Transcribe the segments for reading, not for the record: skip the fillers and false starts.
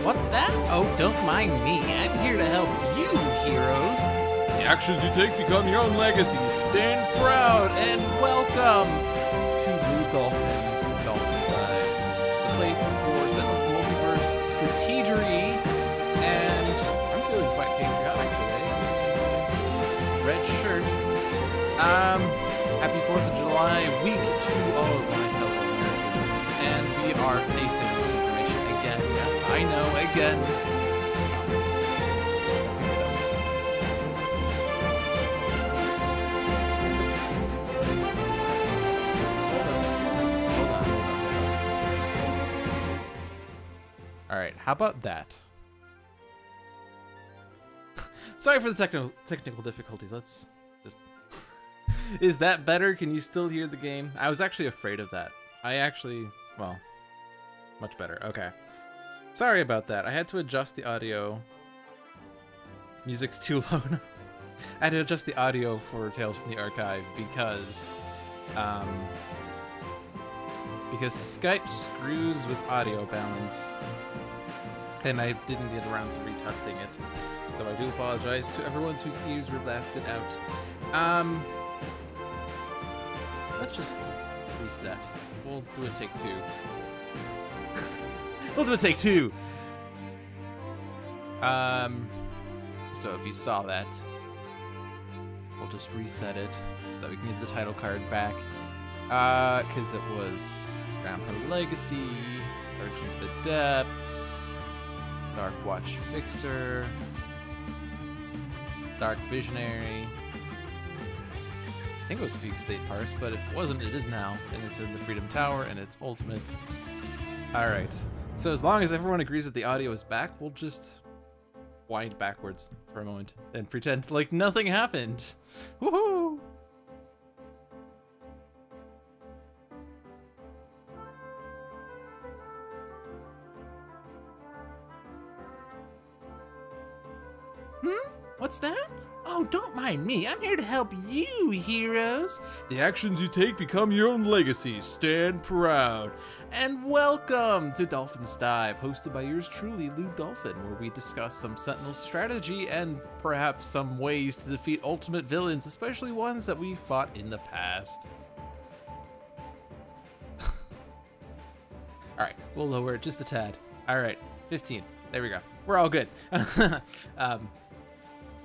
What's that? Oh, don't mind me. I'm here to help you, heroes. The actions you take become your own legacy. Stand proud and welcome to Blue Dolphins, Dolphin's Dive, the place for Sentinels of the Multiverse strategery, and I'm feeling quite patriotic today. Red shirt. Happy 4th of July week to all of my fellow Americans, and we are facing misinformation again. Yes, I know, again. All right, how about that? Sorry for the technical difficulties. Let's just... Is that better? Can you still hear the game? I was actually afraid of that. Well, much better. Okay. Sorry about that. I had to adjust the audio. Music's too low. I had to adjust the audio for Tales from the Archive because Skype screws with audio balance, and I didn't get around to retesting it. So I do apologize to everyone whose ears were blasted out. Let's just reset. We'll do a take two. We'll do a take two. So if you saw that, we'll just reset it so that we can get the title card back. Because it was Grandpa Legacy, Argent Adept, Dark Watch Fixer, Dark Visionary. I think it was Fugue State Parse, but if it wasn't, it is now, and it's in the Freedom Tower, and it's ultimate. Alright, so as long as everyone agrees that the audio is back, we'll just wind backwards for a moment and pretend like nothing happened. Woohoo! What's that? Oh, don't mind me. I'm here to help you, heroes. The actions you take become your own legacy. Stand proud. And welcome to Dolphin's Dive, hosted by yours truly, Lou Dolphin, where we discuss some Sentinel strategy and perhaps some ways to defeat ultimate villains, especially ones that we fought in the past. Alright, we'll lower it just a tad. Alright, 15. There we go. We're all good.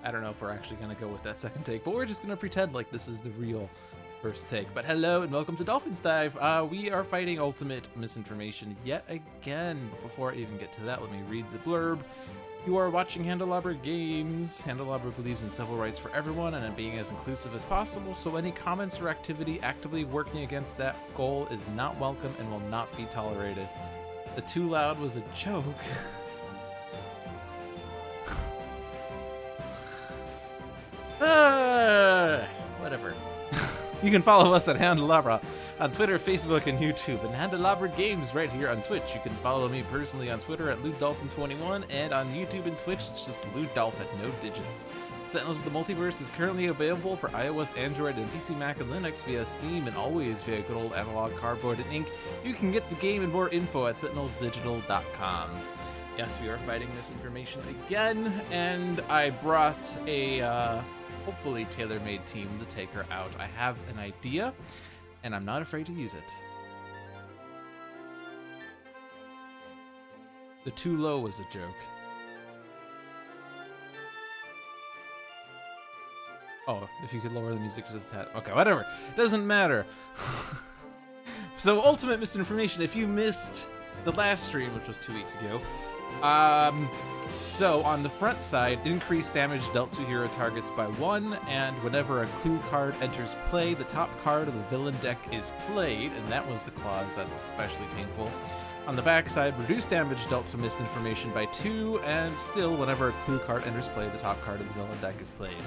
I don't know if we're actually going to go with that second take, but we're just going to pretend like this is the real first take. But hello and welcome to Dolphin's Dive. We are fighting ultimate misinformation yet again. But before I even get to that, let me read the blurb. You are watching Handelabra Games. Handelabra believes in civil rights for everyone and in being as inclusive as possible, so any comments or activity actively working against that goal is not welcome and will not be tolerated. The too loud was a joke. Whatever. You can follow us at Handelabra on Twitter, Facebook, and YouTube, and Handelabra Games right here on Twitch. You can follow me personally on Twitter at LudeDolphin21, and on YouTube and Twitch, it's just LudeDolphin, no digits. Sentinels of the Multiverse is currently available for iOS, Android, and PC, Mac, and Linux via Steam, and always via good old analog cardboard and ink. You can get the game and more info at sentinelsdigital.com. Yes, we are fighting misinformation again, and I brought a hopefully tailor-made team to take her out. I have an idea, and I'm not afraid to use it. The too low was a joke. Oh, if you could lower the music just a tad. Okay, whatever. Doesn't matter. So, ultimate misinformation. If you missed the last stream, which was 2 weeks ago, so on the front side, increased damage dealt to hero targets by 1, and whenever a clue card enters play, the top card of the villain deck is played, and that was the clause that's especially painful. On the back side, reduced damage dealt to misinformation by 2, and still, whenever a clue card enters play, the top card of the villain deck is played.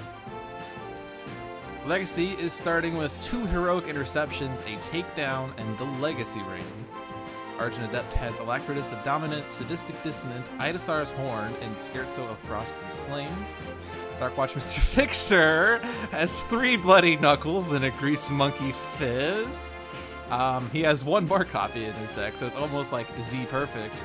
Legacy is starting with 2 heroic interceptions, a takedown, and the Legacy Ring. Argent Adept has Alacritus of Dominant, Sadistic Dissonant, Idasar's Horn, and Scherzo of Frost and Flame. Dark Watch Mr. Fixer has 3 Bloody Knuckles and a Grease Monkey Fist. He has 1 more copy in his deck, so it's almost like Z Perfect.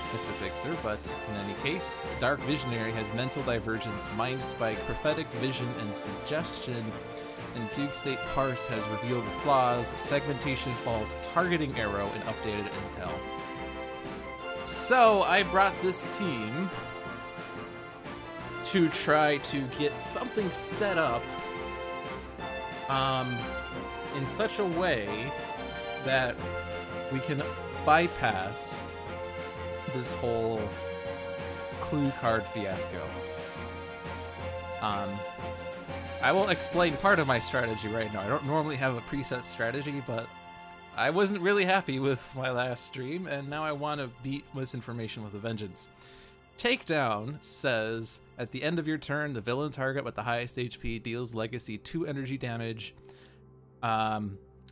Mr. Fixer, but in any case, Dark Visionary has mental divergence, mind spike, prophetic vision, and suggestion, and Fugue State Parse has revealed the flaws, segmentation fault, targeting arrow, and updated intel. So I brought this team to try to get something set up in such a way that we can bypass this whole clue card fiasco. I will explain part of my strategy right now. I don't normally have a preset strategy, but I wasn't really happy with my last stream, and now I want to beat misinformation with a vengeance. Takedown says, at the end of your turn, the villain target with the highest HP deals legacy 2 energy damage.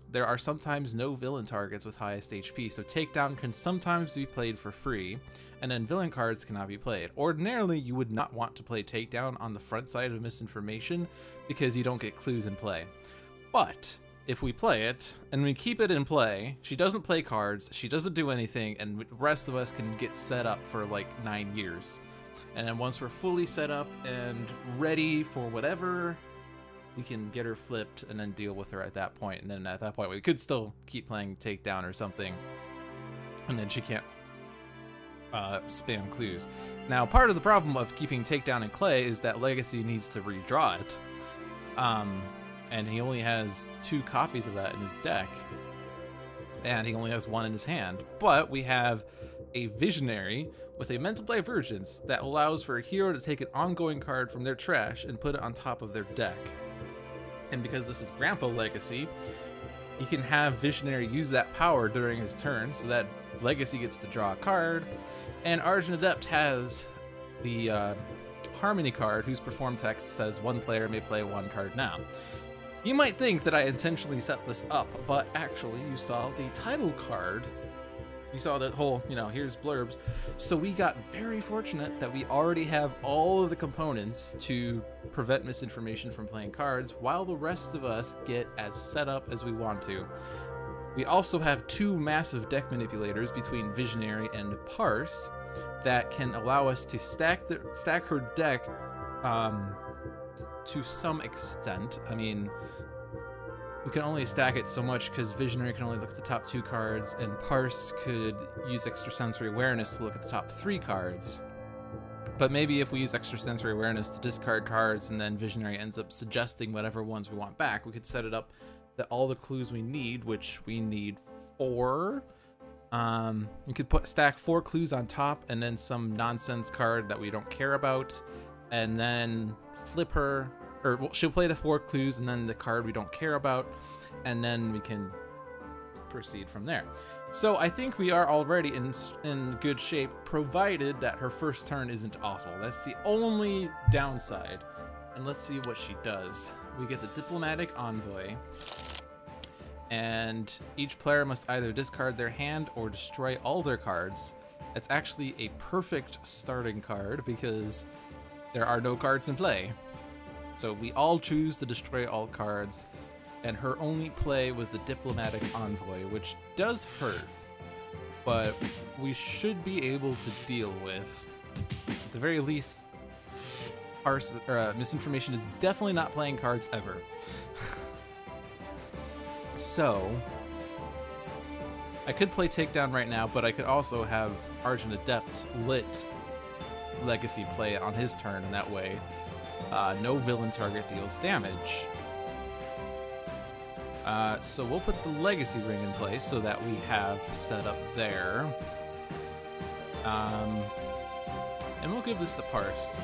There are sometimes no villain targets with highest HP, so Takedown can sometimes be played for free, and then villain cards cannot be played. Ordinarily, you would not want to play Takedown on the front side of misinformation because you don't get clues in play. But if we play it, and we keep it in play, she doesn't play cards, she doesn't do anything, and the rest of us can get set up for like 9 years. And then once we're fully set up and ready for whatever, we can get her flipped and then deal with her at that point. And then at that point, we could still keep playing Takedown or something. And then she can't spam clues. Now, part of the problem of keeping Takedown in play is that Legacy needs to redraw it. And he only has 2 copies of that in his deck. And he only has 1 in his hand. But we have a Visionary with a mental divergence that allows for a hero to take an ongoing card from their trash and put it on top of their deck. And because this is Grandpa Legacy, he can have Visionary use that power during his turn, so that Legacy gets to draw a card. And Argent Adept has the Harmony card, whose perform text says 1 player may play 1 card now. You might think that I intentionally set this up, but actually you saw the title card. You saw that whole, here's blurbs. So we got very fortunate that we already have all of the components to prevent misinformation from playing cards, while the rest of us get as set up as we want to. We also have 2 massive deck manipulators between Visionary and Parse that can allow us to stack her deck to some extent. I mean, we can only stack it so much because Visionary can only look at the top 2 cards, and Parse could use Extrasensory Awareness to look at the top 3 cards. But maybe if we use Extrasensory Awareness to discard cards and then Visionary ends up suggesting whatever ones we want back, we could set it up that all the clues we need, which we need 4. You could stack 4 clues on top and then some nonsense card that we don't care about, and then flip her. Or she'll play the 4 clues and then the card we don't care about, and then we can proceed from there. So I think we are already in good shape, provided that her first turn isn't awful. That's the only downside. And let's see what she does. We get the Diplomatic Envoy, and each player must either discard their hand or destroy all their cards. It's actually a perfect starting card because there are no cards in play. So we all choose to destroy all cards, and her only play was the Diplomatic Envoy, which does hurt, but we should be able to deal with. At the very least, Misinformation is definitely not playing cards ever. So I could play Takedown right now, but I could also have Argent Adept lit Legacy play it on his turn, and that way no villain target deals damage. So we'll put the Legacy ring in place so that we have set up there. And we'll give this to Parse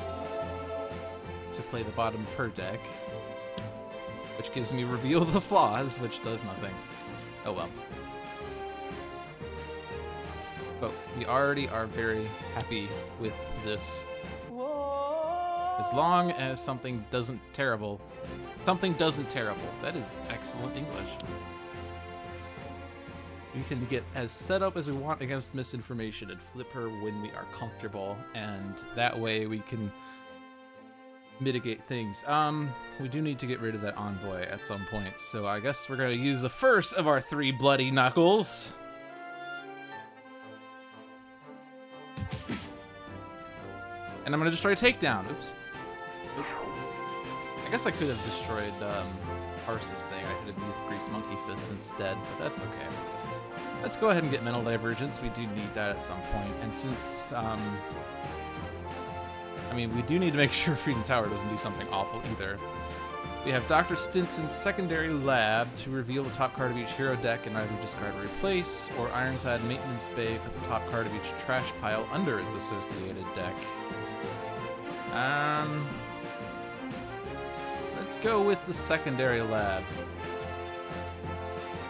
to play the bottom of her deck, which gives me Reveal the Flaws, which does nothing. Oh well. But we already are very happy with this. As long as something doesn't terrible. That is excellent English. We can get as set up as we want against Misinformation and flip her when we are comfortable, and that way we can mitigate things. We do need to get rid of that Envoy at some point, so I guess we're gonna use the first of our 3 bloody knuckles. And I'm gonna destroy Takedown. Oops. Oop. I guess I could have destroyed Parse's thing. I could have used Grease Monkey Fist instead, but that's okay. Let's go ahead and get Mental Divergence. We do need that at some point. And since, I mean, we do need to make sure Freedom Tower doesn't do something awful either. We have Dr. Stinson's Secondary Lab to reveal the top card of each hero deck and either discard or replace, or Ironclad Maintenance Bay, put the top card of each trash pile under its associated deck. Let's go with the Secondary Lab.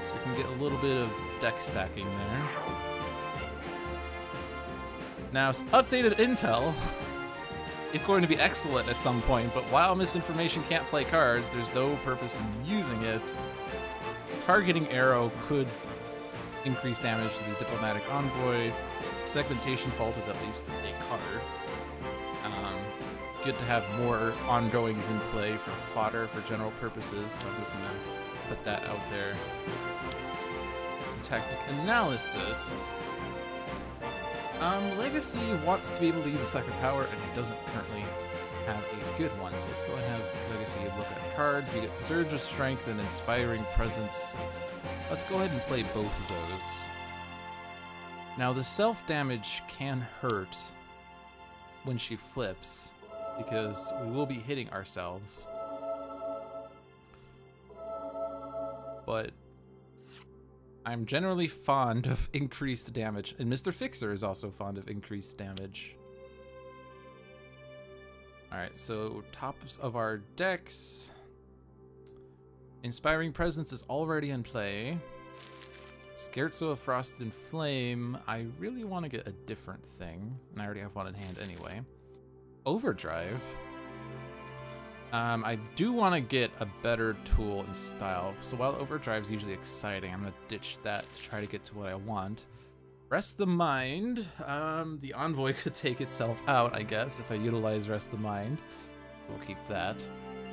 So we can get a little bit of deck stacking there. Now, updated intel is going to be excellent at some point, but while Misinformation can't play cards, there's no purpose in using it. Targeting Arrow could increase damage to the Diplomatic Envoy. Segmentation Fault is at least a card. Good to have more ongoings in play for fodder for general purposes, so I'm just gonna put that out there. It's a tactic analysis. Legacy wants to be able to use a second power, and it doesn't currently have a good one, so let's go ahead and have Legacy look at cards. We get Surge of Strength and Inspiring Presence. Let's go ahead and play both of those. Now, the self-damage can hurt when she flips, because we will be hitting ourselves. But I'm generally fond of increased damage, and Mr. Fixer is also fond of increased damage. Alright, so tops of our decks. Inspiring Presence is already in play. Scherzo of Frost and Flame. I really want to get a different thing, and I already have one in hand anyway. Overdrive. I do want to get a better tool and style, so while Overdrive is usually exciting, I'm going to ditch that to try to get to what I want. Rest the Mind. The Envoy could take itself out, I guess, if I utilize Rest the Mind. We'll keep that.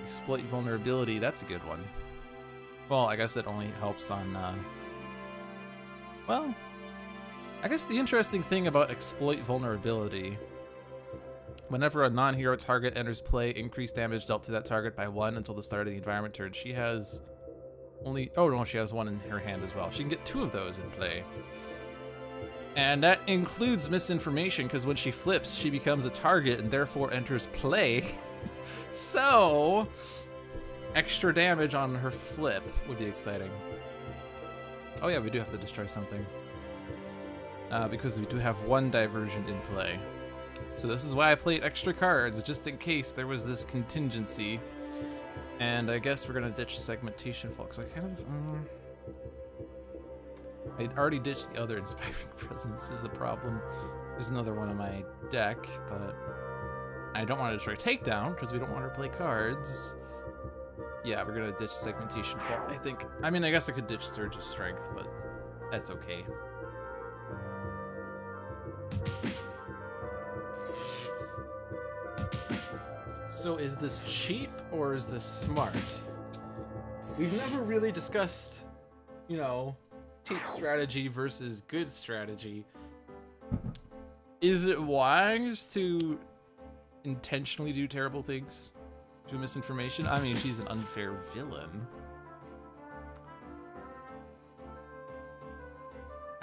Exploit Vulnerability, that's a good one. Well, I guess it only helps on, well, I guess the interesting thing about Exploit Vulnerability, whenever a non-hero target enters play, increase damage dealt to that target by 1 until the start of the environment turn. She has only... oh no, she has 1 in her hand as well. She can get 2 of those in play. And that includes Misinformation, because when she flips, she becomes a target and therefore enters play. So, extra damage on her flip would be exciting. Oh yeah, we do have to destroy something. Because we do have 1 diversion in play. So this is why I played extra cards, just in case there was this contingency. And I guess we're gonna ditch Segmentation Fault, because I kind of... I already ditched the other Inspiring Presence is the problem. There's another one in my deck, but I don't want to destroy Takedown, because we don't want her to play cards. Yeah, we're gonna ditch Segmentation Fault, I think. I mean, I guess I could ditch Surge of Strength, but that's okay. So is this cheap or is this smart? We've never really discussed, you know, cheap strategy versus good strategy. Is it wise to intentionally do terrible things to Misinformation? I mean, she's an unfair villain.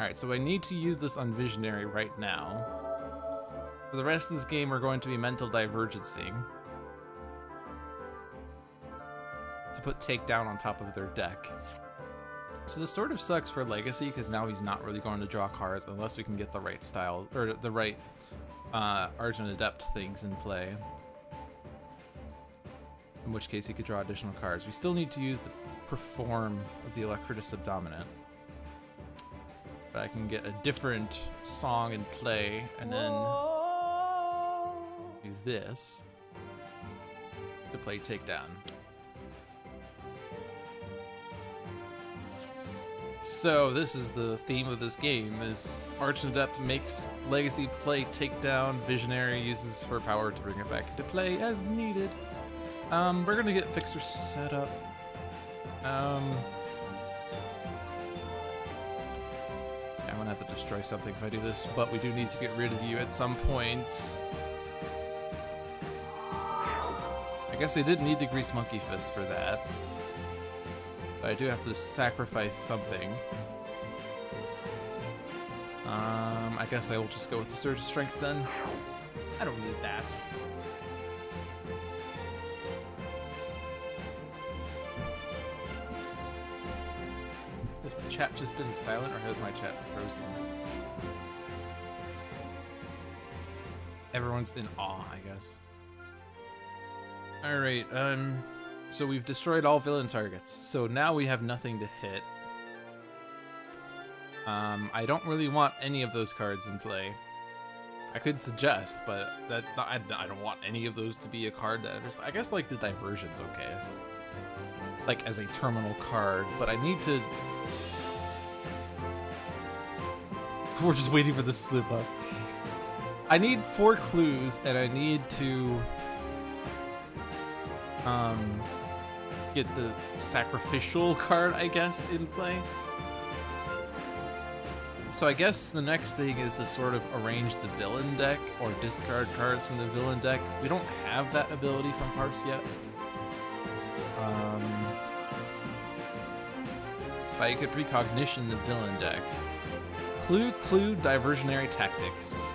Alright, so I need to use this on Visionary right now. For the rest of this game, we're going to be Mental Divergencing to put Takedown on top of their deck. So this sort of sucks for Legacy, because now he's not really going to draw cards unless we can get the right style, or the right Argent Adept things in play. In which case he could draw additional cards. We still need to use the Perform of the Electritus Subdominant. But I can get a different song in play, and then do this to play Takedown. So this is the theme of this game, is Argent Adept makes Legacy play Takedown, Visionary uses her power to bring it back into play as needed. We're gonna get Fixer set up. I'm gonna have to destroy something if I do this, but we do need to get rid of you at some point. guess I didn't need the Grease Monkey Fist for that. But I do have to sacrifice something. I guess I will just go with the Surge of Strength then. I don't need that. Has chat just been silent, or has my chat frozen? Everyone's in awe, I guess. Alright, so we've destroyed all villain targets, so now we have nothing to hit. I don't really want any of those cards in play. I could suggest, but I don't want any of those to be a card that enters. I guess like the Diversion's okay, like as a terminal card, but I need to. We're just waiting for the slip up. I need 4 clues, and I need to get the sacrificial card, I guess, in play. So I guess the next thing is to sort of arrange the villain deck or discard cards from the villain deck. We don't have that ability from Parse yet. But you could precognition the villain deck. Clue, diversionary tactics.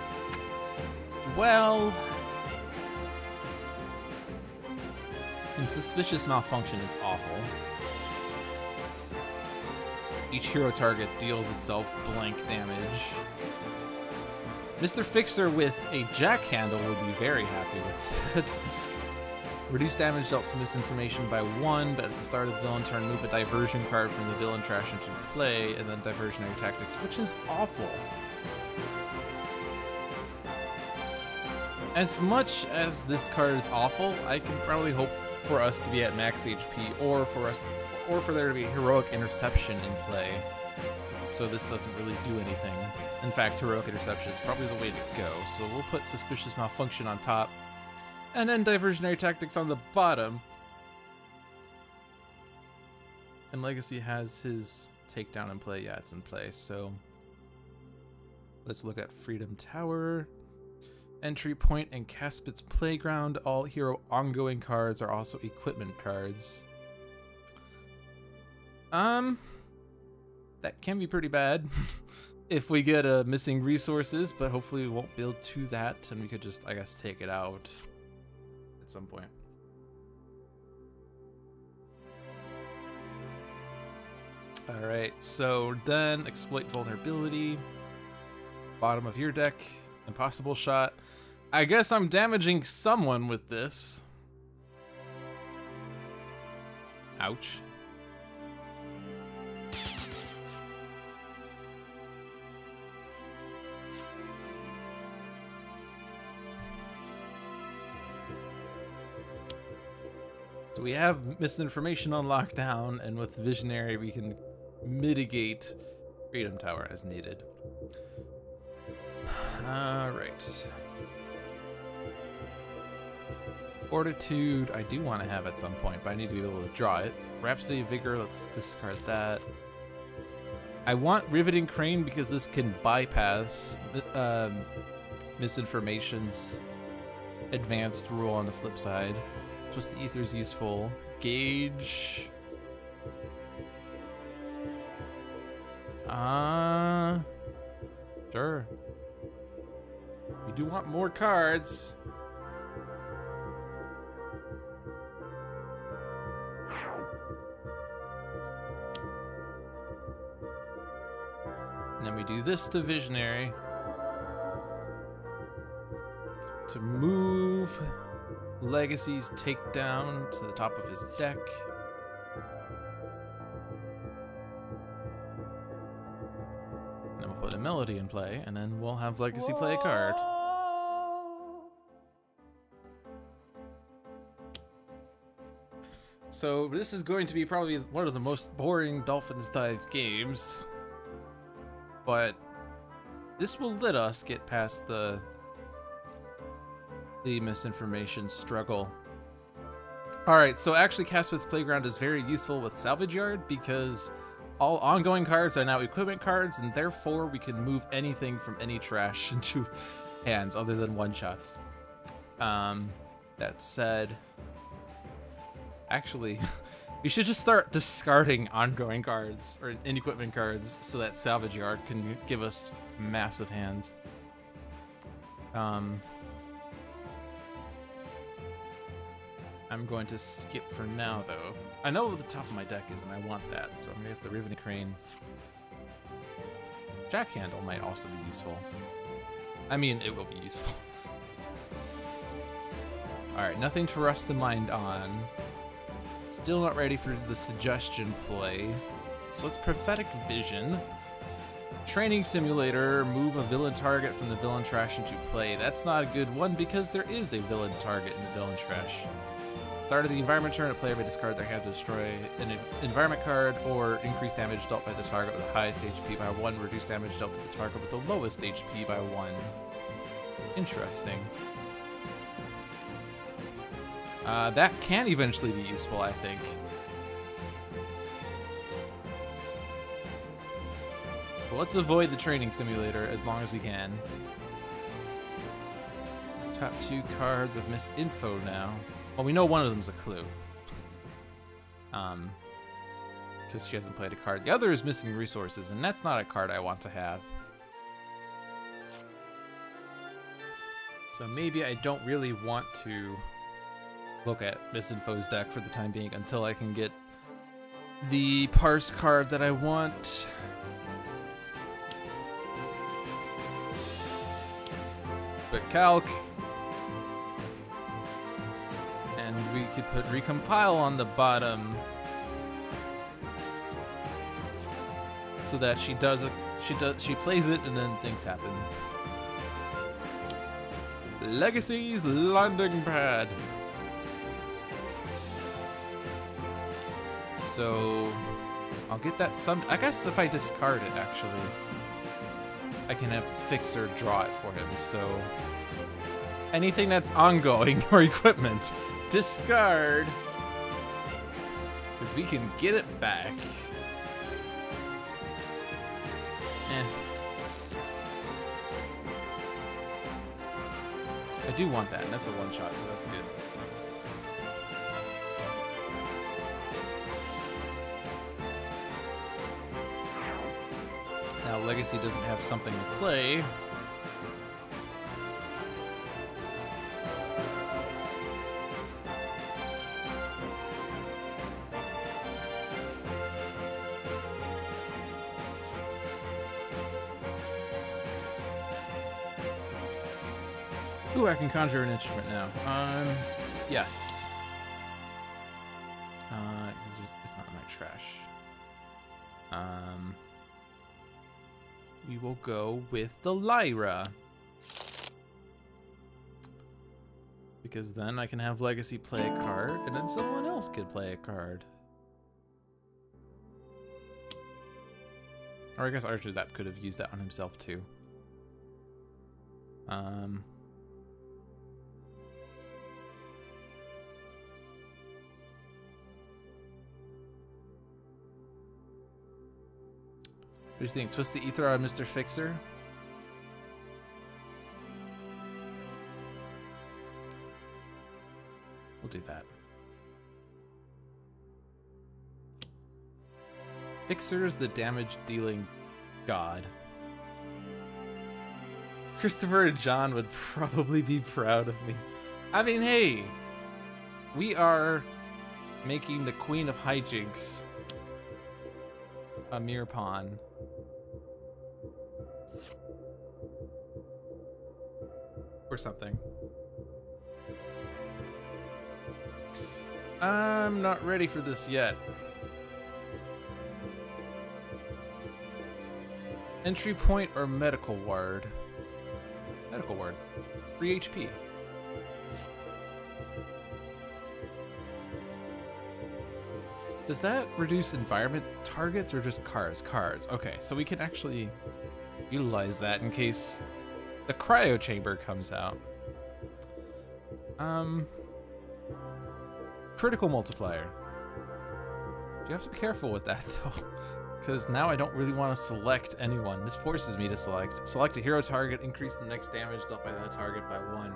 Well, and suspicious malfunction is awful. Each hero target deals itself blank damage. Mr. Fixer with a jack handle would be very happy with it. Reduce damage dealt to misinformation by 1, but at the start of the villain turn, move a diversion card from the villain trash into play, and then diversionary tactics, which is awful. As much as this card is awful, I can probably hope for us to be at max HP, or for there to be heroic interception in play. So this doesn't really do anything. In fact, heroic interception is probably the way to go. So we'll put suspicious malfunction on top, and then diversionary tactics on the bottom. And Legacy has his takedown in play. Yeah, it's in play. So let's look at Freedom Tower. Entry Point and Caspit's Playground. All hero ongoing cards are also equipment cards. That can be pretty bad if we get missing resources, but hopefully we won't build to that, and we could just, I guess, take it out at some point. Alright, so then exploit vulnerability. Bottom of your deck. Impossible shot. I guess I'm damaging someone with this. Ouch. So we have misinformation on lockdown, and with Visionary we can mitigate Freedom Tower as needed. Alright. Fortitude, I do want to have at some point, but I need to be able to draw it. Rhapsody of Vigor, let's discard that. I want Riveting Crane because this can bypass Misinformation's advanced rule on the flip side. Twist the Ether's useful. Gauge. Sure. We do want more cards. And then we do this to Visionary to move Legacy's takedown to the top of his deck. And then we'll put a melody in play, and then we'll have Legacy play a card. So this is going to be probably one of the most boring Dolphins Dive games, but this will let us get past the misinformation struggle. Alright, so actually Caspit's Playground is very useful with Salvage Yard because all ongoing cards are now equipment cards, and therefore we can move anything from any trash into hands other than one-shots. That said, Actually, we should just start discarding ongoing cards or in-equipment cards so that salvage yard can give us massive hands. I'm going to skip for now, though. I know what the top of my deck is, and I want that, so I'm gonna get the Riven Crane. Jack Handle might also be useful. I mean, it will be useful. Alright, nothing to rest the mind on. Still not ready for the suggestion play. So let's Prophetic Vision. Training Simulator, move a villain target from the villain trash into play. That's not a good one because there is a villain target in the villain trash. Start of the environment turn, a player may discard their hand to destroy an environment card or increase damage dealt by the target with the highest HP by 1, reduce damage dealt to the target with the lowest HP by 1. Interesting. That can eventually be useful, I think. But let's avoid the training simulator as long as we can. Top 2 cards of misinfo now. Well, we know one of them's a clue. Because she hasn't played a card. The other is missing resources, and that's not a card I want to have. So maybe I don't really want to look at Misinfo's deck for the time being until I can get the Parse card that I want. But calc. And we could put recompile on the bottom so that she plays it and then things happen. Legacy's landing pad. So I'll get that some. I guess if I discard it, actually, I can have Fixer draw it for him. So anything that's ongoing or equipment, discard, because we can get it back. I do want that, and that's a one-shot, so that's good. Now, Legacy doesn't have something to play. Ooh, I can conjure an instrument now. Yes. It's not in my trash. We will go with the Lyra. Because then I can have Legacy play a card, and then someone else could play a card. Or I guess Argent could have used that on himself too. What do you think? Twist the ether on Mr. Fixer? We'll do that. Fixer's the damage-dealing god. Christopher and John would probably be proud of me. I mean, hey! We are making the Queen of Hijinks a mere pawn. Or something. I'm not ready for this yet. Entry point or medical ward? Medical ward. 3 HP. Does that reduce environment targets or just cards? Cards. Okay, so we can actually utilize that in case the cryo chamber comes out. Critical multiplier. Do you have to be careful with that though? Because now I don't really want to select anyone. This forces me to select. Select a hero target, increase the next damage dealt by that target by 1.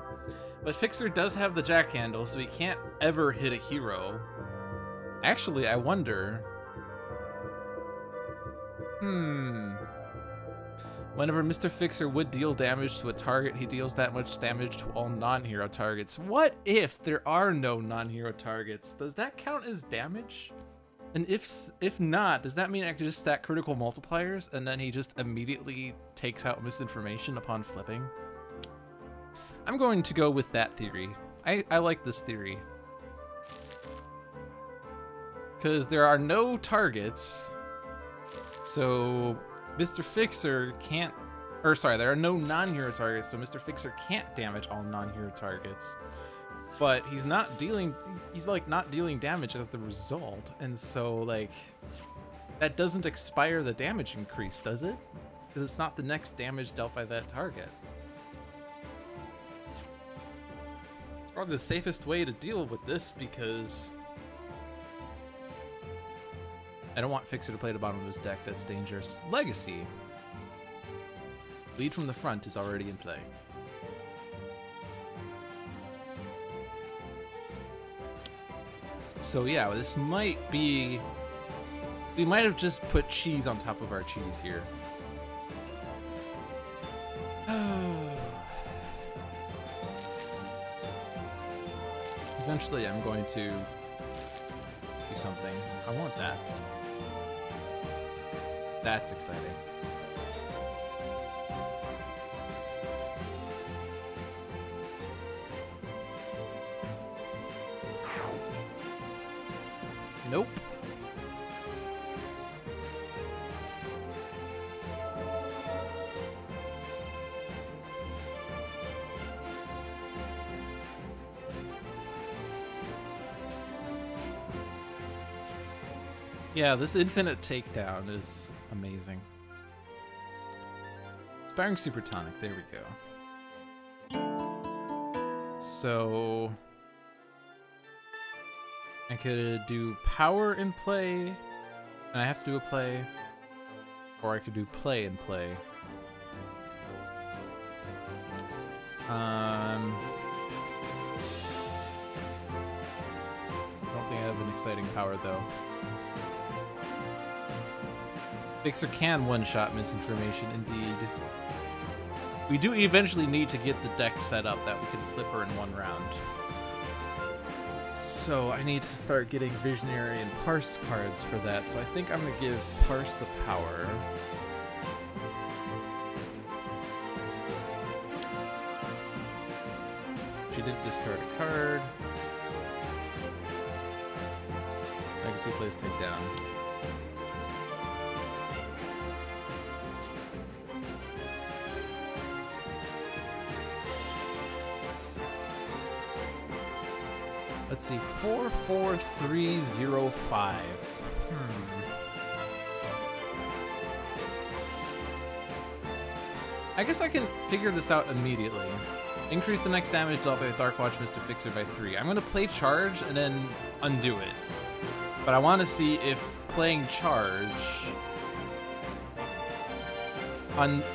But Fixer does have the jack handle, so he can't ever hit a hero. Actually, I wonder... Whenever Mr. Fixer would deal damage to a target, he deals that much damage to all non-hero targets. What if there are no non-hero targets? Does that count as damage? And if not, does that mean I could just stack critical multipliers and then he just immediately takes out misinformation upon flipping? I'm going to go with that theory. I like this theory. Because there are no targets, so Mr. Fixer can't, or sorry, there are no non-hero targets, so Mr. Fixer can't damage all non-hero targets. But he's not dealing, he's like not dealing damage as the result, and so like, that doesn't expire the damage increase, does it? Because it's not the next damage dealt by that target. It's probably the safest way to deal with this because I don't want Fixer to play the bottom of his deck. That's dangerous. Legacy. Lead from the front is already in play. So yeah, this might be... We might have just put cheese on top of our cheese here. Eventually I'm going to do something. I want that. That's exciting. Nope. Yeah, this infinite takedown is amazing. Inspiring Super Tonic, there we go. So I could do power in play, and I have to do a play, or I could do play and play. I don't think I have an exciting power though. Fixer can one-shot misinformation, indeed. We do eventually need to get the deck set up that we can flip her in one round. So I need to start getting Visionary and Parse cards for that. So I think I'm going to give Parse the power. She didn't discard a card. Legacy plays takedown. Let's see, 44305. I guess I can figure this out immediately. Increase the next damage dealt by Dark Watch Mr. Fixer by 3. I'm gonna play charge and then undo it. But I want to see if playing charge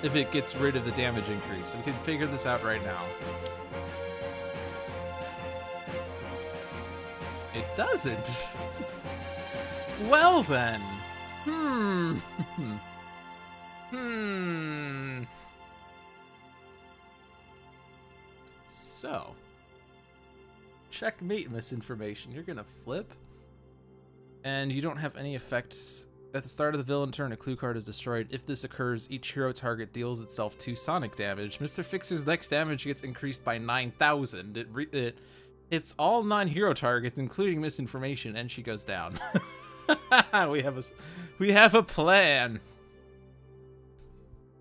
if it gets rid of the damage increase. We can figure this out right now. It doesn't. Well then. So, checkmate misinformation. You're gonna flip, and you don't have any effects. At the start of the villain turn, a clue card is destroyed. If this occurs, each hero target deals itself 2 sonic damage. Mr. Fixer's next damage gets increased by 9,000. It's all non-hero targets, including misinformation, and she goes down. we have a plan.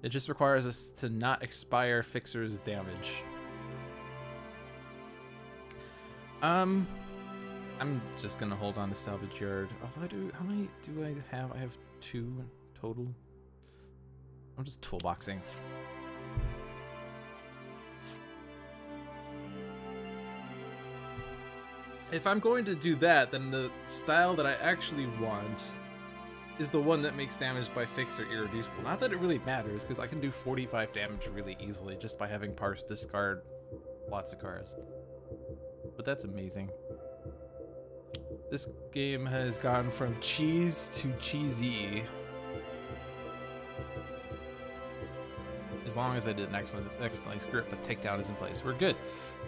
It just requires us to not expire Fixer's damage. I'm just gonna hold on to Salvage Yard. Although how many do I have? I have 2 total. I'm just toolboxing. If I'm going to do that, then the style that I actually want is the one that makes damage by Fixer irreducible. Not that it really matters, because I can do 45 damage really easily just by having Parse discard lots of cards. But that's amazing. This game has gone from cheese to cheesy. As long as I didn't accidentally screw up, the takedown is in place. We're good.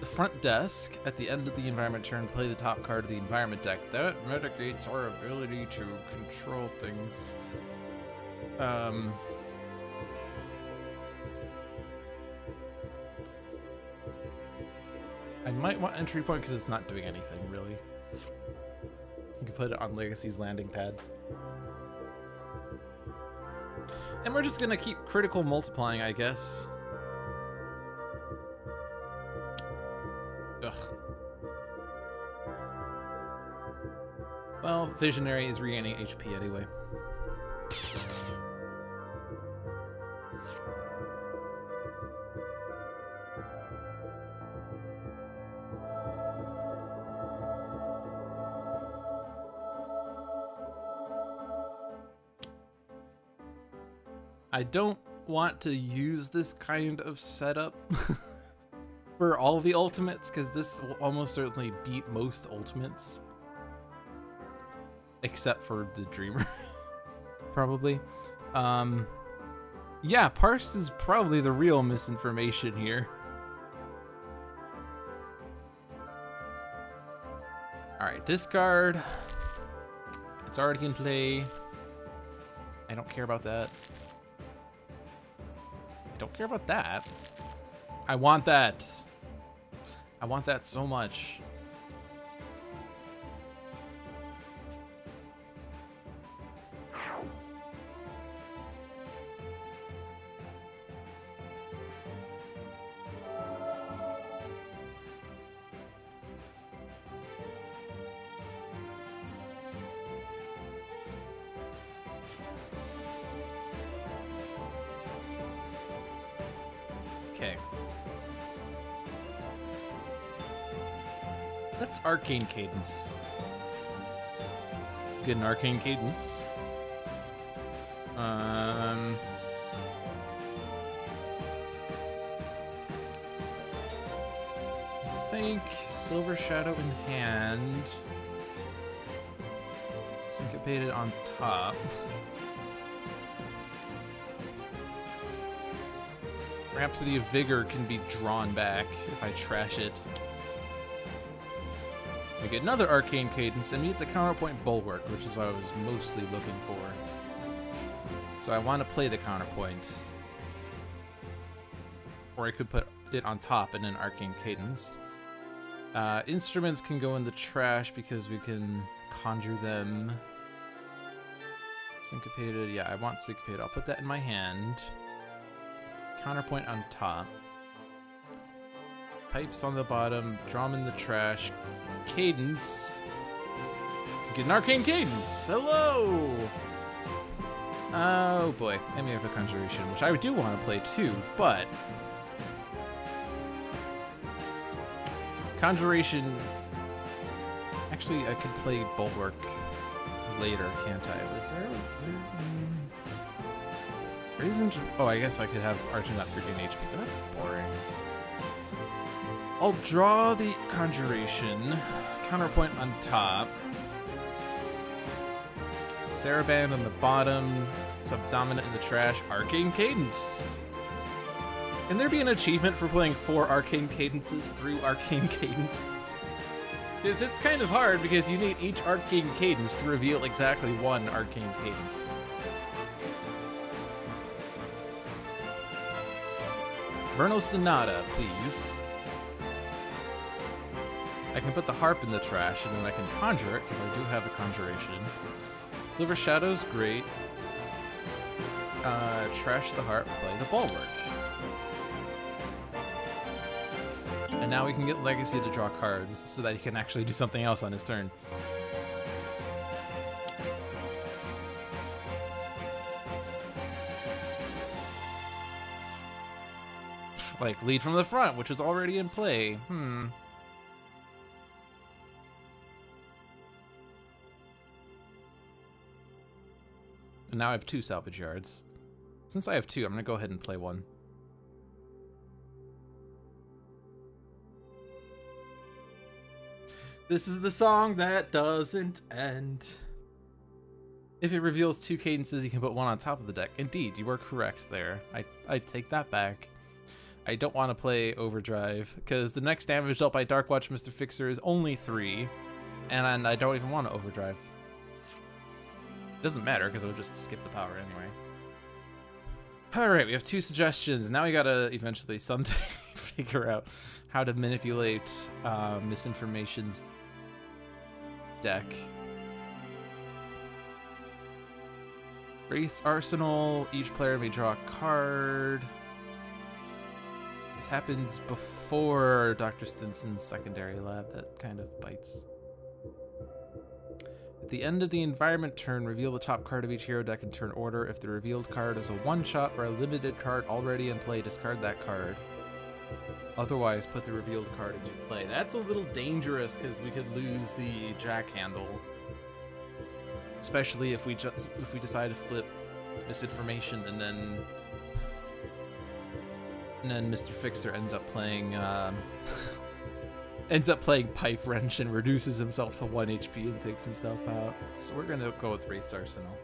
The front desk, at the end of the environment turn, play the top card of the environment deck. That mitigates our ability to control things. I might want entry point because it's not doing anything, really. You can put it on Legacy's landing pad. And we're just gonna keep critical multiplying, I guess. Ugh. Well, Visionary is regaining HP anyway. I don't want to use this kind of setup for all the ultimates, because this will almost certainly beat most ultimates. Except for the Dreamer, probably. Yeah, Parse is probably the real misinformation here. Alright, discard. It's already in play. I don't care about that. I don't care about that. I want that. I want that so much. Okay. Let's Arcane Cadence. Get an Arcane Cadence. I think Silver Shadow in hand. Syncopated on top. Rhapsody of Vigor can be drawn back if I trash it. We get another Arcane Cadence and we get the counterpoint Bulwark, which is what I was mostly looking for. So I want to play the counterpoint. Or I could put it on top and an Arcane Cadence. Instruments can go in the trash because we can conjure them. Syncopated, yeah, I want Syncopated. I'll put that in my hand. Counterpoint on top. Pipes on the bottom. Drum in the trash. Cadence. Get an Arcane Cadence. Hello! Oh boy. And we have a Conjuration, which I do want to play too, but... Conjuration... Actually, I could play Bulwark later, can't I? Was there... Isn't... Oh, I guess I could have Argent not regain HP, but that's boring. I'll draw the Conjuration. Counterpoint on top. Saraband on the bottom. Subdominant in the trash. Arcane Cadence. Can there be an achievement for playing 4 Arcane Cadences through Arcane Cadence? Because it's kind of hard because you need each Arcane Cadence to reveal exactly 1 Arcane Cadence. Vernal Sonata, please. I can put the harp in the trash and then I can conjure it because I do have a conjuration. Silver Shadow's great. Trash the harp, play the Bulwark. And now we can get Legacy to draw cards so that he can actually do something else on his turn. Like, lead from the front, which is already in play. And now I have 2 salvage yards. Since I have 2, I'm gonna go ahead and play 1. This is the song that doesn't end. If it reveals 2 cadences, you can put one on top of the deck. Indeed, you are correct there. I take that back. I don't want to play Overdrive, because the next damage dealt by Darkwatch Mr. Fixer is only 3, and I don't even want to Overdrive. It doesn't matter, because I would just skip the power anyway. Alright, we have 2 suggestions. Now we gotta eventually someday figure out how to manipulate Misinformation's deck. Wraith's Arsenal, each player may draw a card. This happens before Dr. Stinson's secondary lab. That kind of bites. At the end of the environment turn, reveal the top card of each hero deck in turn order. If the revealed card is a one-shot or a limited card already in play, discard that card. Otherwise, put the revealed card into play. That's a little dangerous because we could lose the jack handle. Especially if we decide to flip Misinformation and then Mr. Fixer ends up playing Pipe Wrench and reduces himself to 1 HP and takes himself out. So we're gonna go with Wraith's Arsenal.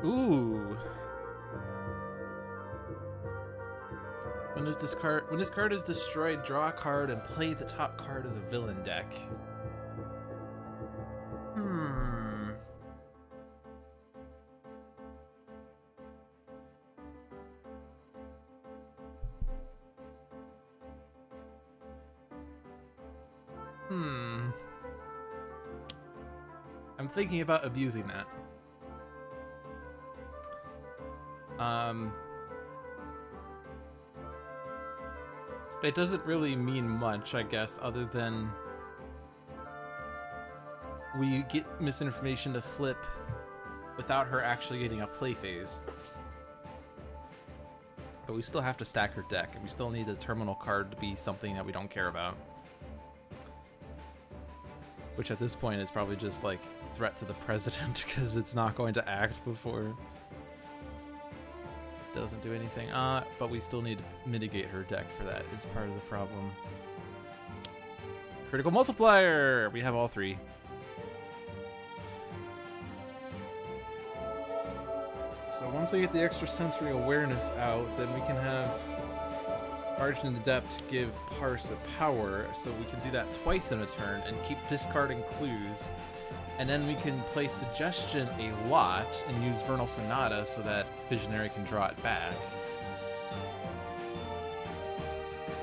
Ooh. When this card is destroyed, draw a card and play the top card of the villain deck. I'm thinking about abusing that. It doesn't really mean much, I guess, other than we get Misinformation to flip without her actually getting a play phase. But we still have to stack her deck, and we still need the terminal card to be something that we don't care about. Which at this point is probably just like threat to the president, because it's not going to act before doesn't do anything. But we still need to mitigate her deck for that is part of the problem. Critical multiplier! We have all 3. So once I get the extrasensory awareness out, then we can have Argent and Adept give Parse a power, so we can do that twice in a turn and keep discarding clues. And then we can play Suggestion a lot and use Vernal Sonata so that Visionary can draw it back.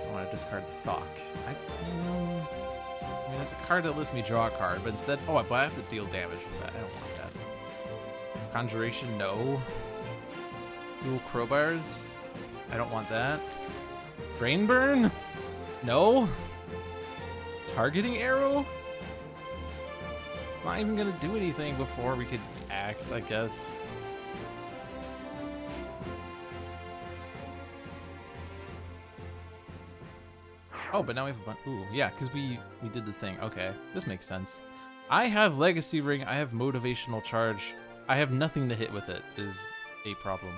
I want to discard Thok. I mean, that's a card that lets me draw a card, but instead... Oh, but I have to deal damage with that. I don't want that. Conjuration, no. Dual Crowbars? I don't want that. Brain Burn? No. Targeting Arrow? Not even gonna do anything before we could act, I guess. Oh, but now we have a bunch. Ooh, yeah, because we did the thing. Okay, this makes sense. I have Legacy Ring. I have Motivational Charge. I have nothing to hit with it. Is a problem.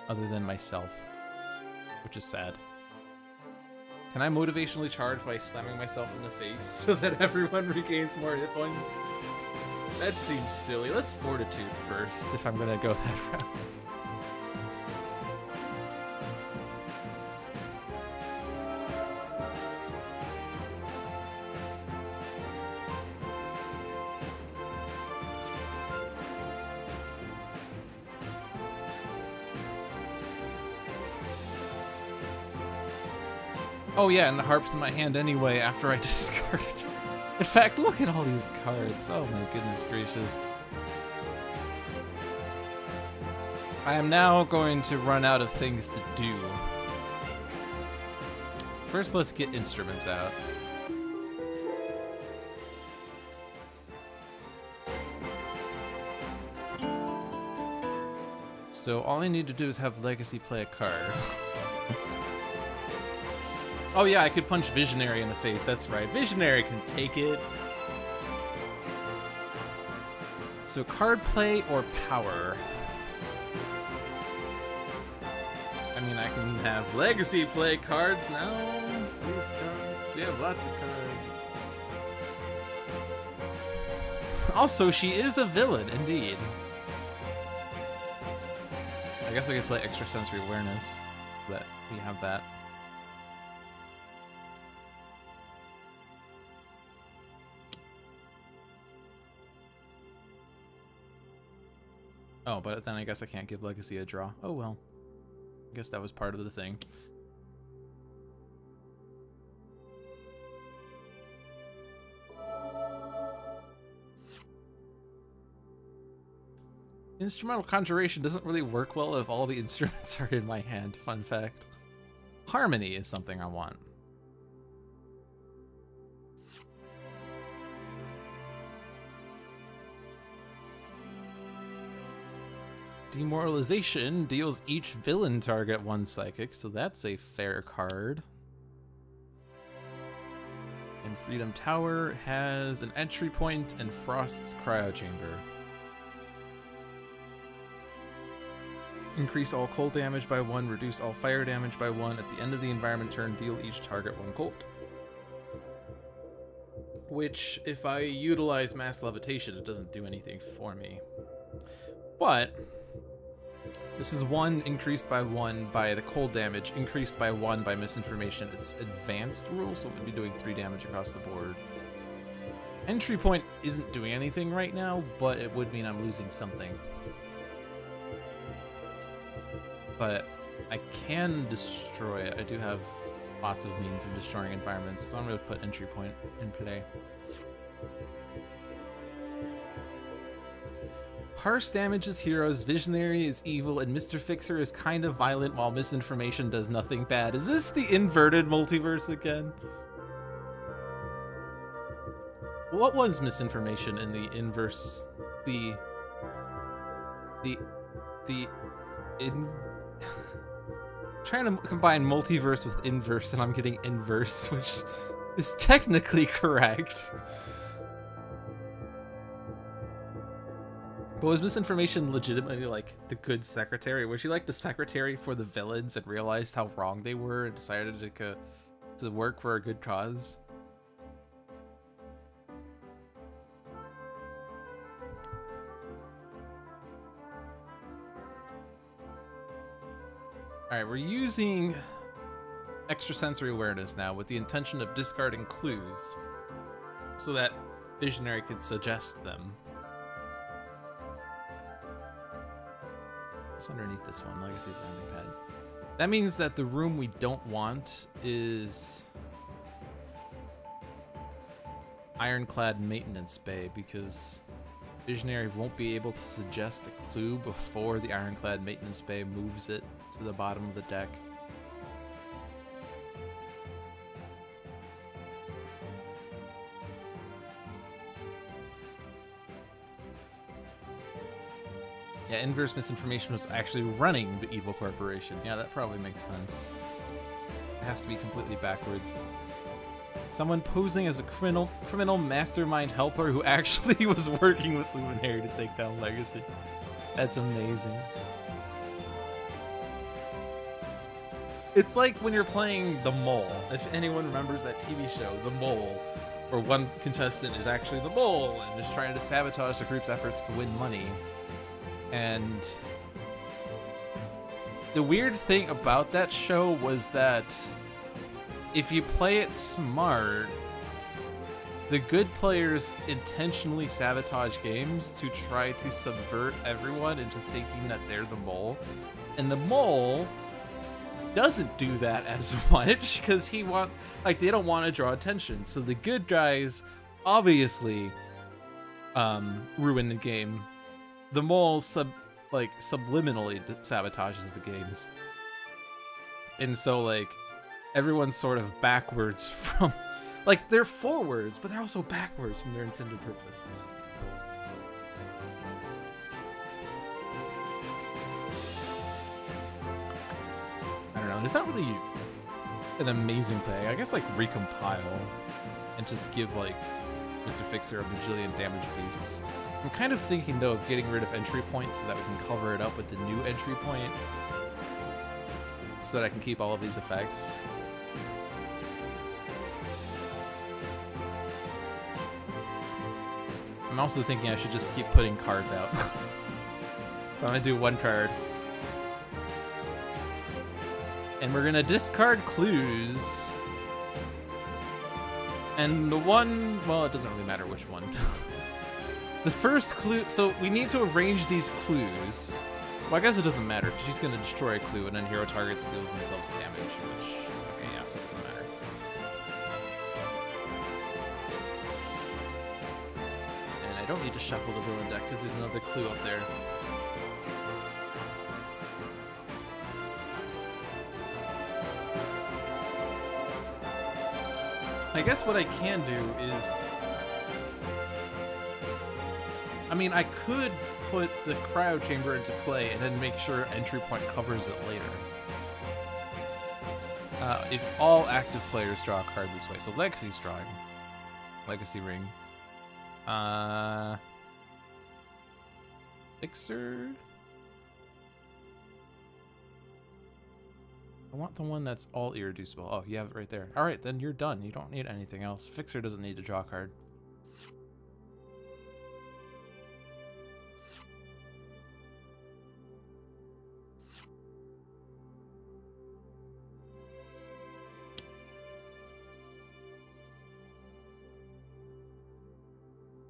Other than myself, which is sad. Can I motivationally charge by slamming myself in the face so that everyone regains more hit points? That seems silly. Let's Fortitude first if I'm gonna go that route. Oh yeah, and the harp's in my hand anyway after I discarded it. In fact, look at all these cards. Oh my goodness gracious. I am now going to run out of things to do. First, let's get instruments out. So all I need to do is have Legacy play a card. Oh yeah, I could punch Visionary in the face. That's right. Visionary can take it. So card play or power? I mean, I can have Legacy play cards now. These cards. We have lots of cards. Also, she is a villain, indeed. I guess we could play Extrasensory Awareness, but we have that. Oh, but then I guess I can't give Legacy a draw. Oh well. I guess that was part of the thing. Instrumental Conjuration doesn't really work well if all the instruments are in my hand. Fun fact. Harmony is something I want. Demoralization deals each villain target 1 psychic, so that's a fair card. And Freedom Tower has an entry point and Frost's Cryo Chamber. Increase all cold damage by 1, reduce all fire damage by 1. At the end of the environment turn, deal each target 1 cold. Which, if I utilize Mass Levitation, it doesn't do anything for me. But this is 1 increased by 1 by the cold damage, increased by 1 by misinformation. It's advanced rule, so it would be doing 3 damage across the board. Entry point isn't doing anything right now, but it would mean I'm losing something. But I can destroy it. I do have lots of means of destroying environments, so I'm going to put entry point in play. Parse damages heroes, Visionary is evil, and Mr. Fixer is kind of violent while Misinformation does nothing bad. Is this the inverted multiverse again? What was Misinformation in the inverse? Trying to combine multiverse with inverse, and I'm getting inverse, which is technically correct. But was Misinformation legitimately like the good secretary? Was she like the secretary for the villains and realized how wrong they were and decided to work for a good cause? Alright, we're using Extrasensory Awareness now with the intention of discarding clues so that Visionary could suggest them. What's underneath this one? Legacy's landing pad. That means that the room we don't want is Ironclad Maintenance Bay, because Visionary won't be able to suggest a clue before the Ironclad Maintenance Bay moves it to the bottom of the deck. Yeah, Inverse Misinformation was actually running the evil corporation. Yeah, that probably makes sense. It has to be completely backwards. Someone posing as a criminal mastermind helper who actually was working with Luminary to take down Legacy. That's amazing. It's like when you're playing The Mole. If anyone remembers that TV show, The Mole, where one contestant is actually the mole and is trying to sabotage the group's efforts to win money. And the weird thing about that show was that if you play it smart, the good players intentionally sabotage games to try to subvert everyone into thinking that they're the mole. And the mole doesn't do that as much because they don't want to draw attention. So the good guys obviously ruin the game. The mole subliminally sabotages the games. And so like everyone's sort of backwards from, like, they're forwards, but they're also backwards from their intended purpose. I don't know, there's not really an amazing thing. I guess like recompile and just give like Mr. Fixer a bajillion damage boosts. I'm kind of thinking though of getting rid of entry points so that we can cover it up with the new entry point so that I can keep all of these effects. I'm also thinking I should just keep putting cards out. So I'm gonna do one card. And we're gonna discard clues. And the one, well, it doesn't really matter which one. The first clue, so we need to arrange these clues. Well, I guess it doesn't matter, because she's gonna destroy a clue and then hero target steals themselves damage, which, okay, yeah, so it doesn't matter. And I don't need to shuffle the villain deck, because there's another clue up there. I guess what I can do is, I mean, I could put the cryo chamber into play and then make sure entry point covers it later. If all active players draw a card this way. So Legacy's drawing. Legacy ring. Fixer? I want the one that's all irreducible. Oh, you have it right there. Alright, then you're done. You don't need anything else. Fixer doesn't need to draw a card.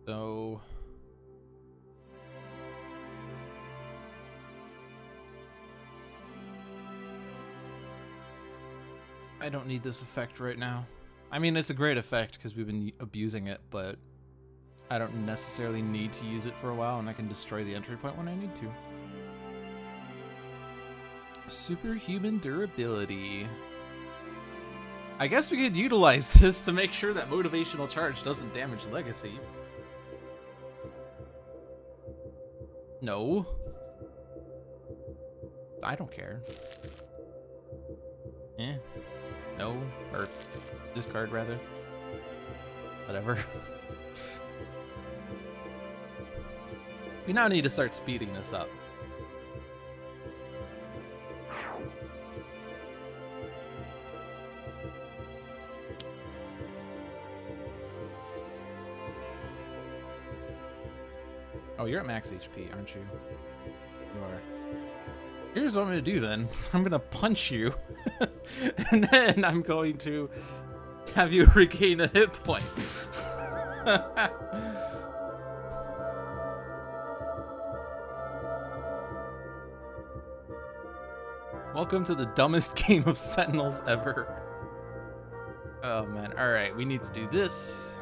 So... I don't need this effect right now. I mean, it's a great effect because we've been abusing it, but I don't necessarily need to use it for a while, and I can destroy the entry point when I need to. Superhuman durability. I guess we could utilize this to make sure that motivational charge doesn't damage Legacy. No. I don't care. Eh. No, or discard rather. Whatever. We now need to start speeding this up. Oh, you're at max HP, aren't you? You are. Here's what I'm gonna do then. I'm gonna punch you, and then I'm going to have you regain a hit point. Welcome to the dumbest game of Sentinels ever. Oh man, alright, we need to do this.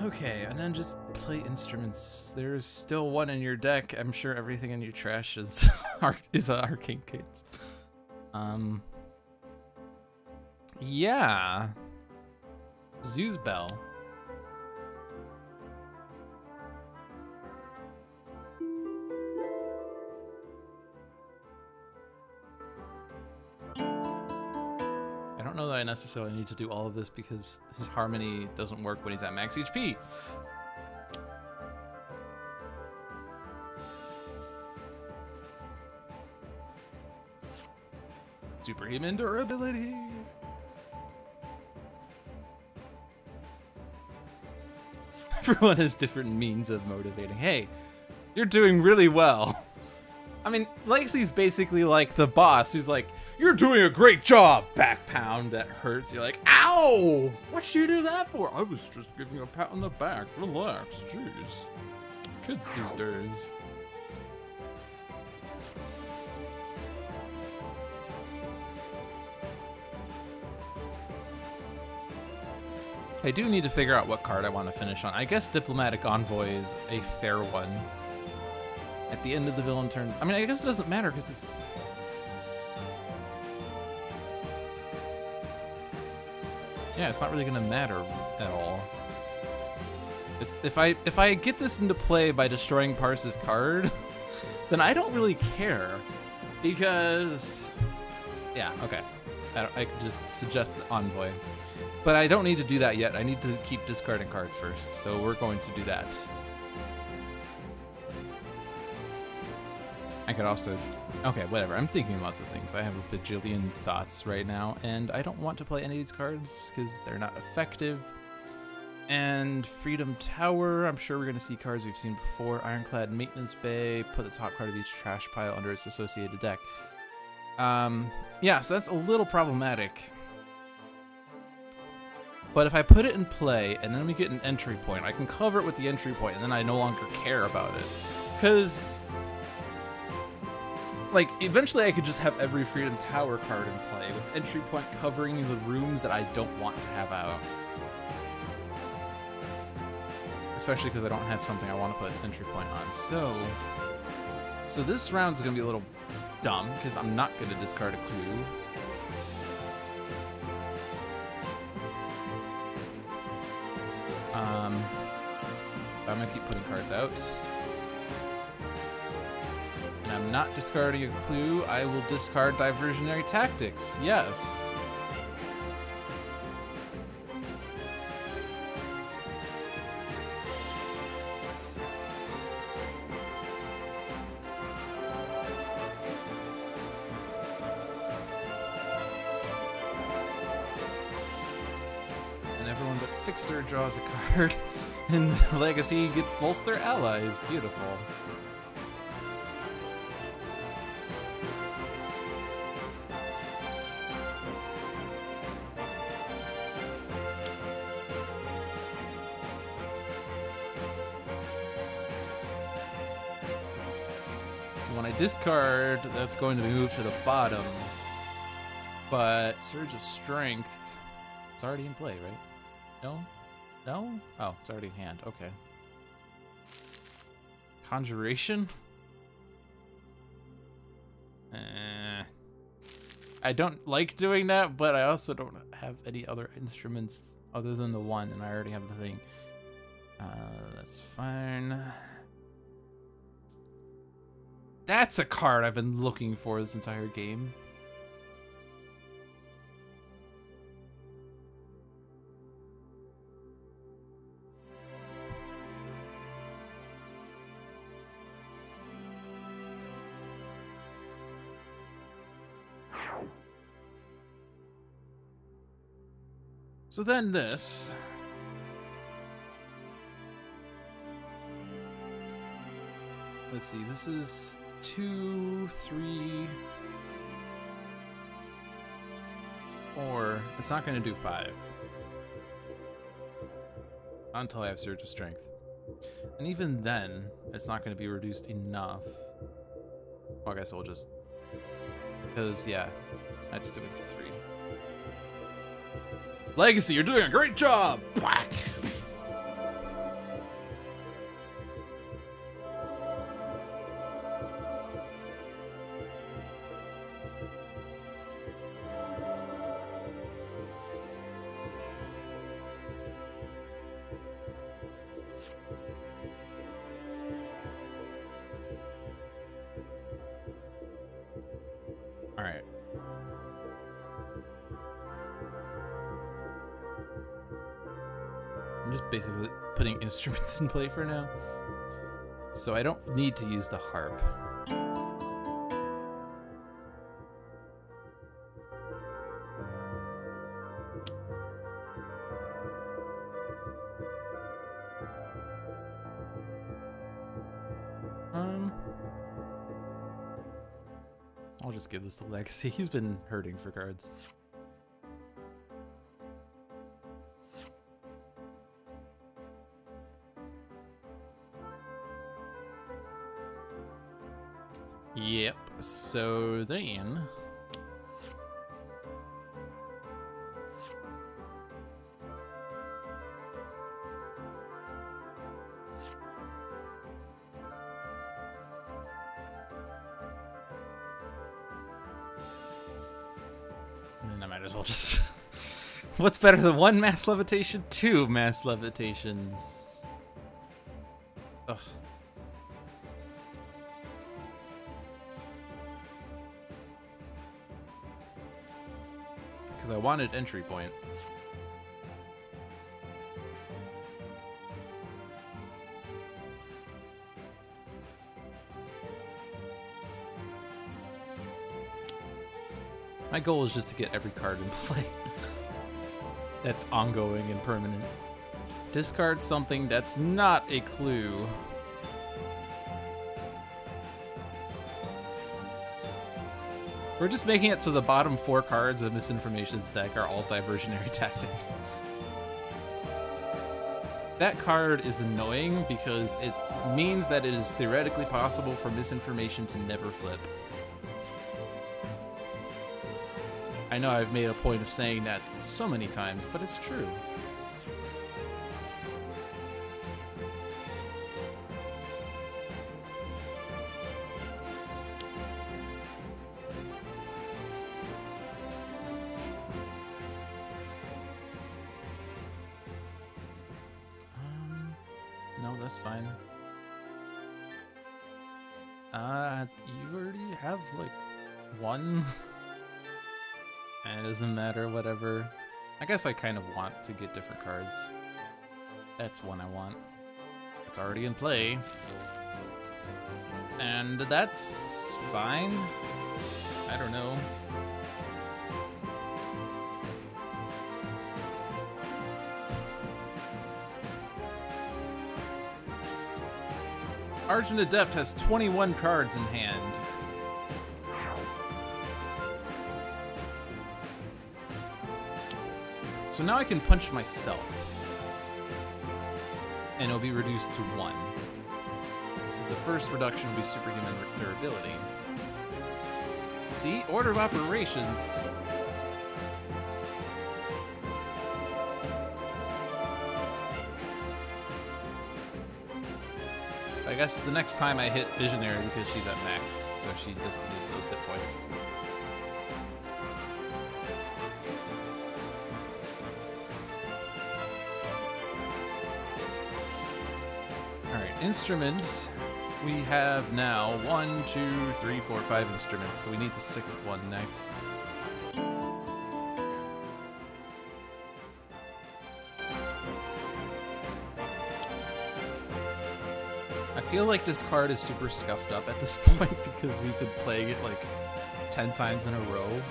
Okay, and then just play instruments. There's still one in your deck. I'm sure everything in your trash is Arcane Kids. Yeah. Zoo's Bell. I don't know that I necessarily need to do all of this because his harmony doesn't work when he's at max HP. Superhuman durability. Everyone has different means of motivating. Hey, you're doing really well. I mean, Legacy's basically like the boss who's like, you're doing a great job, back pound that hurts. You're like, ow! What'd you do that for? I was just giving you a pat on the back. Relax, jeez. Kids these days. I do need to figure out what card I want to finish on. I guess Diplomatic Envoy is a fair one. At the end of the villain turn. I mean, I guess it doesn't matter because it's... Yeah, it's not really going to matter at all. If I get this into play by destroying Parse's card, then I don't really care, because yeah, okay, I could just suggest the Envoy, but I don't need to do that yet. I need to keep discarding cards first, so we're going to do that. I could also, okay, whatever. I'm thinking lots of things. I have a bajillion thoughts right now, and I don't want to play any of these cards because they're not effective. And Freedom Tower, I'm sure we're going to see cards we've seen before. Ironclad Maintenance Bay, put the top card of each trash pile under its associated deck. Yeah, so that's a little problematic. But if I put it in play, and then we get an entry point, I can cover it with the entry point, and then I no longer care about it. Because, like, eventually I could just have every Freedom Tower card in play, with entry point covering the rooms that I don't want to have out. Especially because I don't have something I want to put entry point on. So this round's going to be a little dumb, because I'm not going to discard a clue. I'm going to keep putting cards out. And I'm not discarding a clue. I will discard Diversionary Tactics. Yes. Fixer draws a card, and Legacy gets Bolster Allies. Beautiful. So when I discard, that's going to be moved to the bottom. But Surge of Strength, it's already in play, right? No? No? Oh, it's already in hand. Okay. Conjuration? I don't like doing that, but I also don't have any other instruments other than the one, and I already have the thing. That's fine. That's a card I've been looking for this entire game. So then this. Let's see, this is 2, 3, 4. It's not going to do 5. Not until I have Surge of Strength. And even then, it's not going to be reduced enough. Well, I guess we'll just... Because, yeah, that's doing 3. Legacy, you're doing a great job! Whack! Alright. I'm just basically putting instruments in play for now. So I don't need to use the harp. I'll just give this to Legacy. He's been hurting for cards. Yep, so then... And I might as well just... What's better than 1 mass levitation? 2 mass levitations. Ugh. Because I wanted entry point. My goal is just to get every card in play. That's ongoing and permanent. Discard something that's not a clue. We're just making it so the bottom 4 cards of Misinformation's deck are all diversionary tactics. That card is annoying because it means that it is theoretically possible for Misinformation to never flip. I know I've made a point of saying that so many times, but it's true. No, that's fine. You already have like 1. And it doesn't matter, whatever. I guess I kind of want to get different cards. That's one I want. It's already in play. And that's fine. I don't know. Argent Adept has 21 cards in hand. So now I can punch myself. And it'll be reduced to 1. Because the first reduction will be superhuman durability. See? Order of operations. I guess the next time I hit Visionary because she's at max, so she doesn't need those hit points. Instruments, we have now 1, 2, 3, 4, 5 instruments, so we need the 6th one next. I feel like this card is super scuffed up at this point because we've been playing it like 10 times in a row.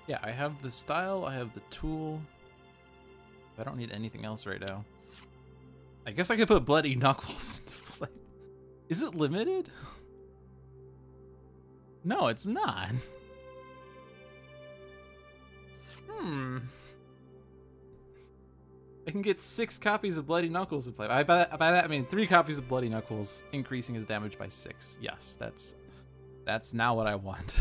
Yeah, I have the style, I have the tool. I don't need anything else right now. I guess I could put Bloody Knuckles into play. Is it limited? No, it's not. I can get 6 copies of Bloody Knuckles in play. By that I mean 3 copies of Bloody Knuckles, increasing his damage by 6. Yes, that's now what I want.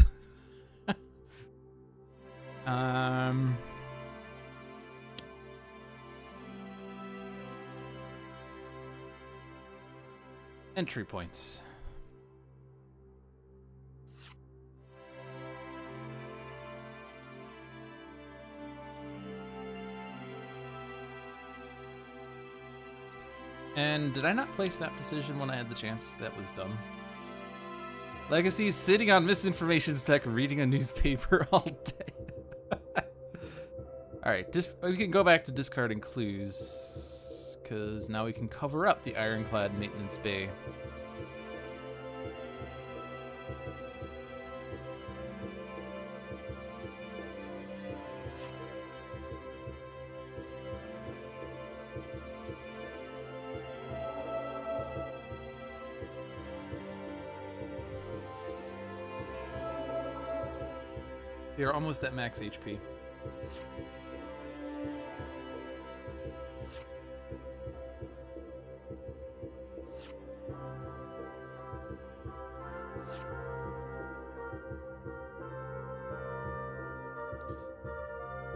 Entry points. And did I not place that decision when I had the chance? That was dumb. Legacy's sitting on Misinformation's deck reading a newspaper all day. Alright, we can go back to discarding clues, because now we can cover up the Ironclad Maintenance Bay. They are almost at max HP.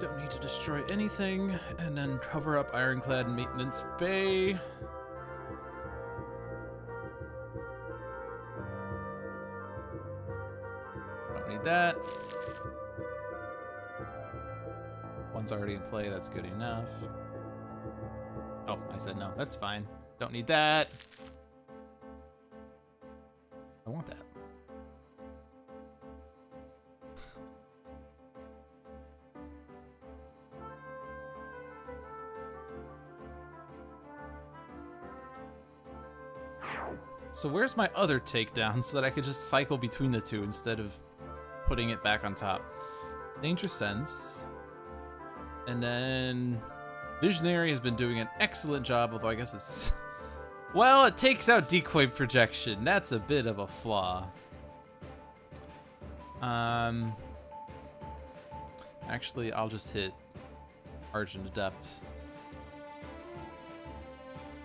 Don't need to destroy anything, and then cover up Ironclad Maintenance Bay. need that. One's already in play, that's good enough. Oh, I said no, that's fine. Don't need that. I want that. So where's my other takedown so that I could just cycle between the two instead of putting it back on top? Danger Sense. And then Visionary has been doing an excellent job, although I guess it's... Well, it takes out Decoy Projection. That's a bit of a flaw. Actually, I'll just hit Argent Adept,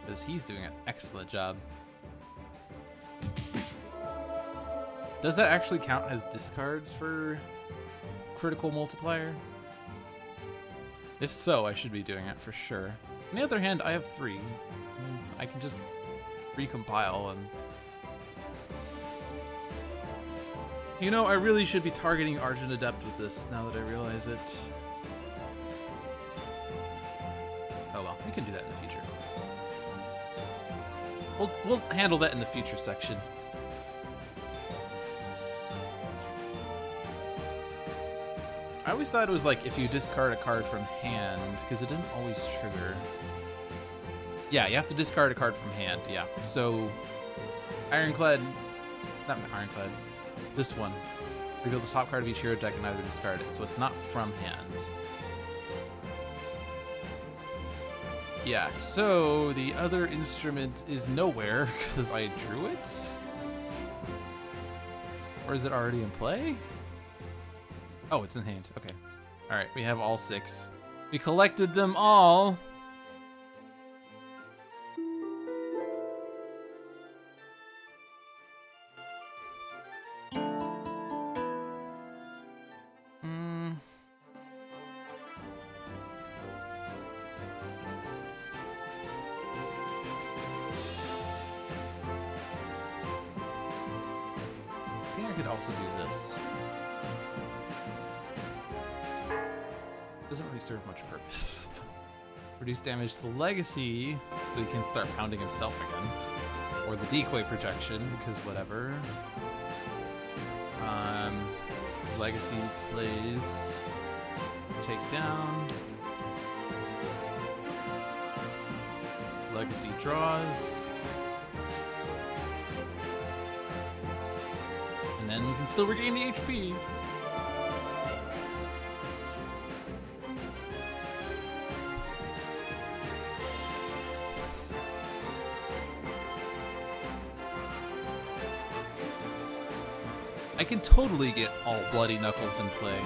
because he's doing an excellent job. Does that actually count as discards for critical multiplier? If so, I should be doing it for sure. On the other hand, I have 3. I can just recompile and... You know, I really should be targeting Argent Adept with this, now that I realize it. Oh well, we can do that in the future. We'll handle that in the future section. I always thought it was like if you discard a card from hand, because it didn't always trigger. Yeah, you have to discard a card from hand, yeah. So, Ironclad, not Ironclad, this one. Reveal the top card of each hero deck and either discard it, so it's not from hand. Yeah, so the other instrument is nowhere because I drew it? Or is it already in play? Oh, it's in hand. Okay. All right, we have all 6. We collected them all. I think I could also do this. Doesn't really serve much purpose. Reduce damage to the legacy, so he can start pounding himself again. Or the decoy projection, because whatever. Legacy plays take down. Legacy draws. And then we can still regain the HP. I can totally get all Bloody Knuckles in play.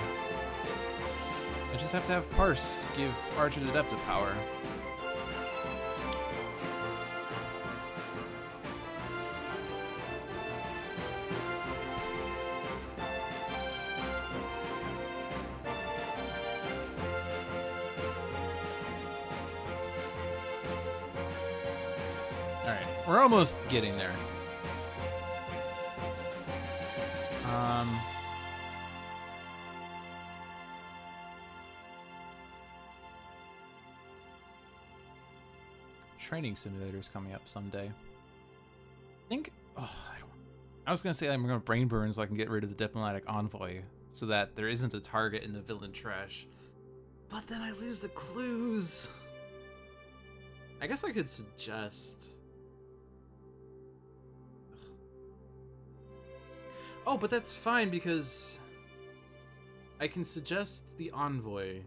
I just have to have Parse give Argent Adept a power. Alright, we're almost getting there. Training simulators coming up someday. I think. Oh, I was gonna say I'm gonna brain burn so I can get rid of the diplomatic envoy, so that there isn't a target in the villain trash. But then I lose the clues. I guess I could suggest. Oh, but that's fine because I can suggest the envoy.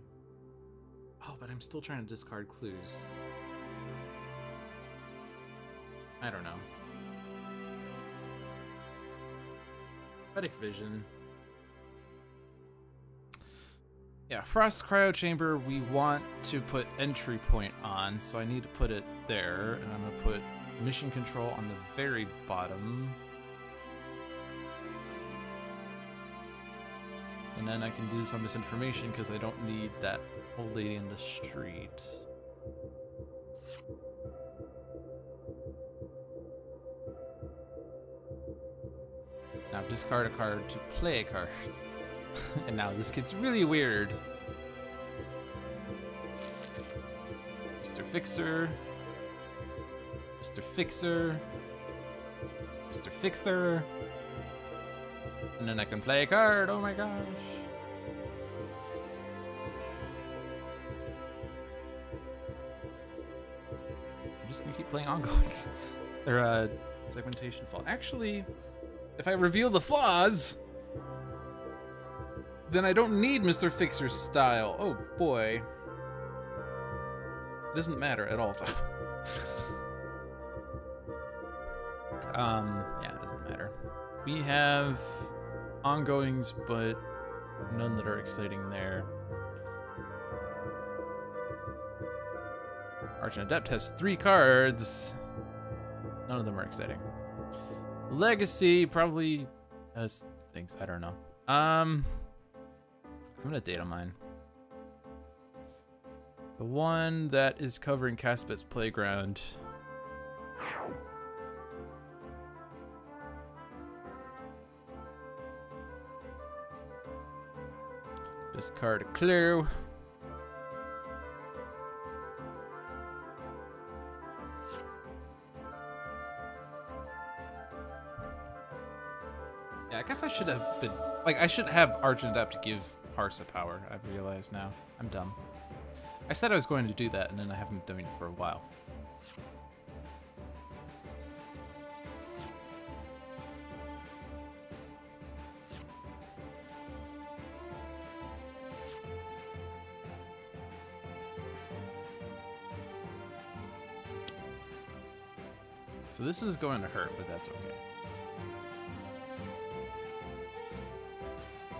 Oh, but I'm still trying to discard clues. I don't know. Prophetic Vision. Yeah, Frost's Cryo Chamber we want to put entry point on, so I need to put it there, and I'm gonna put Mission Control on the very bottom. And then I can do some misinformation because I don't need that old lady in the street. Now discard a card to play a card. And now this gets really weird. Mr. Fixer. Mr. Fixer. Mr. Fixer. And then I can play a card. Oh my gosh. I'm just gonna keep playing ongoings. Or segmentation flaw. Actually, if I reveal the flaws, then I don't need Mr. Fixer's style. Oh boy. It doesn't matter at all though. Yeah, it doesn't matter. We have ongoings, but none that are exciting there. Argent Adept has 3 cards. None of them are exciting. Legacy probably has things. I don't know. I'm gonna data mine. The one that is covering Caspet's Playground. Discard a clue. Yeah, I guess I should have been, like, I should have Argent Adept to give Parse a power. I've realized now. I'm dumb. I said I was going to do that, and then I haven't done it for a while. So this is going to hurt, but that's okay.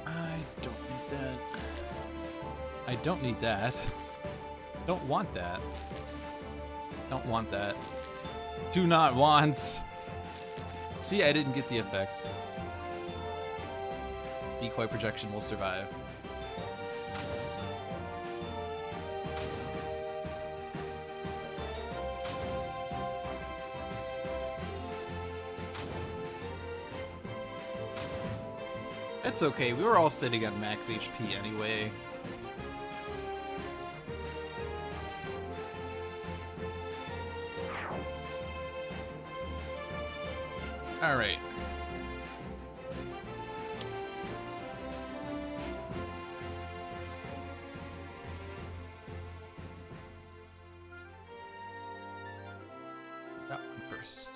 I don't need that. I don't need that. Don't want that. Don't want that. Do not want. See, I didn't get the effect. Decoy projection will survive. It's okay, we were all sitting at max HP anyway. Alright. That one first.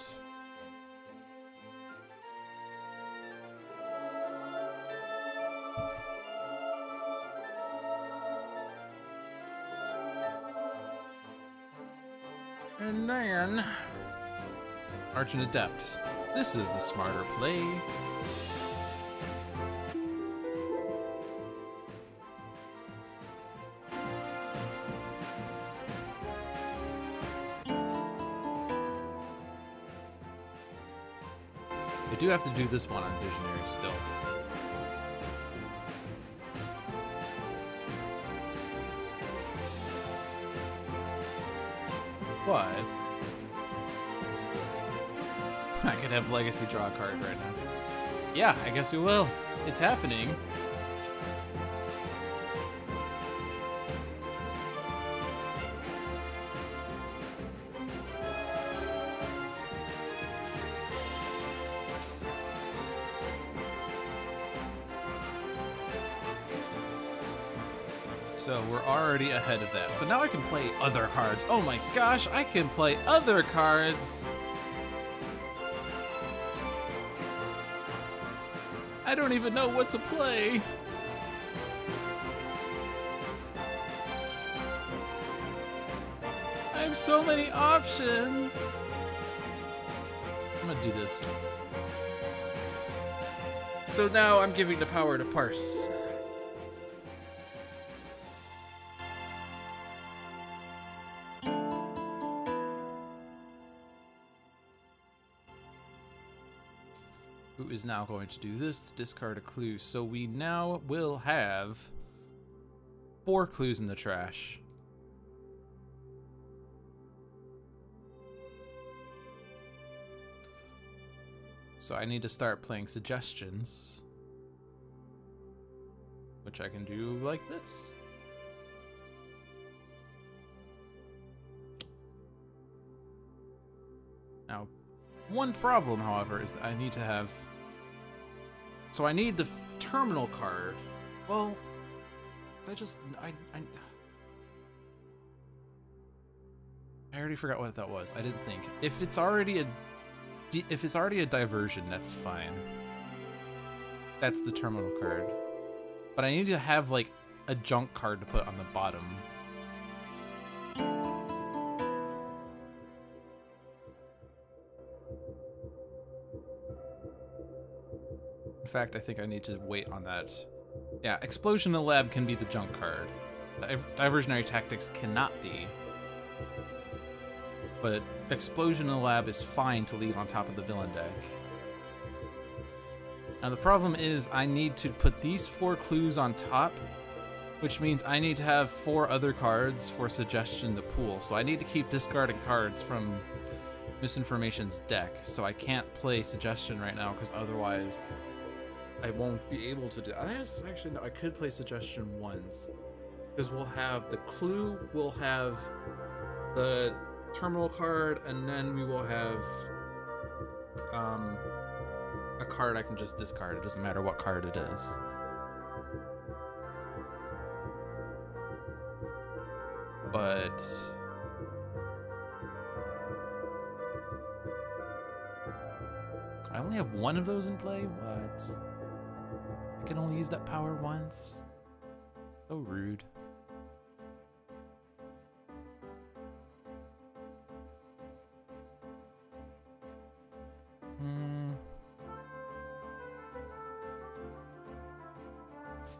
And then Argent Adept. This is the smarter play. I do have to do this one on Visionary still. What? I could have Legacy draw a card right now. Yeah, I guess we will. It's happening. So we're already ahead of that. So now I can play other cards. Oh my gosh, I can play other cards. I don't even know what to play. I have so many options. I'm gonna do this. So now I'm giving the power to Parse. Who is now going to do this? Discard a clue. So we now will have 4 clues in the trash. So I need to start playing suggestions. which I can do like this. Now, one problem, however, is that I need to have... So I need the terminal card. Well, I already forgot what that was. I didn't think. If it's already a diversion, that's fine. That's the terminal card. But I need to have like a junk card to put on the bottom. In fact, I think I need to wait on that. Yeah, Explosion in the Lab can be the junk card. Diversionary Tactics cannot be. But Explosion in the Lab is fine to leave on top of the villain deck. Now the problem is I need to put these 4 clues on top, which means I need to have 4 other cards for Suggestion to pool. So I need to keep discarding cards from Misinformation's deck. So I can't play Suggestion right now because otherwise I won't be able to do. Actually, no, I could play Suggestion once because we'll have the clue, we'll have the terminal card, and then we will have a card I can just discard. It doesn't matter what card it is. But I only have 1 of those in play? What? I can only use that power once? So rude.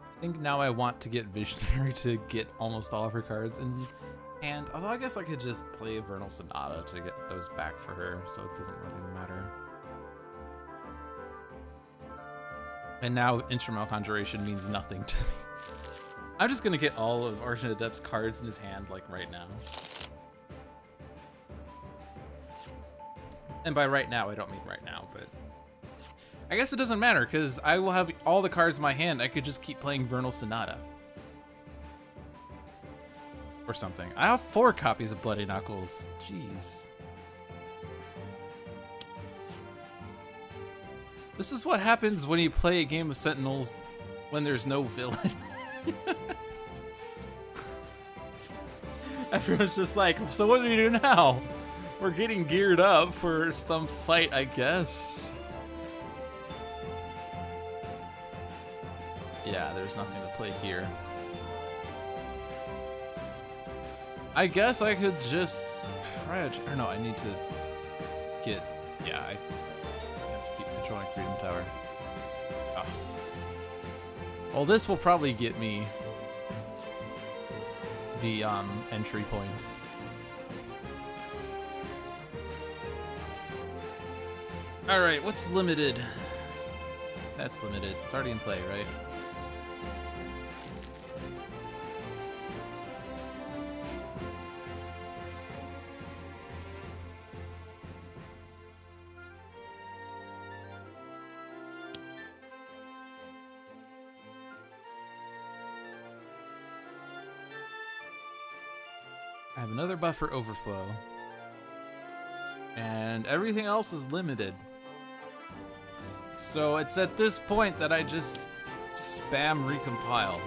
I think now I want to get Visionary to get almost all of her cards in hand. Although I guess I could just play Vernal Sonata to get those back for her, so it doesn't really matter. And now Instrumental Conjuration means nothing to me. I'm just gonna get all of Argent Adept's cards in his hand, like, right now. And by right now, I don't mean right now, but... I guess it doesn't matter, because I will have all the cards in my hand. I could just keep playing Vernal Sonata. Or something. I have 4 copies of Bloody Knuckles. Jeez. This is what happens when you play a game of Sentinels when there's no villain. Everyone's just like, so what do we do now? We're getting geared up for some fight, I guess. Yeah, there's nothing to play here. I guess I could just try or no, I need to get, yeah, I have to keep controlling Freedom Tower. Oh. Well, this will probably get me the entry points. Alright, what's limited? That's limited. It's already in play, right? I have another buffer overflow. And everything else is limited. So it's at this point that I just spam recompile.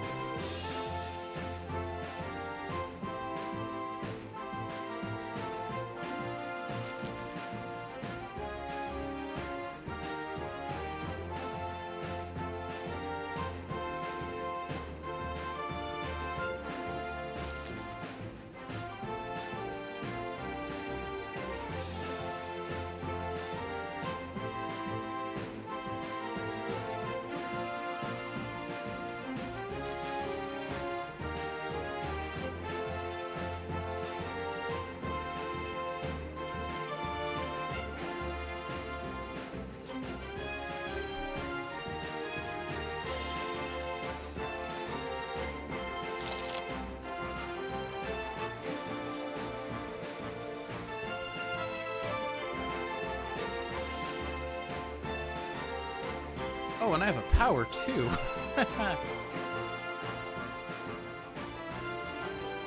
Oh, and I have a power too.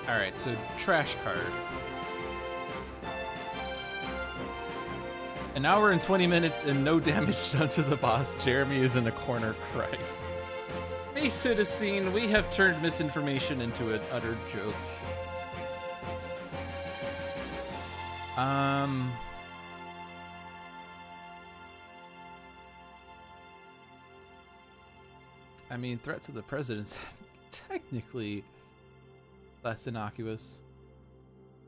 Alright, so trash card. An hour and 20 minutes and no damage done to the boss. Jeremy is in a corner crying. Face it is seen, we have turned misinformation into an utter joke. I mean, threat to the president's technically less innocuous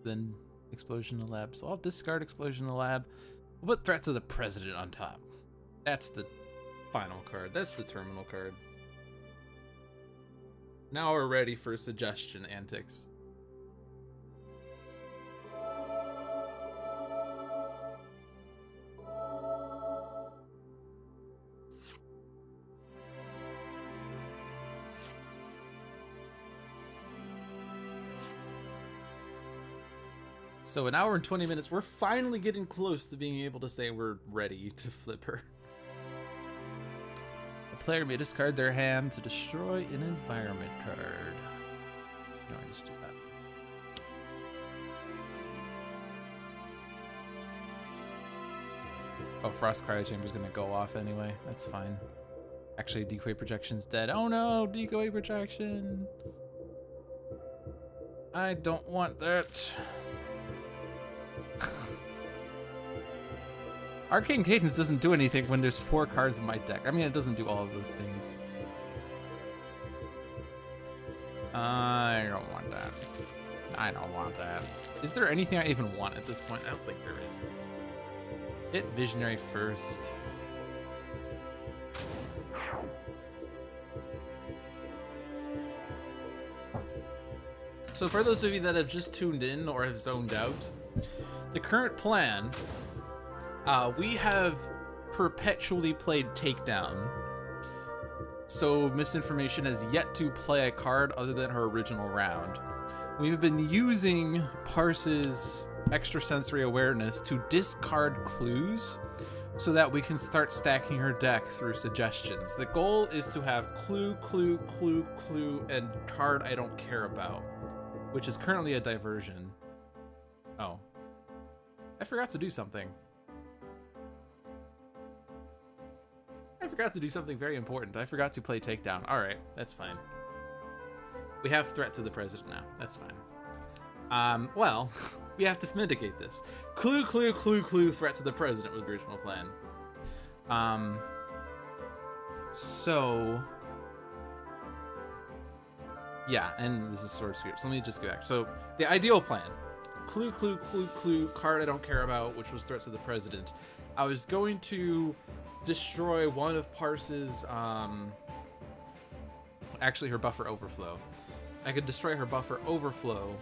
than explosion in the lab, so I'll discard explosion in the lab. We'll put threat to the president on top. That's the final card. That's the terminal card. Now we're ready for suggestion antics. So an hour and 20 minutes, we're finally getting close to being able to say we're ready to flip her. A player may discard their hand to destroy an environment card. No, I just do that. Oh, Frost Cryo Chamber's gonna go off anyway. That's fine. Actually, Decoy Projection's dead. Oh no, Decoy Projection! I don't want that. Arcane Cadence doesn't do anything when there's 4 cards in my deck. I mean, it doesn't do all of those things. I don't want that. I don't want that. Is there anything I even want at this point? I don't think there is. Hit Visionary first. So for those of you that have just tuned in or have zoned out, the current plan, we have perpetually played Takedown. So Misinformation has yet to play a card other than her original round. We've been using Parse's extrasensory awareness to discard clues so that we can start stacking her deck through suggestions. The goal is to have clue, clue, clue, clue, and card I don't care about, which is currently a diversion. Oh. I forgot to do something. I forgot to do something very important. I forgot to play Takedown. Alright, that's fine. We have threat to the president now. That's fine. Well, we have to mitigate this. Clue, clue, clue, clue, threat to the president was the original plan. So... yeah, and this is Sword Sweep. So let me just go back. So, the ideal plan. Clue, clue, clue, clue, card I don't care about, which was threats to the president. I was going to destroy one of Parse's, actually her buffer overflow. I could destroy her buffer overflow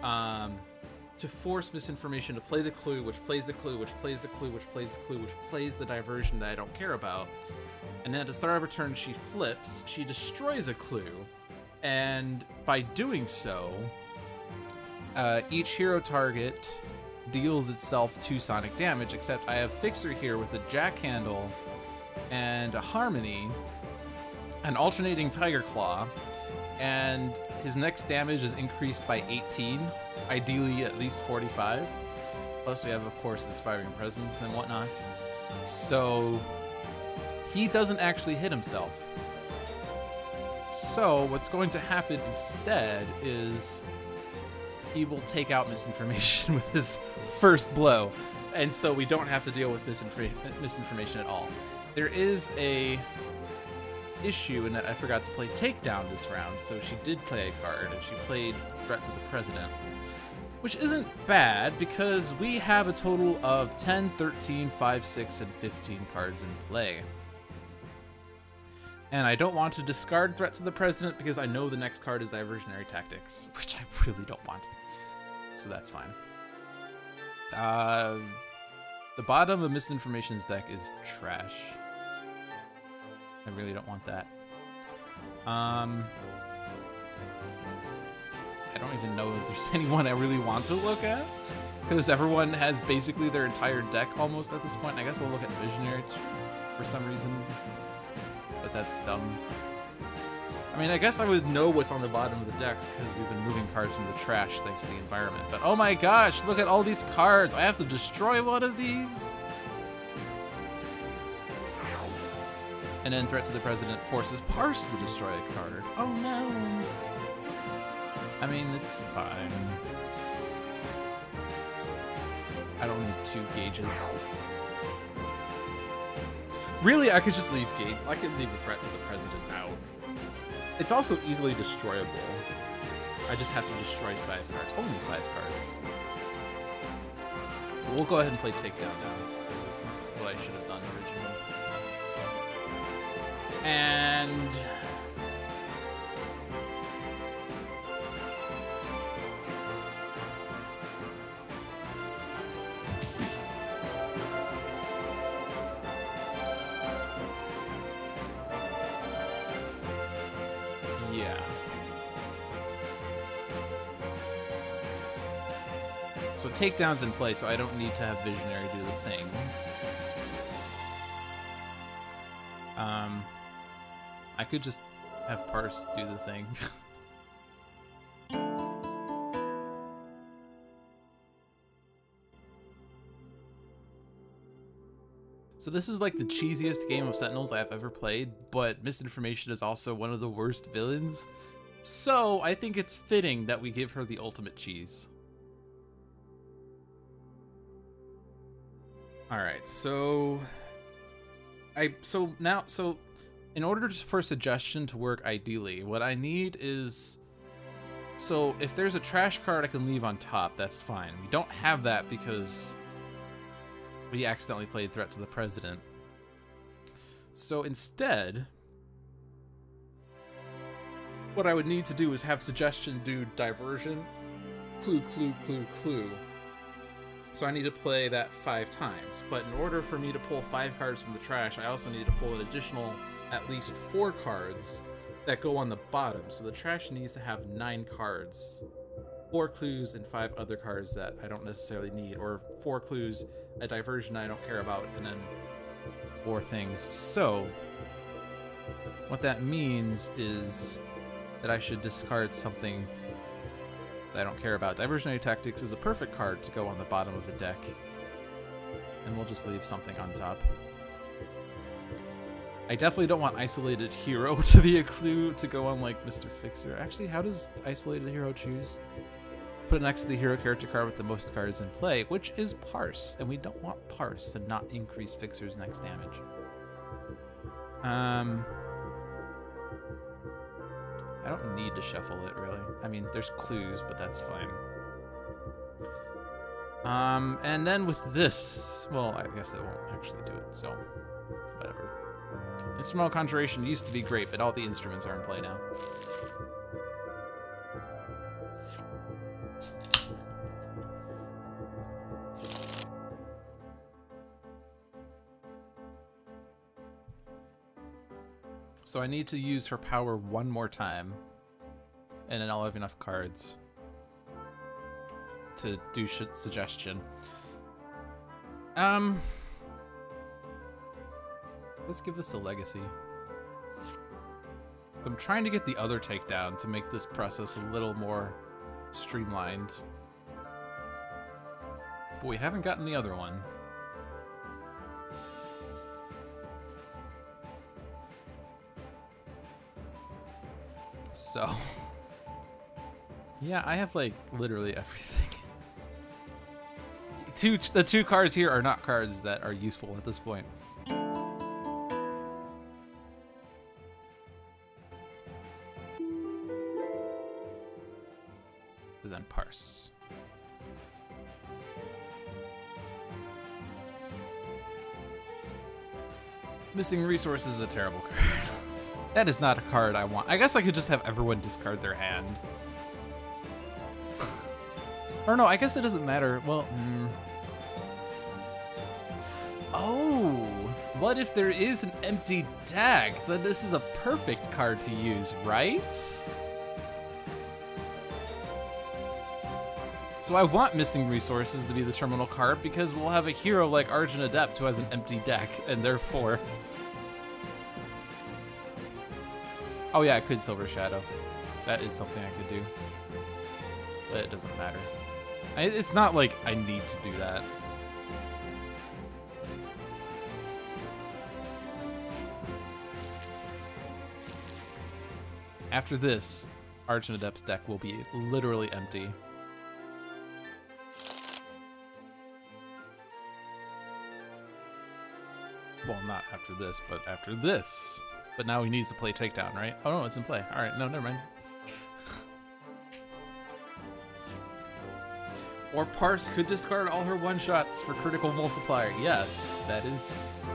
to force Misinformation to play the clue, which plays the clue, which plays the clue, which plays the clue, which plays the diversion that I don't care about. And then at the start of her turn, she flips, she destroys a clue, and by doing so, each hero target deals itself 2 sonic damage, except I have Fixer here with a Jack Handle and a Harmony, an alternating Tiger Claw, and his next damage is increased by 18, ideally at least 45. Plus we have, of course, Inspiring Presence and whatnot. So he doesn't actually hit himself. So what's going to happen instead is he will take out Misinformation with his first blow, and so we don't have to deal with misinformation at all. There is a issue in that I forgot to play Takedown this round, so she did play a card, and she played Threat to the President, which isn't bad because we have a total of 10, 13, 5, 6, and 15 cards in play. And I don't want to discard Threat to the President because I know the next card is Diversionary Tactics, which I really don't want. So that's fine. The bottom of Misinformation's deck is trash. I really don't want that. I don't even know if there's anyone I really want to look at, because everyone has basically their entire deck almost at this point. I guess we'll look at Visionary for some reason, but that's dumb. I mean, I guess I would know what's on the bottom of the decks because we've been moving cards from the trash thanks to the environment. But oh my gosh, look at all these cards. I have to destroy one of these? And then Threat to the President forces Parse to destroy a card. Oh no. I mean, it's fine. I don't need 2 gauges. Really, I could just leave I could leave the Threat to the President out. It's also easily destroyable. I just have to destroy 5 cards. Only 5 cards. We'll go ahead and play Takedown now, because it's what I should have done originally. And... So takedown's in play, so I don't need to have Visionary do the thing. I could just have Parse do the thing. So this is like the cheesiest game of Sentinels I've ever played, but Misinformation is also one of the worst villains. So I think it's fitting that we give her the ultimate cheese. All right, so in order for suggestion to work ideally, what I need is, so if there's a trash card I can leave on top, that's fine. We don't have that because we accidentally played Threat to the President. So instead, what I would need to do is have suggestion do diversion, clue, clue, clue, clue. So I need to play that 5 times, but in order for me to pull 5 cards from the trash, I also need to pull an additional at least 4 cards that go on the bottom. So the trash needs to have 9 cards, 4 clues and 5 other cards that I don't necessarily need, or 4 clues, a diversion I don't care about, and then 4 things. So what that means is that I should discard something I don't care about. Diversionary Tactics is a perfect card to go on the bottom of the deck. And we'll just leave something on top. I definitely don't want Isolated Hero to be a clue to go on like Mr. Fixer. Actually, how does Isolated Hero choose? Put it next to the hero character card with the most cards in play, which is Parse. And we don't want Parse to not increase Fixer's next damage. I don't need to shuffle it, really. I mean, there's clues, but that's fine. And then with this, well, I guess it won't actually do it, so whatever. Instrumental Conjuration used to be great, but all the instruments are in play now. So I need to use her power one more time, and then I'll have enough cards to do suggestion. Let's give this a legacy. I'm trying to get the other takedown to make this process a little more streamlined. But we haven't gotten the other one. So, yeah, I have like literally everything. The 2 cards here are not cards that are useful at this point. And then Parse. Missing Resources is a terrible card. That is not a card I want. I guess I could just have everyone discard their hand. Or no, I guess it doesn't matter. Well, Oh, what if there is an empty deck? Then this is a perfect card to use, right? So I want Missing Resources to be the terminal card because we'll have a hero like Argent Adept who has an empty deck, and therefore... Oh yeah, I could Silver Shadow. That is something I could do. But it doesn't matter. It's not like I need to do that. After this, Argent Adept's deck will be literally empty. Well, not after this, but after this. But now he needs to play Takedown, right? Oh no, it's in play. All right, no, never mind. Or Parse could discard all her one-shots for critical multiplier. Yes, that is...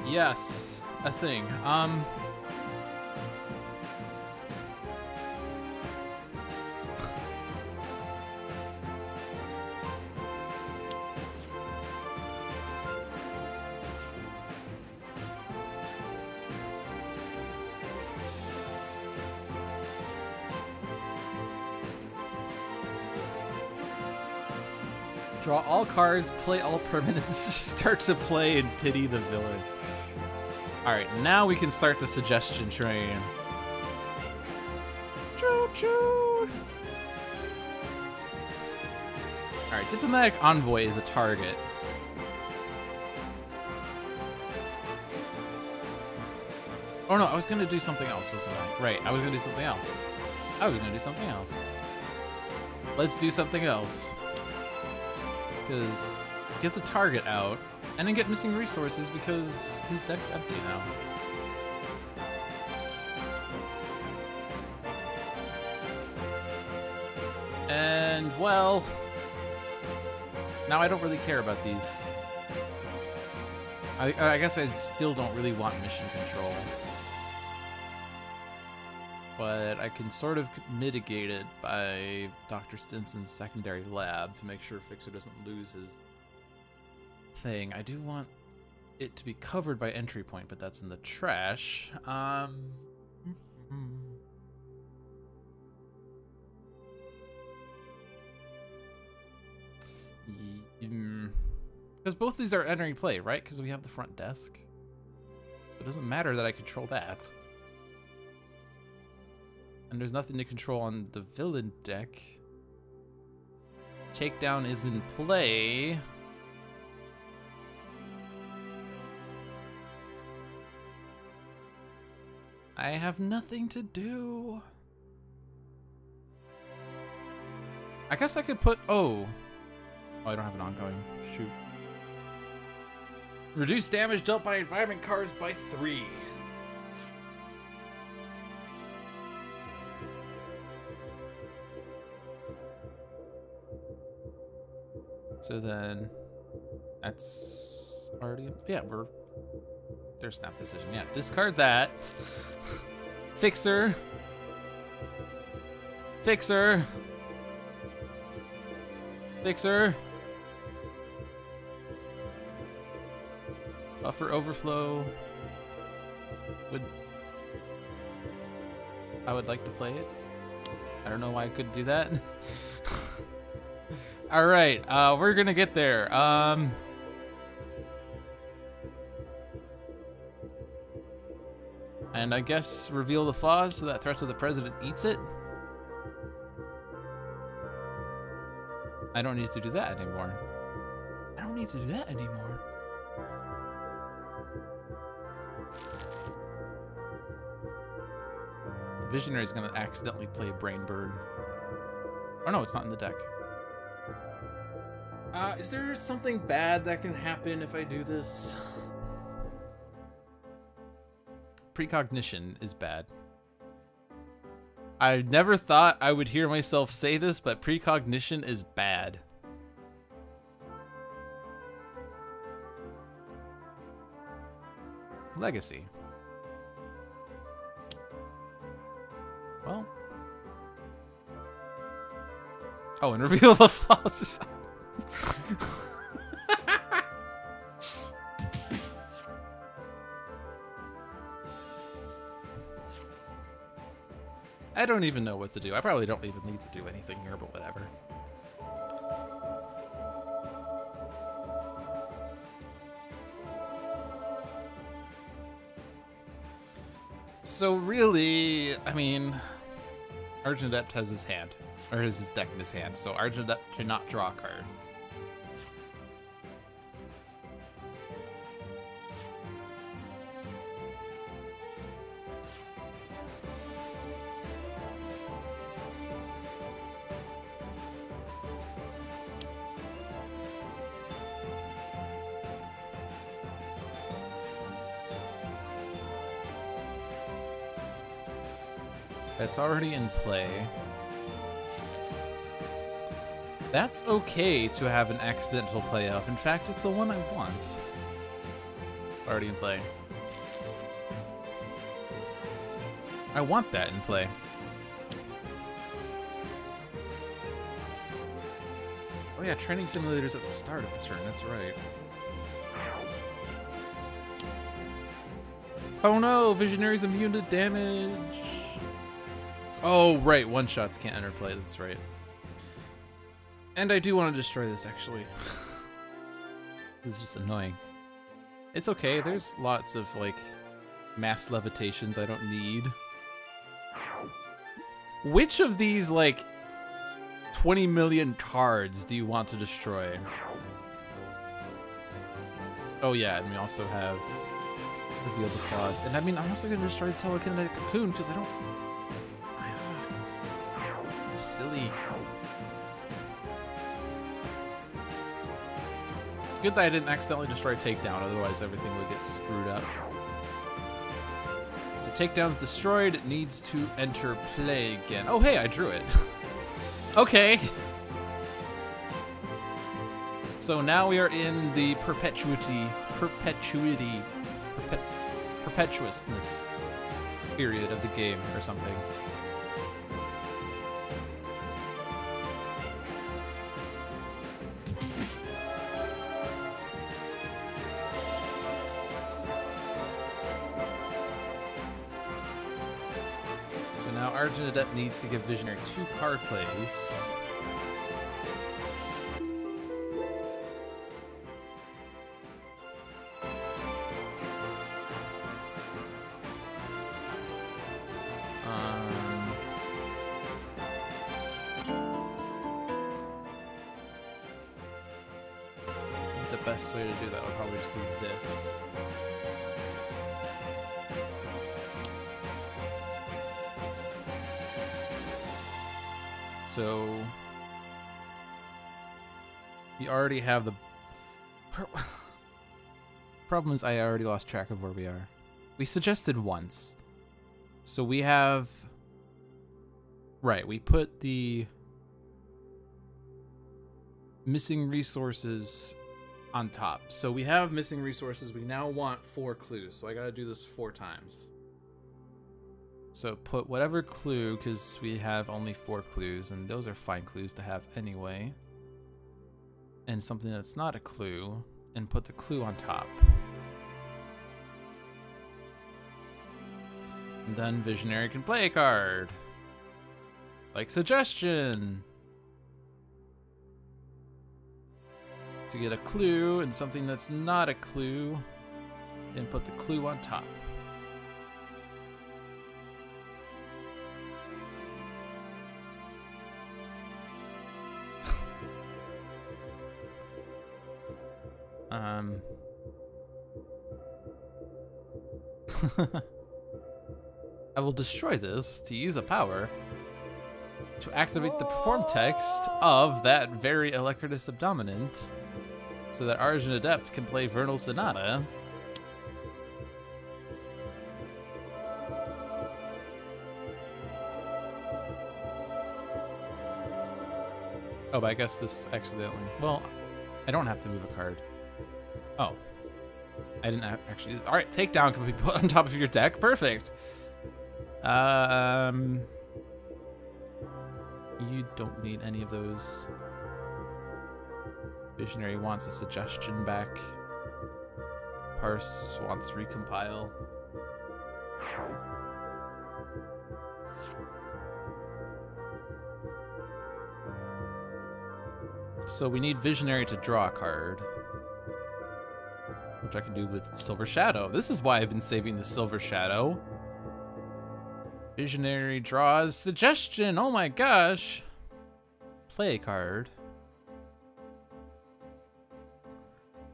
Yes, a thing. Draw all cards, play all permanents, start to play and pity the villain. Alright, now we can start the suggestion train. Choo choo! Alright, Diplomatic Envoy is a target. Oh no, I was gonna do something else, wasn't I? Right, I was gonna do something else. Let's do something else. Because get the target out, and then get missing resources because his deck's empty now. And, well, now I don't really care about these. I guess I still don't really want mission control. But I can sort of mitigate it by Dr. Stinson's secondary lab to make sure Fixer doesn't lose his thing. I do want it to be covered by entry point, but that's in the trash. Because both these are entering play, right? Because we have the front desk. It doesn't matter that I control that. And there's nothing to control on the villain deck. Takedown is in play. I have nothing to do. I guess I could put... Oh, I don't have an ongoing. Shoot. Reduce damage dealt by environment cards by 3. So then, that's already, yeah, there's snap decision. Yeah, discard that. Fixer. Fixer. Fixer. Buffer overflow. I would like to play it. I don't know why I couldn't do that. All right, we're gonna get there. And I guess reveal the flaws so that Threats of the President eats it. I don't need to do that anymore. I don't need to do that anymore. Visionary's gonna accidentally play Brain Burn. Oh no, it's not in the deck. Is there something bad that can happen if I do this? Precognition is bad. I never thought I would hear myself say this, but precognition is bad. Legacy. Well. Oh, and reveal the flaws. I don't even know what to do. I probably don't even need to do anything here, but whatever. So really, I mean, Argent Adept has his hand, or has his deck in his hand, so Argent Adept cannot draw a card. That's already in play. That's okay to have an accidental play of. In fact, it's the one I want. Already in play. I want that in play. Oh yeah, training simulators at the start of the turn, that's right. Oh no, Visionary's immune to damage. Oh, right, one-shots can't enter play, that's right. And I do want to destroy this, actually. This is just annoying. It's okay, there's lots of, like, mass levitations I don't need. Which of these, like, 20 million cards do you want to destroy? Oh yeah, and we also have Reveal the Flaws. And I mean, I'm also going to destroy the Telekinetic Cocoon, because I don't... Silly. It's good that I didn't accidentally destroy Takedown, otherwise everything would get screwed up. So Takedown's destroyed, it needs to enter play again. Oh hey, I drew it. Okay. So now we are in the perpetuousness period of the game or something. Argent Adept needs to give Visionary 2 card plays. I think the best way to do that would probably just be this. So we already have the problem is I already lost track of where we are. We suggested once. So we have we put the missing resources on top. So we have missing resources. We now want 4 clues. So I got to do this 4 times. So put whatever clue, because we have only 4 clues, and those are fine clues to have anyway. And something that's not a clue, and put the clue on top. And then Visionary can play a card. Like Suggestion. To get a clue, and something that's not a clue, and put the clue on top. I will destroy this to use a power to activate the perform text of that very Electritus Subdominant so that Argent Adept can play Vernal Sonata. Oh, but I guess this accidentally... Well, I don't have to move a card. Oh. I didn't actually... Alright, Takedown can be put on top of your deck. Perfect. You don't need any of those. Visionary wants a Suggestion back. Parse wants Recompile. So we need Visionary to draw a card, which I can do with Silver Shadow. This is why I've been saving the Silver Shadow. Visionary draws suggestion. Oh my gosh. Play a card.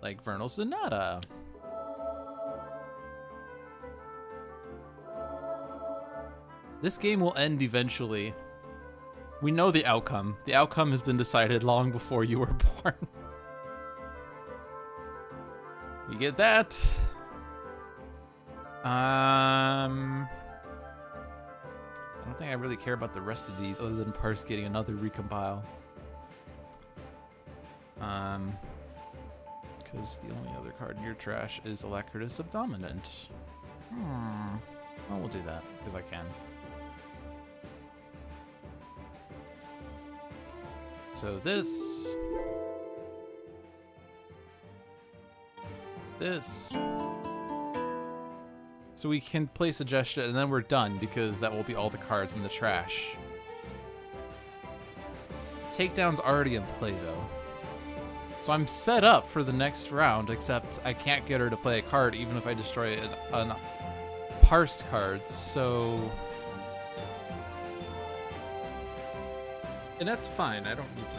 Like Vernal Sonata. This game will end eventually. We know the outcome. The outcome has been decided long before you were born. You get that. I don't think I really care about the rest of these other than Parse getting another recompile. Because the only other card in your trash is Alacritus Subdominant. Well, we'll do that, because I can. So this. So we can play Suggestion, and then we're done, because that will be all the cards in the trash. Takedown's already in play, though. So I'm set up for the next round, except I can't get her to play a card, even if I destroy an Parse card, so... And that's fine, I don't need to...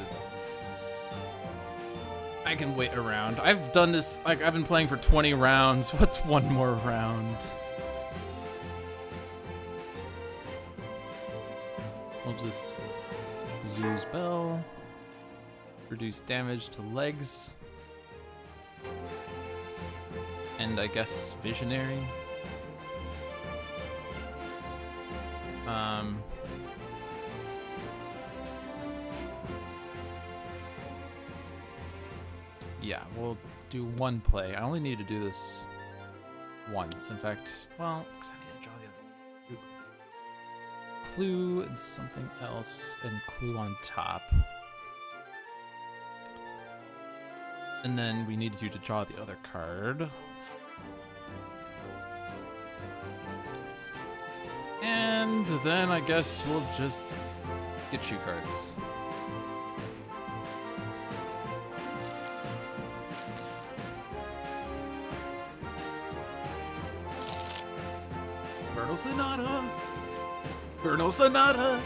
I can wait around. I've done this, like, I've been playing for 20 rounds. What's one more round? We'll just use Bell. Reduce damage to legs. And I guess Visionary. Yeah, we'll do one play. I only need to do this once. In fact, well, because I need to draw the other clue and something else, and clue on top. And then we need you to draw the other card. And then I guess we'll just get you cards. Vernal Sonata! Vernal Sonata!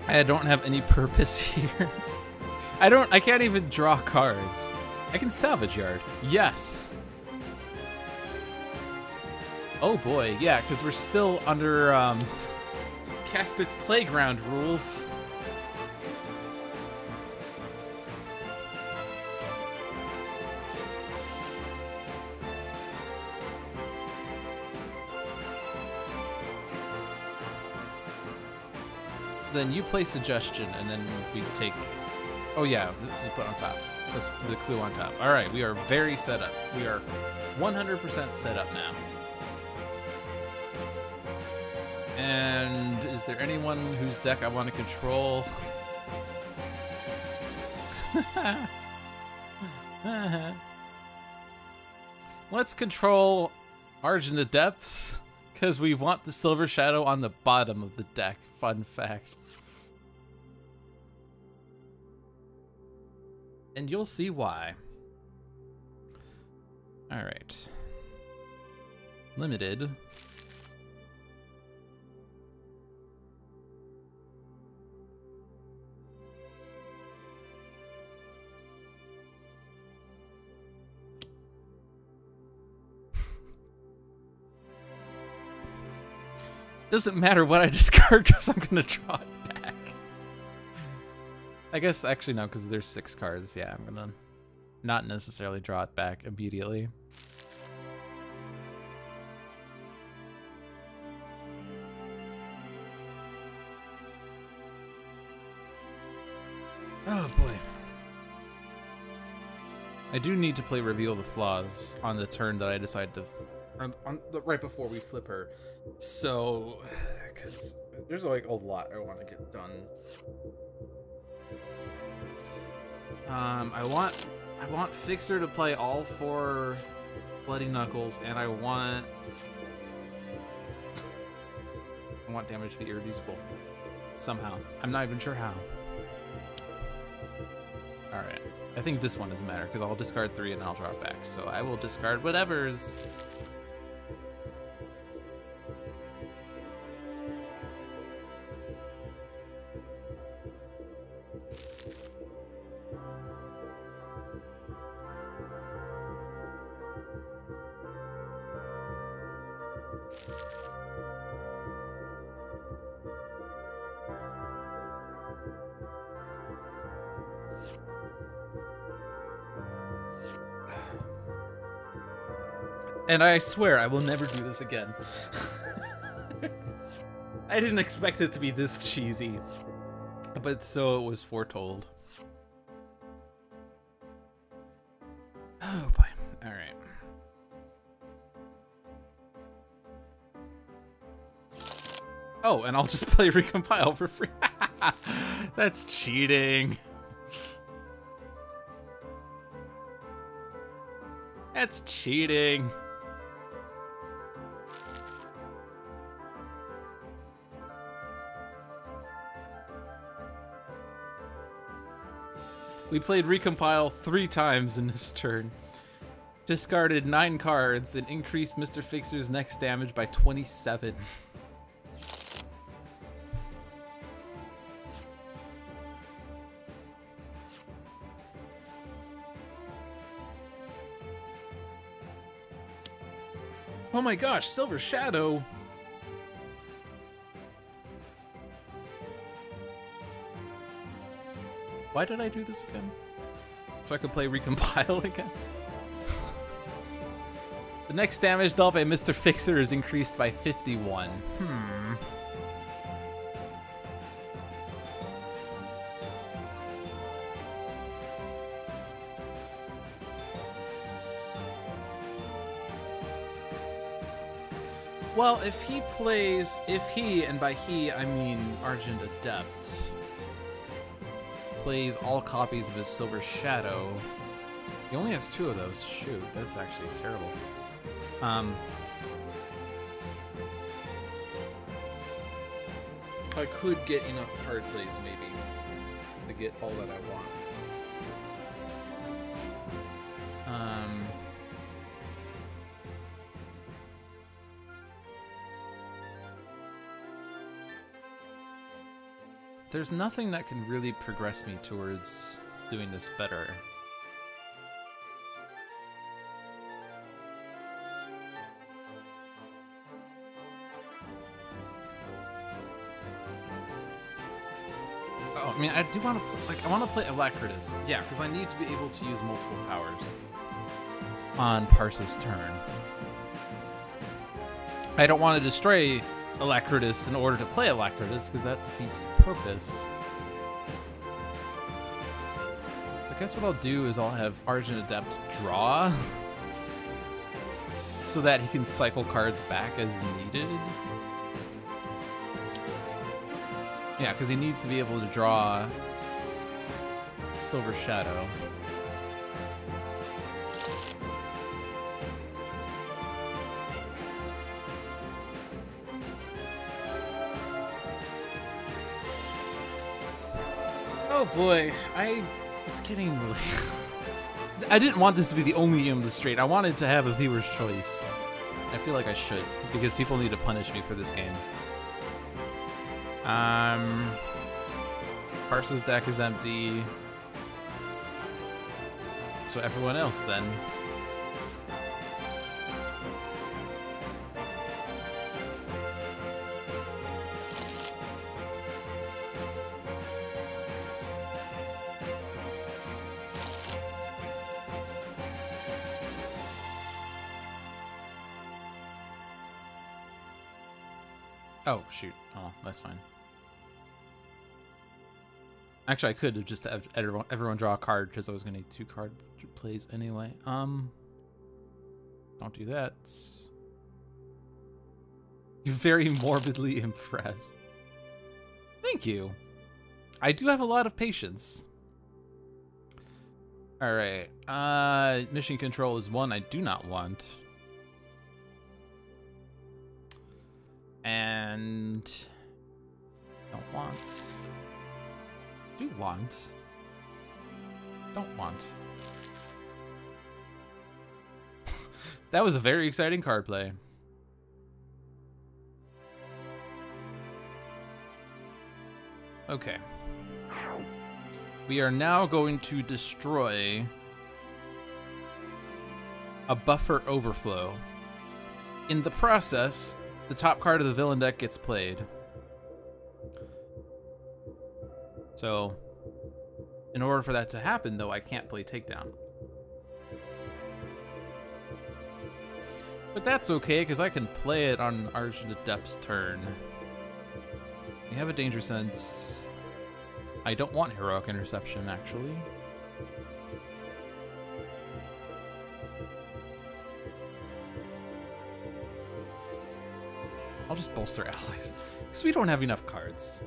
I don't have any purpose here. I can't even draw cards. I can salvage yard. Yes. Oh boy, yeah, because we're still under Caspit's Playground rules. So then you play Suggestion, and then we take... Oh yeah, this is put on top. It says the clue on top. All right, we are very set up. We are 100% set up now. And is there anyone whose deck I want to control? Let's control Argent Adepts, because we want the Silver Shadow on the bottom of the deck. Fun fact. And you'll see why. All right. Limited. Doesn't matter what I discard because I'm gonna draw it back. I guess actually no, because there's 6 cards. Yeah, I'm gonna not necessarily draw it back immediately. Oh boy. I do need to play Reveal the Flaws on the turn that I decide to, right before we flip her. So, because there's like a lot I want to get done. I want Fixer to play all 4 Bloody Knuckles, and I want I want damage to be irreducible. Somehow. I'm not even sure how. Alright. I think this one doesn't matter, because I'll discard 3 and I'll draw it back. So I will discard whatever's... And I swear I will never do this again. I didn't expect it to be this cheesy, but so it was foretold. Oh boy. All right. Oh, and I'll just play Recompile for free. That's cheating. That's cheating. We played Recompile 3 times in this turn. Discarded 9 cards and increased Mr. Fixer's next damage by 27. Oh my gosh, Silver Shadow! Why did I do this again? So I could play Recompile again? The next damage dealt by Mr. Fixer is increased by 51. Well, if he, and by he I mean Argent Adept, plays all copies of his Silver Shadow. He only has 2 of those. Shoot, that's actually terrible. I could get enough card plays, maybe, to get all that I want. There's nothing that can really progress me towards doing this better. Oh, I mean, I do want to, I want to play Alacritus. Yeah, because I need to be able to use multiple powers on Parse's turn. I don't want to destroy Alacritus in order to play Alacritus, because that defeats the purpose. So I guess what I'll do is I'll have Argent Adept draw so that he can cycle cards back as needed. Yeah, because he needs to be able to draw Silver Shadow. Oh boy, it's getting really... I didn't want this to be the only game of the straight. I wanted to have a viewer's choice. I feel like I should, because people need to punish me for this game. Parse's deck is empty. So everyone else then. Oh, shoot. Oh, that's fine. Actually, I could have just had everyone draw a card because I was going to need 2 card plays anyway. Don't do that. You're very morbidly impressed. Thank you. I do have a lot of patience. All right. Mission control is one I do not want. And want. Don't want. Do want. Don't want. That was a very exciting card play. Okay. We are now going to destroy a buffer overflow. In the process, the top card of the villain deck gets played. So, in order for that to happen, though, I can't play Takedown. But that's okay, because I can play it on Argent Adept's turn. We have a Danger Sense. I don't want Heroic Interception, actually. I'll just bolster allies, because we don't have enough cards.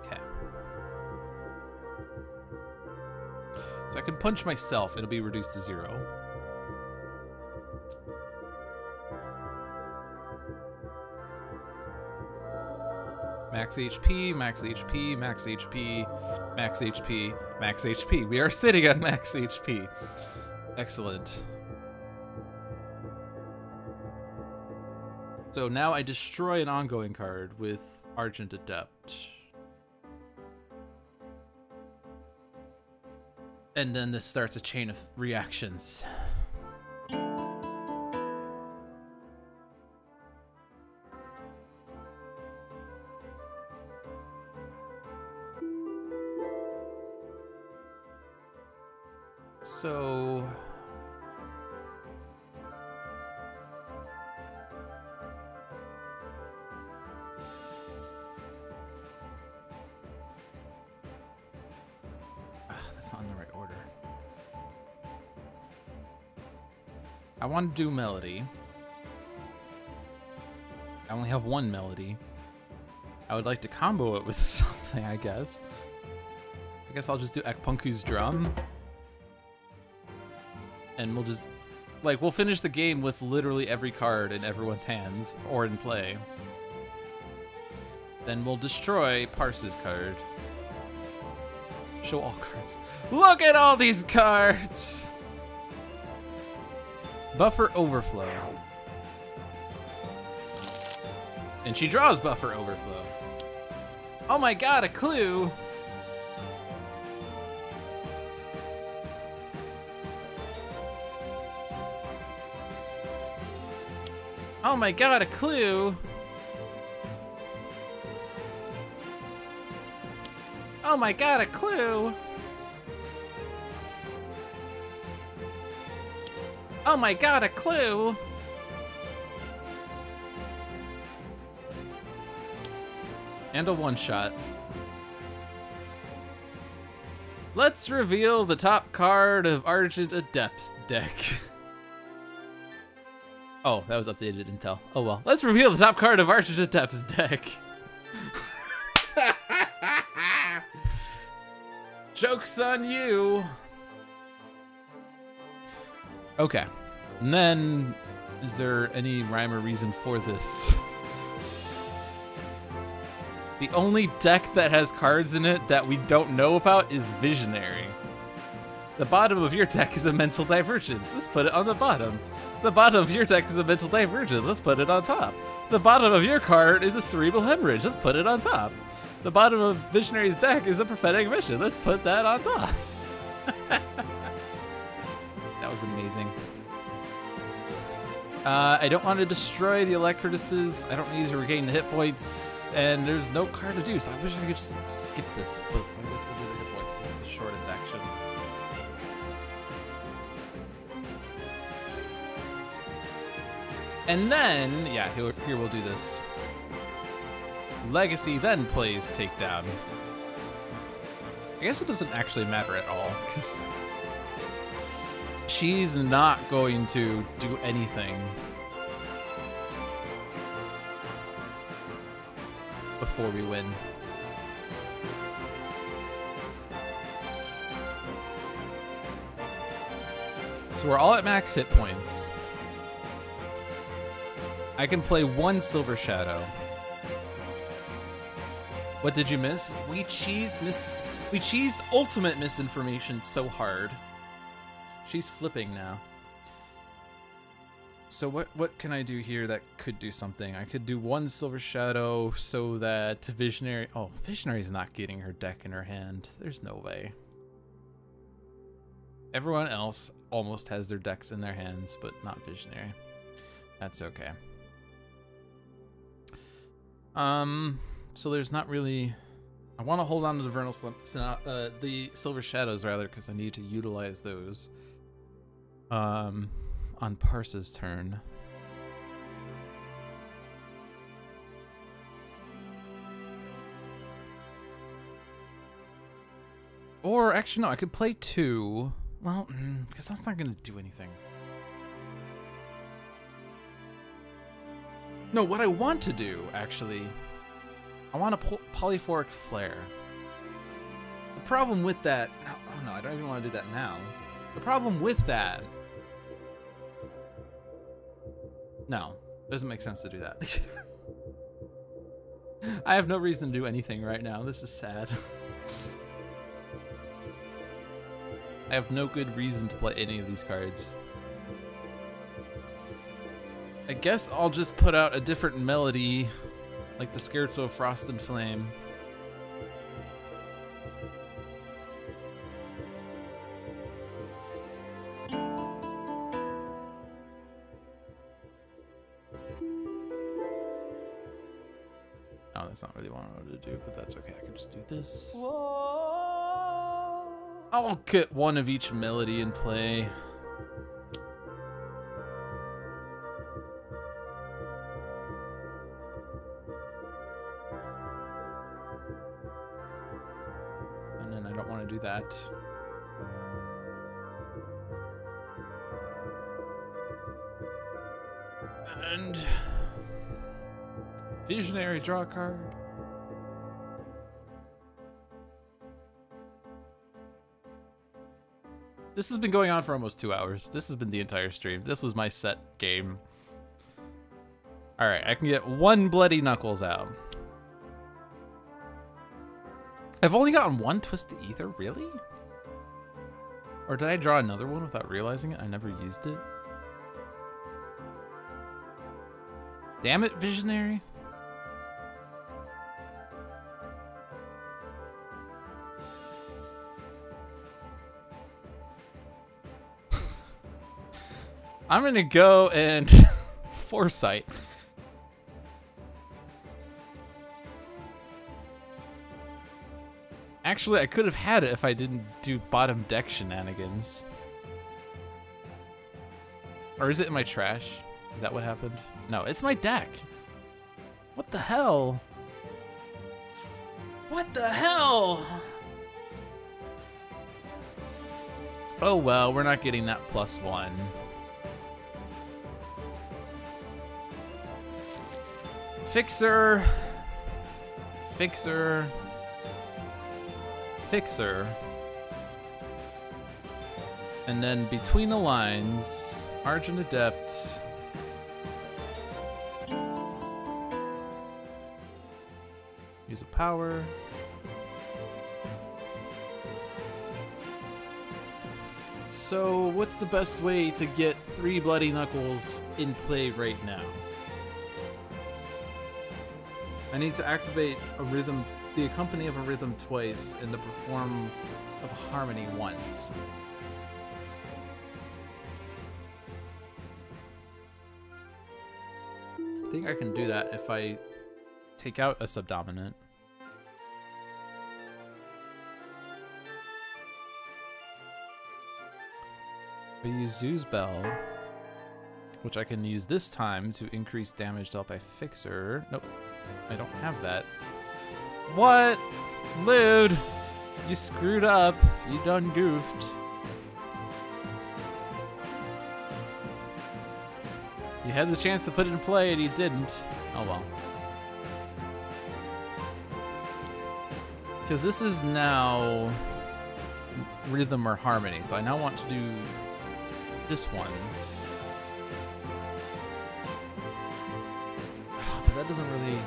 Okay. So I can punch myself, it'll be reduced to 0. Max HP, max HP, max HP, max HP, max HP. We are sitting at max HP. Excellent. So now I destroy an ongoing card with Argent Adept. And then this starts a chain of reactions. So that's not in the right order. I want to do Melody. I only have one Melody. I would like to combo it with something, I guess. I guess I'll just do Ekpunku's Drum. And we'll just, like, we'll finish the game with literally every card in everyone's hands or in play. Then we'll destroy Parse's card. Show all cards. Look at all these cards! Buffer Overflow. And she draws Buffer Overflow. Oh my god, a clue! Oh my god, a clue! Oh my god, a clue! Oh my god, a clue! And a one-shot. Let's reveal the top card of Argent Adept's deck. Oh, that was updated intel. Oh well. Let's reveal the top card of Argent Adept's deck. Joke's on you. Okay. And then, is there any rhyme or reason for this? The only deck that has cards in it that we don't know about is Visionary. The bottom of your deck is a Mental Divergence. Let's put it on the bottom. The bottom of your deck is a Mental Divergence. Let's put it on top. The bottom of your card is a Cerebral Hemorrhage. Let's put it on top. The bottom of Visionary's deck is a Prophetic Vision. Let's put that on top. That was amazing. I don't want to destroy the Electroduses. I don't need to regain the hit points. And there's no card to do, so I wish I could just skip this. But I guess we'll do the hit points. This is the shortest action. And then, yeah, here we'll do this. Legacy then plays Takedown. I guess it doesn't actually matter at all, because she's not going to do anything before we win. So we're all at max hit points. I can play one Silver Shadow. What did you miss? We cheesed ultimate misinformation so hard. She's flipping now. So what can I do here that could do something? I could do one Silver Shadow so that Visionary... Oh, Visionary's not getting her deck in her hand. There's no way. Everyone else almost has their decks in their hands, but not Visionary. That's okay. So there's not really... I want to hold on to the the Silver Shadows rather, because I need to utilize those. On Parse's turn. Or actually no, I could play two. Well, because that's not going to do anything. No, what I want to do, actually, I want a Polyphoric Flare. The problem with that... Oh no, I don't even want to do that now. The problem with that... No, it doesn't make sense to do that. I have no reason to do anything right now. This is sad. I have no good reason to play any of these cards. I guess I'll just put out a different melody, like the Scherzo of Frost and Flame. That's not really what I wanted to do, but that's okay. I can just do this. I'll get one of each melody in play. And then I don't want to do that. And... Visionary, draw a card. This has been going on for almost 2 hours. This has been the entire stream. This was my set game. Alright, I can get one Bloody Knuckles out. I've only gotten one Twisted Ether, really? Or did I draw another one without realizing it? I never used it. Damn it, Visionary. I'm gonna go and Foresight. Actually, I could have had it if I didn't do bottom deck shenanigans. Or is it in my trash? Is that what happened? No, it's my deck. What the hell? What the hell? Oh well, we're not getting that +1. Fixer. Fixer. Fixer. And then between the lines, Argent Adept. Use a power. So what's the best way to get 3 Bloody Knuckles in play right now? I need to activate a rhythm, the accompany of a rhythm twice, and the perform of a harmony once. I think I can do that if I take out a subdominant. I use Zoo's Bell, which I can use this time to increase damage dealt by Fixer. Nope, I don't have that. What? Lude, you screwed up. You done goofed. You had the chance to put it in play and you didn't. Oh well. Because this is now rhythm or harmony, so I now want to do this one. But that doesn't really...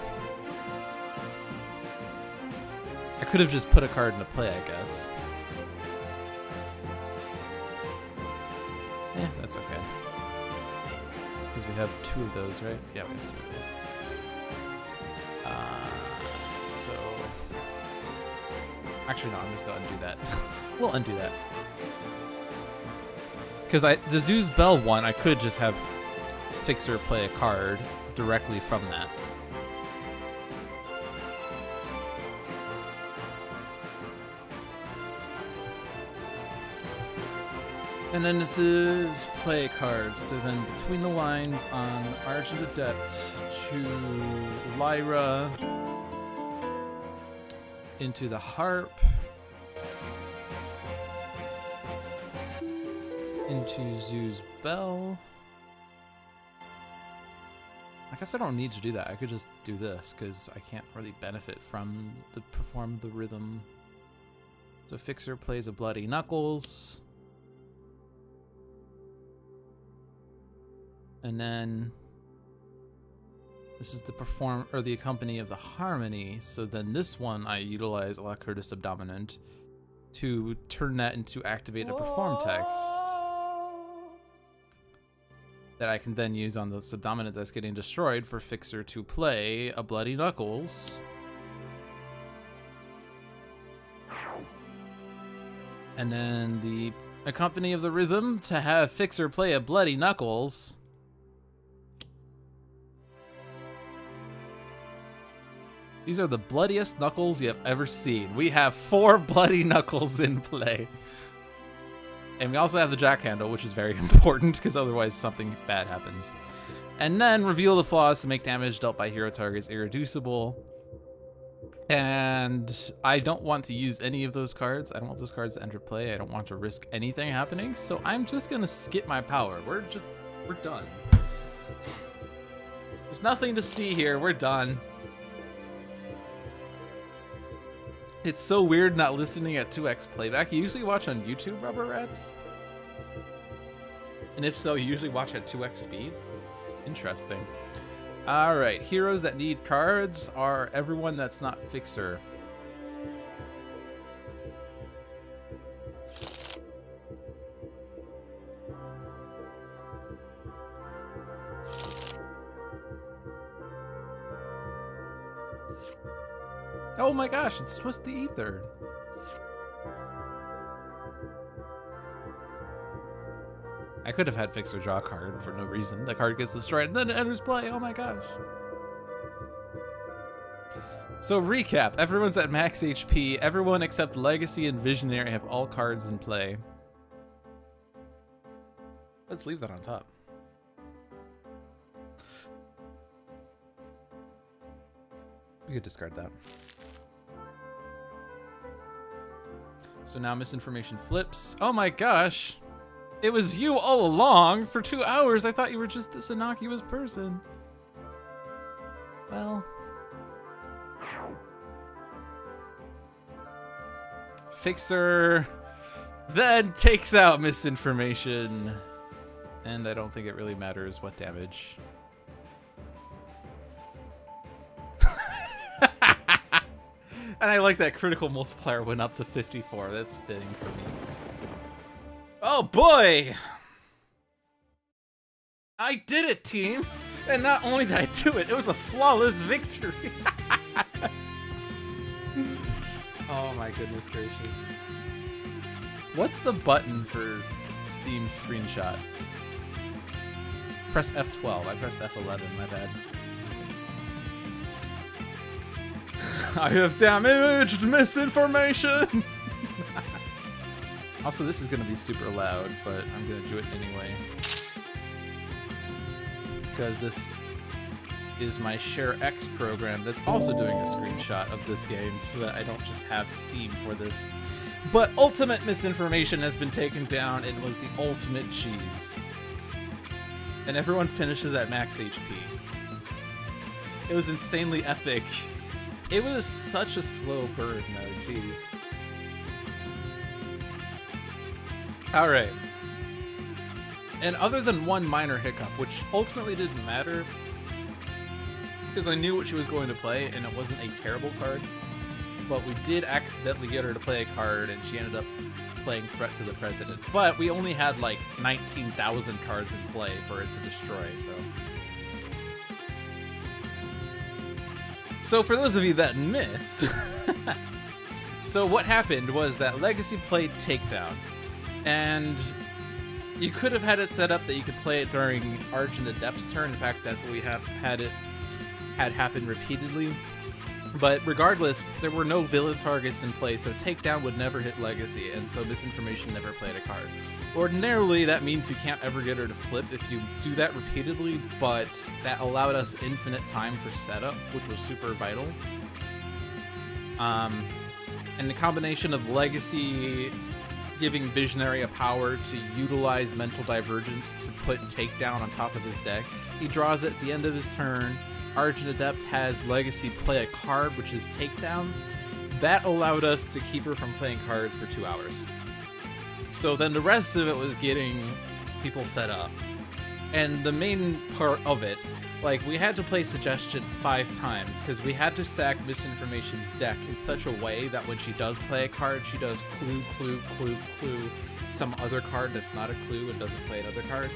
I could have just put a card into play, I guess. Eh, that's okay. Because we have 2 of those, right? Yeah, we have 2 of those. So... Actually, no, I'm just going to undo that. We'll undo that. Because the Zeus Bell one, I could just have Fixer play a card directly from that. And then this is play cards. So then between the lines on Argent Adept to Lyra into the Harp into Zeus Bell. I guess I don't need to do that. I could just do this because I can't really benefit from the perform the rhythm. So Fixer plays a Bloody Knuckles. And then this is the perform or the accompany of the harmony. So then this one I utilize Alacrity Subdominant to turn that into activate a perform text that I can then use on the Subdominant that's getting destroyed for Fixer to play a Bloody Knuckles. And then the accompany of the rhythm to have Fixer play a Bloody Knuckles. These are the bloodiest knuckles you have ever seen. We have 4 bloody knuckles in play. And we also have the jack handle, which is very important because otherwise something bad happens. And then reveal the flaws to make damage dealt by hero targets irreducible. And I don't want to use any of those cards. I don't want those cards to enter play. I don't want to risk anything happening. So I'm just gonna skip my power. We're done. There's nothing to see here. We're done. It's so weird not listening at 2x playback. You usually watch on YouTube, Rubber Rats? And if so, you usually watch at 2x speed? Interesting. Alright, heroes that need cards are everyone that's not Fixer. Oh my gosh, it's Twist the Ether. I could have had Fixer draw a card for no reason. The card gets destroyed and then it enters play. Oh my gosh. So recap, everyone's at max HP. Everyone except Legacy and Visionary have all cards in play. Let's leave that on top. We could discard that. So now misinformation flips. Oh my gosh. It was you all along. For 2 hours, I thought you were just this innocuous person. Well. Fixer then takes out misinformation. And I don't think it really matters what damage. And I like that critical multiplier went up to 54. That's fitting for me. Oh boy! I did it, team! And not only did I do it, it was a flawless victory! Oh my goodness gracious. What's the button for Steam screenshot? Press F12. I pressed F11, my bad. I have damaged misinformation! Also, this is going to be super loud, but I'm going to do it anyway. Because this is my Share X program that's also doing a screenshot of this game so that I don't just have Steam for this. But ultimate misinformation has been taken down and was the ultimate cheese. And everyone finishes at max HP. It was insanely epic. It was such a slow burn though, jeez. Alright. And other than one minor hiccup, which ultimately didn't matter, because I knew what she was going to play, and it wasn't a terrible card, but we did accidentally get her to play a card, and she ended up playing Threat to the President. But we only had like 19,000 cards in play for it to destroy, so... So for those of you that missed, so what happened was that Legacy played Takedown, and you could have had it set up that you could play it during Argent Adept's turn. In fact, that's what we had happen repeatedly. But regardless, there were no villain targets in play, so Takedown would never hit Legacy, and so Misinformation never played a card. Ordinarily, that means you can't ever get her to flip if you do that repeatedly, but that allowed us infinite time for setup, which was super vital. And the combination of Legacy giving Visionary a power to utilize Mental Divergence to put Takedown on top of his deck. He draws it at the end of his turn. Argent Adept has Legacy play a card, which is Takedown. That allowed us to keep her from playing cards for 2 hours. So then the rest of it was getting people set up. And the main part of it, like, we had to play Suggestion 5 times, because we had to stack Misinformation's deck in such a way that when she does play a card, she does clue, clue, clue, clue, some other card that's not a clue and doesn't play another card.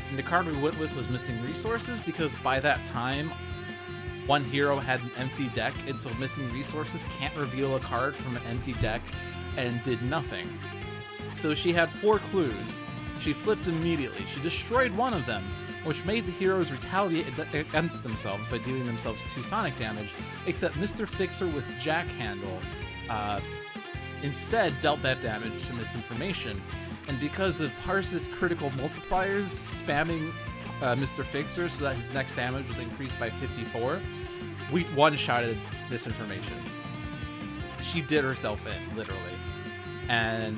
And the card we went with was Missing Resources, because by that time, one hero had an empty deck, and so Missing Resources can't reveal a card from an empty deck, and did nothing. So she had 4 clues. She flipped immediately. She destroyed one of them, which made the heroes retaliate against themselves by dealing themselves 2 sonic damage, except Mr. Fixer with Jack Handle instead dealt that damage to Misinformation. And because of Parse's critical multipliers spamming Mr. Fixer so that his next damage was increased by 54, we one-shotted Misinformation. She did herself in, literally. And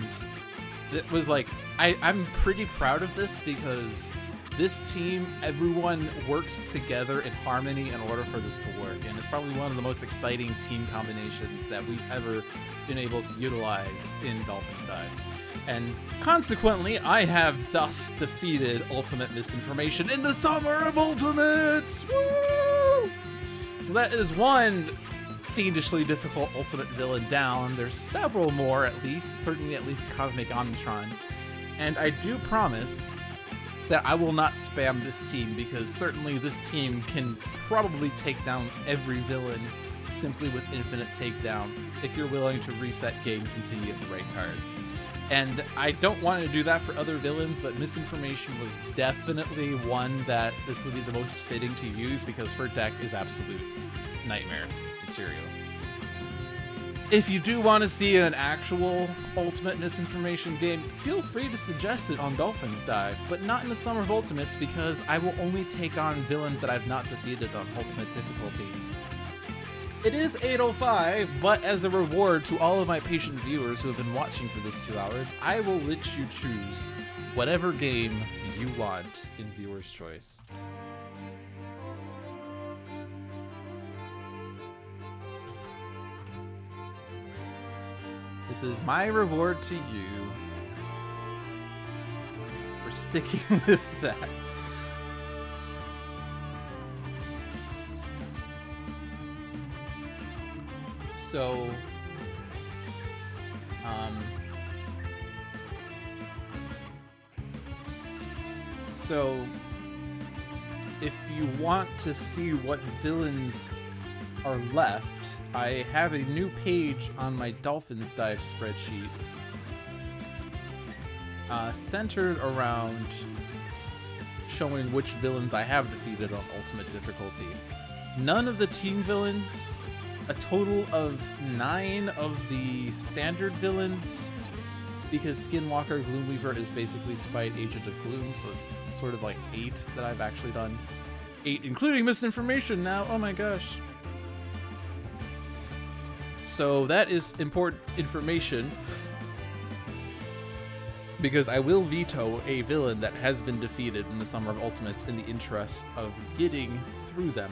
it was like, I'm pretty proud of this, because this team, everyone worked together in harmony in order for this to work, and it's probably one of the most exciting team combinations that we've ever been able to utilize in Dolphin's Dive. And consequently, I have thus defeated Ultimate Misinformation in the Summer of Ultimates! Woo! So that is one fiendishly difficult ultimate villain down. There's several more, at least, certainly at least Cosmic Omnitron. And I do promise that I will not spam this team, because certainly this team can probably take down every villain simply with infinite takedown if you're willing to reset games until you get the right cards. And I don't want to do that for other villains, but Misinformation was definitely one that this would be the most fitting to use, because her deck is absolute nightmare material. If you do want to see an actual Ultimate Misinformation game, feel free to suggest it on Dolphin's Dive, but not in the Summer of Ultimates, because I will only take on villains that I've not defeated on Ultimate difficulty. It is 8:05, but as a reward to all of my patient viewers who have been watching for this 2 hours, I will let you choose whatever game you want in Viewer's Choice. This is my reward to you for sticking with that. So, if you want to see what villains are left, I have a new page on my Dolphin's Dive spreadsheet centered around showing which villains I have defeated on Ultimate difficulty. None of the team villains, a total of 9 of the standard villains, because Skinwalker Gloomweaver is basically Spite Agent of Gloom, so it's sort of like 8 that I've actually done. 8, including Misinformation now, oh my gosh. So that is important information, because I will veto a villain that has been defeated in the Summer of Ultimates in the interest of getting through them.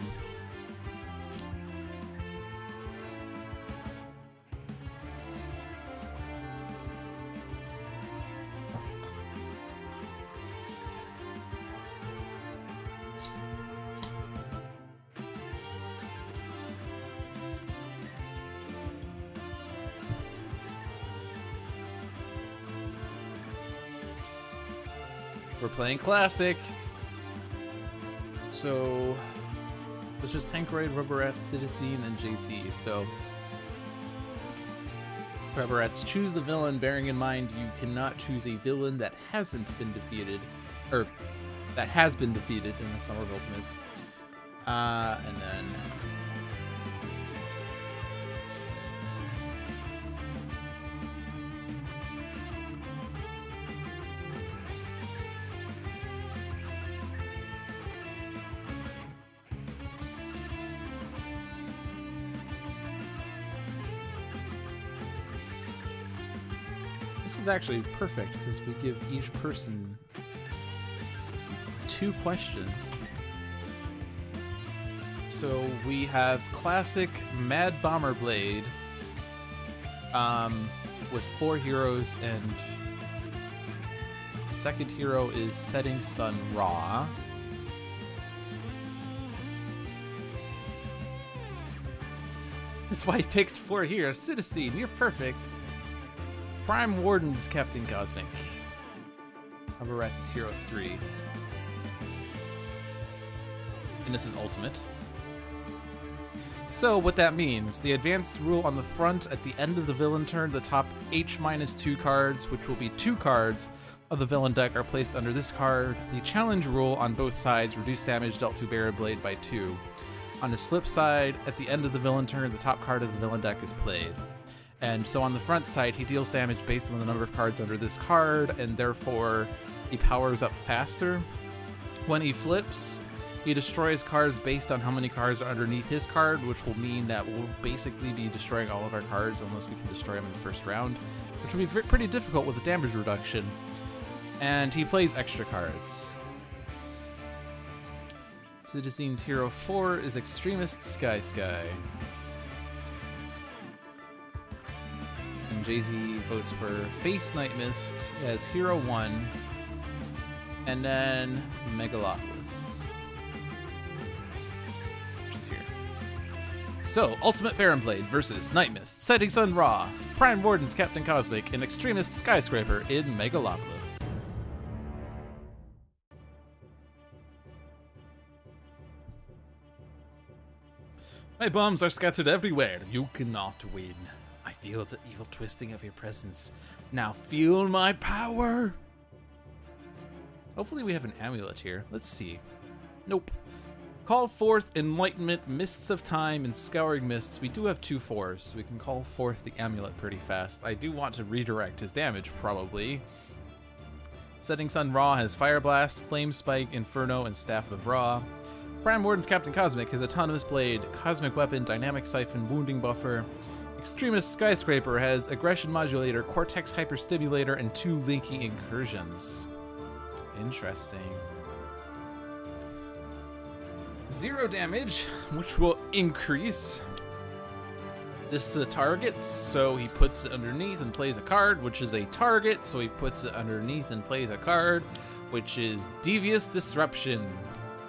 We're playing Classic. So it's just Tankeroid, Rubberat, Citizen, and JC. So Rubberats, choose the villain, bearing in mind you cannot choose a villain that hasn't been defeated, or that has been defeated in the Summer of Ultimates. And then this is actually perfect because we give each person 2 questions. So we have classic Mad Bomber Blade with 4 heroes, and second hero is Setting Sun Ra. That's why I picked 4 heroes. Citizen, you're perfect. Prime Warden's Captain Cosmic. Rubberat's Hero 3. And this is Ultimate. So what that means, the advanced rule on the front at the end of the villain turn, the top H-2 cards, which will be 2 cards of the villain deck, are placed under this card. The challenge rule on both sides, reduce damage dealt to Barren Blade by 2. On his flip side, at the end of the villain turn, the top card of the villain deck is played. And so on the front side, he deals damage based on the number of cards under this card, and therefore he powers up faster. When he flips, he destroys cards based on how many cards are underneath his card, which will mean that we'll basically be destroying all of our cards unless we can destroy them in the first round, which will be pretty difficult with the damage reduction. And he plays extra cards. Citizen's Hero 4 is Extremist Sky. And Jay-Z votes for base Nightmist as Hero 1, and then Megalopolis. So, Ultimate Barren Blade versus Nightmist, Setting Sun Ra, Prime Warden's Captain Cosmic, and Extremist Skyscraper in Megalopolis. My bombs are scattered everywhere. You cannot win. I feel the evil twisting of your presence. Now feel my power. Hopefully we have an amulet here. Let's see. Nope. Call forth Enlightenment, Mists of Time, and Scouring Mists. We do have 2 4s, so we can call forth the amulet pretty fast. I do want to redirect his damage, probably. Setting Sun Ra has Fire Blast, Flame Spike, Inferno, and Staff of Ra. Prime Warden's Captain Cosmic has Autonomous Blade, Cosmic Weapon, Dynamic Siphon, Wounding Buffer. Extremist Skyscraper has Aggression Modulator, Cortex Hyperstimulator, and 2 Linking Incursions. Interesting. 0 damage, which will increase. This is a target, so he puts it underneath and plays a card, which is a target, so he puts it underneath and plays a card, which is Devious Disruption.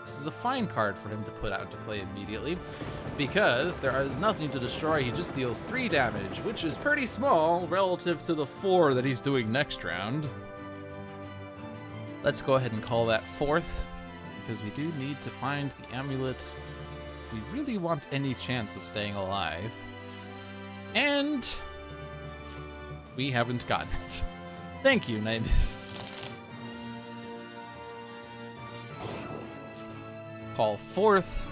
This is a fine card for him to put out into play immediately, because there is nothing to destroy. He just deals 3 damage, which is pretty small relative to the 4 that he's doing next round. Let's go ahead and call that 4th. Because we do need to find the amulet if we really want any chance of staying alive. And we haven't gotten it. Thank you, Nightmist. Call forth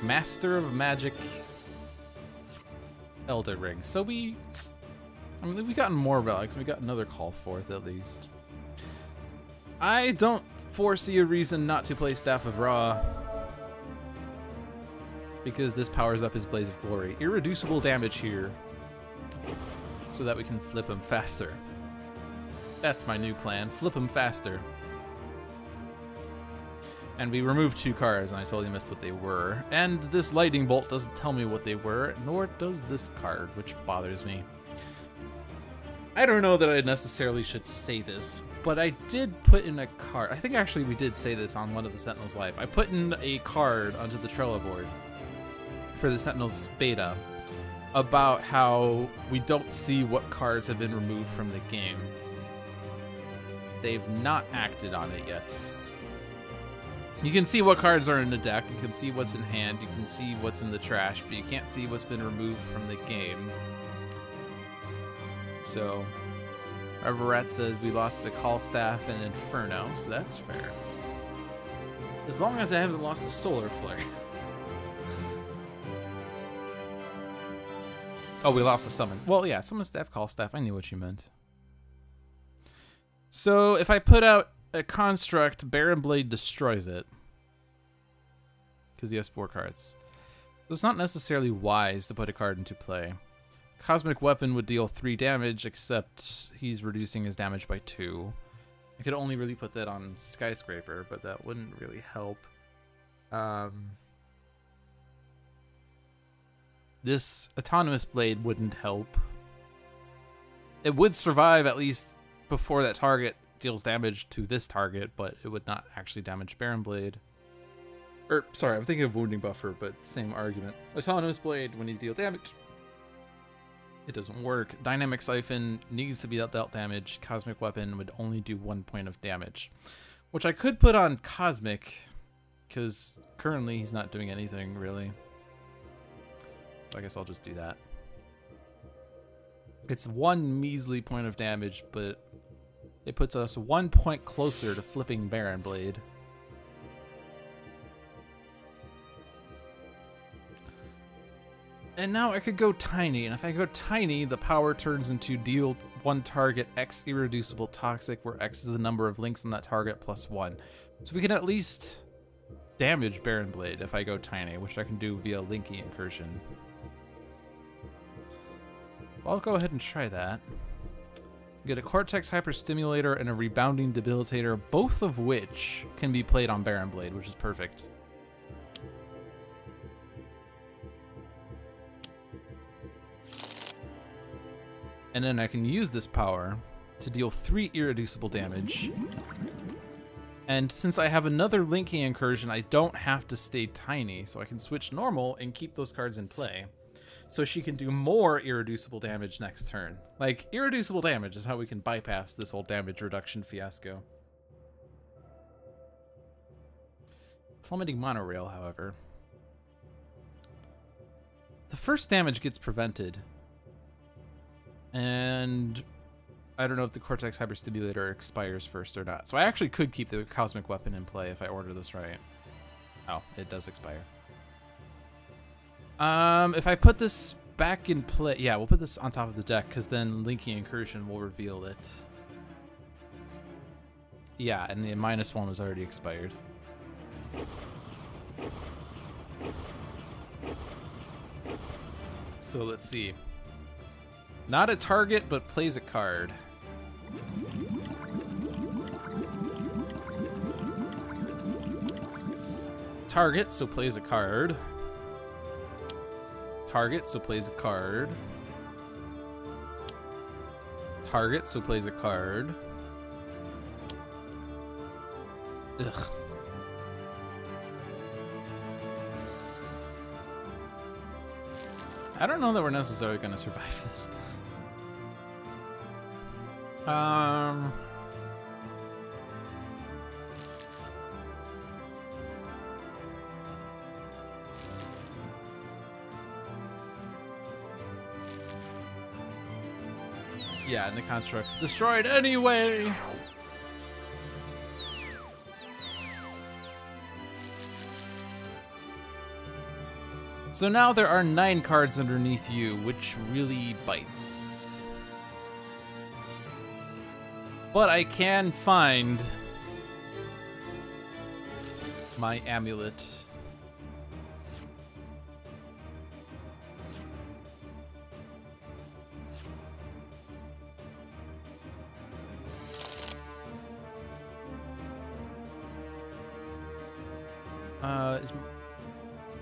Master of Magic Elder Ring. So we've gotten more relics. We got another call forth at least. I don't foresee a reason not to play Staff of Ra, because this powers up his Blaze of Glory. Irreducible damage here, so that we can flip him faster. That's my new plan, flip him faster. And we removed 2 cards, and I totally missed what they were. And this Lightning Bolt doesn't tell me what they were, nor does this card, which bothers me. I don't know that I necessarily should say this, but I did put in a card. I think actually we did say this on one of the Sentinels Live. I put in a card onto the Trello board for the Sentinels beta about how we don't see what cards have been removed from the game. they've not acted on it yet. You can see what cards are in the deck, you can see what's in hand, you can see what's in the trash, but you can't see what's been removed from the game. So, Everett says we lost the Call Staff and Inferno, so that's fair. As long as I haven't lost a Solar Flare. Oh, we lost the Summon. Well, yeah, Summon Staff, Call Staff, I knew what you meant. So, if I put out a Construct, Baron Blade destroys it. Because he has 4 cards. So it's not necessarily wise to put a card into play. Cosmic Weapon would deal 3 damage, except he's reducing his damage by 2. I could only really put that on Skyscraper, but that wouldn't really help. This Autonomous Blade wouldn't help. It would survive at least before that target deals damage to this target, but it would not actually damage Baron Blade. Or, sorry, I'm thinking of Wounding Buffer, but same argument. Autonomous Blade, when you deal damage, it doesn't work. Dynamic Siphon needs to be dealt damage. Cosmic Weapon would only do 1 point of damage. Which I could put on Cosmic, because currently he's not doing anything, really. So I guess I'll just do that. It's 1 measly point of damage, but it puts us 1 point closer to flipping Baron Blade. And now I could go Tiny, and if I go Tiny, the power turns into deal 1 target X irreducible toxic, where X is the number of links on that target plus 1. So we can at least damage Baron Blade if I go Tiny, which I can do via Linky Incursion. I'll go ahead and try that. Get a Cortex Hyperstimulator and a Rebounding Debilitator, both of which can be played on Baron Blade, which is perfect. And then I can use this power to deal 3 irreducible damage. And since I have another Linking Incursion, I don't have to stay Tiny, so I can switch normal and keep those cards in play. So she can do more irreducible damage next turn. Like, irreducible damage is how we can bypass this whole damage reduction fiasco. Plummeting Monorail, however. The first damage gets prevented. And I don't know if the Cortex Hyperstimulator expires first or not. So I actually could keep the Cosmic Weapon in play if I order this right. Oh, it does expire. If I put this back in play, yeah, we'll put this on top of the deck, because then Linking Incursion will reveal it. Yeah, and the -1 was already expired. So let's see. Not a target, but plays a card. Target, so plays a card. Target, so plays a card. Target, so plays a card. Ugh. I don't know that we're necessarily going to survive this. Yeah, and the construct's destroyed anyway. So now there are 9 cards underneath you, which really bites. But I can find my amulet.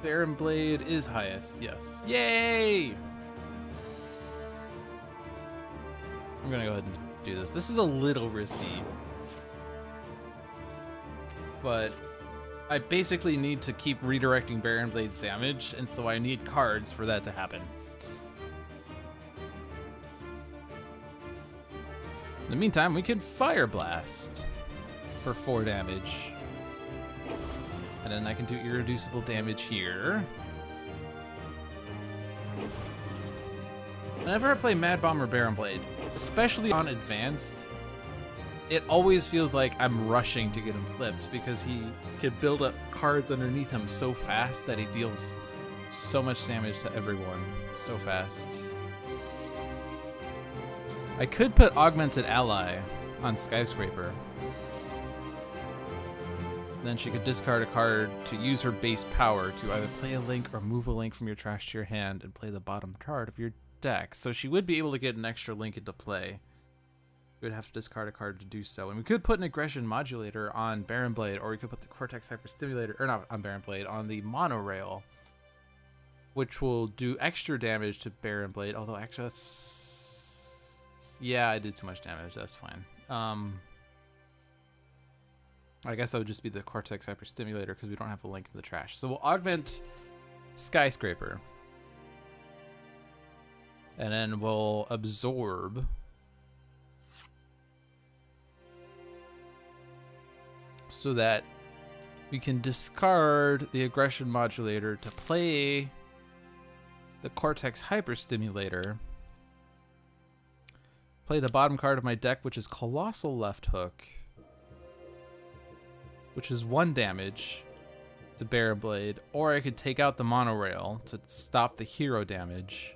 Baron Blade is highest, yes. Yay! I'm gonna go ahead and do this. This is a little risky, but I basically need to keep redirecting Baron Blade's damage, and so I need cards for that to happen. In the meantime, we can Fire Blast for 4 damage. And then I can do irreducible damage here. Whenever I play Mad Bomb or Baron Blade, especially on Advanced, it always feels like I'm rushing to get him flipped because he can build up cards underneath him so fast that he deals so much damage to everyone so fast. I could put Augmented Ally on Skyscraper. Then she could discard a card to use her base power to either play a link or move a link from your trash to your hand and play the bottom card of your deck. So she would be able to get an extra link into play. We would have to discard a card to do so. And we could put an Aggression Modulator on Baron Blade, or we could put the Cortex Hyperstimulator, or not on Baron Blade, on the Monorail, which will do extra damage to Baron Blade, although actually that's... yeah, I did too much damage, that's fine. I guess that would just be the Cortex Hyperstimulator because we don't have a link in the trash. So we'll augment Skyscraper. And then we'll absorb. So that we can discard the Aggression Modulator to play the Cortex Hyperstimulator. Play the bottom card of my deck, which is Colossal Left Hook, which is 1 damage to Baron Blade, or I could take out the Monorail to stop the hero damage.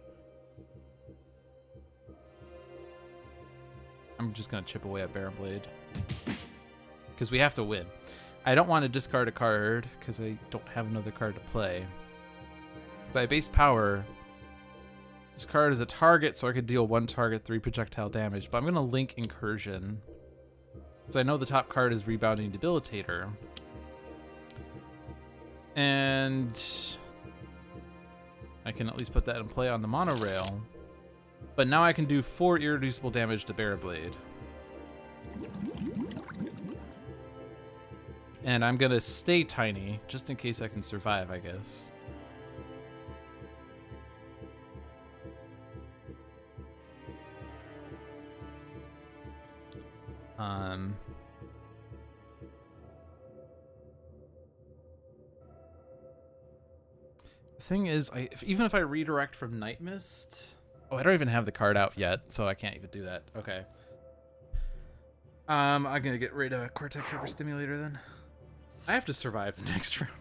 I'm just gonna chip away at Baron Blade because we have to win. I don't want to discard a card because I don't have another card to play. By base power, this card is a target, so I could deal 1 target 3 projectile damage, but I'm gonna link Incursion. Because I know the top card is Rebounding Debilitator. And I can at least put that in play on the Monorail. But now I can do 4 irreducible damage to Baron Blade. And I'm going to stay tiny, just in case I can survive, I guess. The thing is, even if I redirect from Nightmist... oh, I don't even have the card out yet, so I can't even do that. Okay. I'm gonna get rid of Cortex Hyperstimulator then. I have to survive the next round.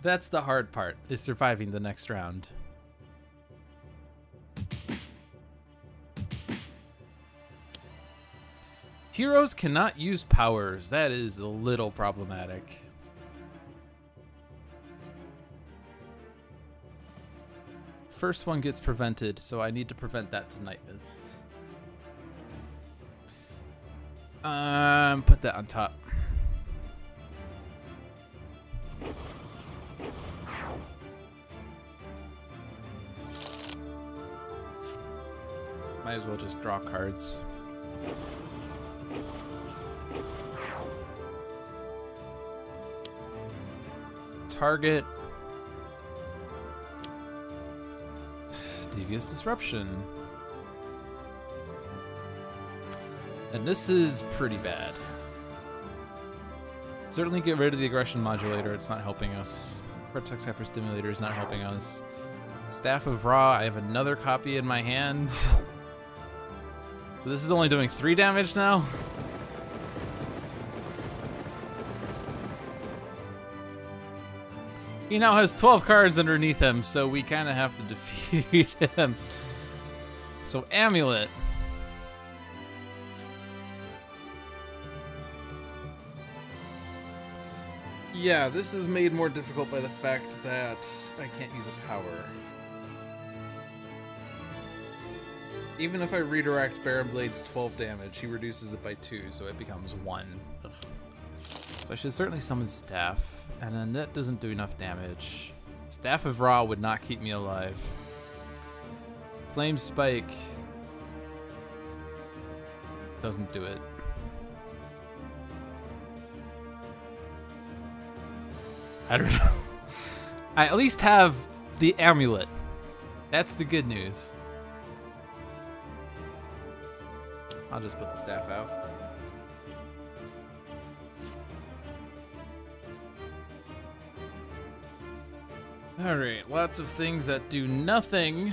That's the hard part, is surviving the next round. Heroes cannot use powers. That is a little problematic. First one gets prevented, so I need to prevent that to Nightmist. Put that on top. Might as well just draw cards. Target. Devious Disruption. And this is pretty bad. Certainly get rid of the Aggression Modulator, it's not helping us. Cortex Hyperstimulator is not helping us. Staff of Ra, I have another copy in my hand. So this is only doing 3 damage now? He now has 12 cards underneath him, so we kind of have to defeat him. So Amulet. Yeah, this is made more difficult by the fact that I can't use a power. Even if I redirect Baron Blade's 12 damage, he reduces it by 2, so it becomes 1. Ugh. So I should certainly summon Staff. And then that doesn't do enough damage. Staff of Ra would not keep me alive. Flame Spike doesn't do it. I don't know. I at least have the Amulet. That's the good news. I'll just put the staff out. Alright, lots of things that do nothing.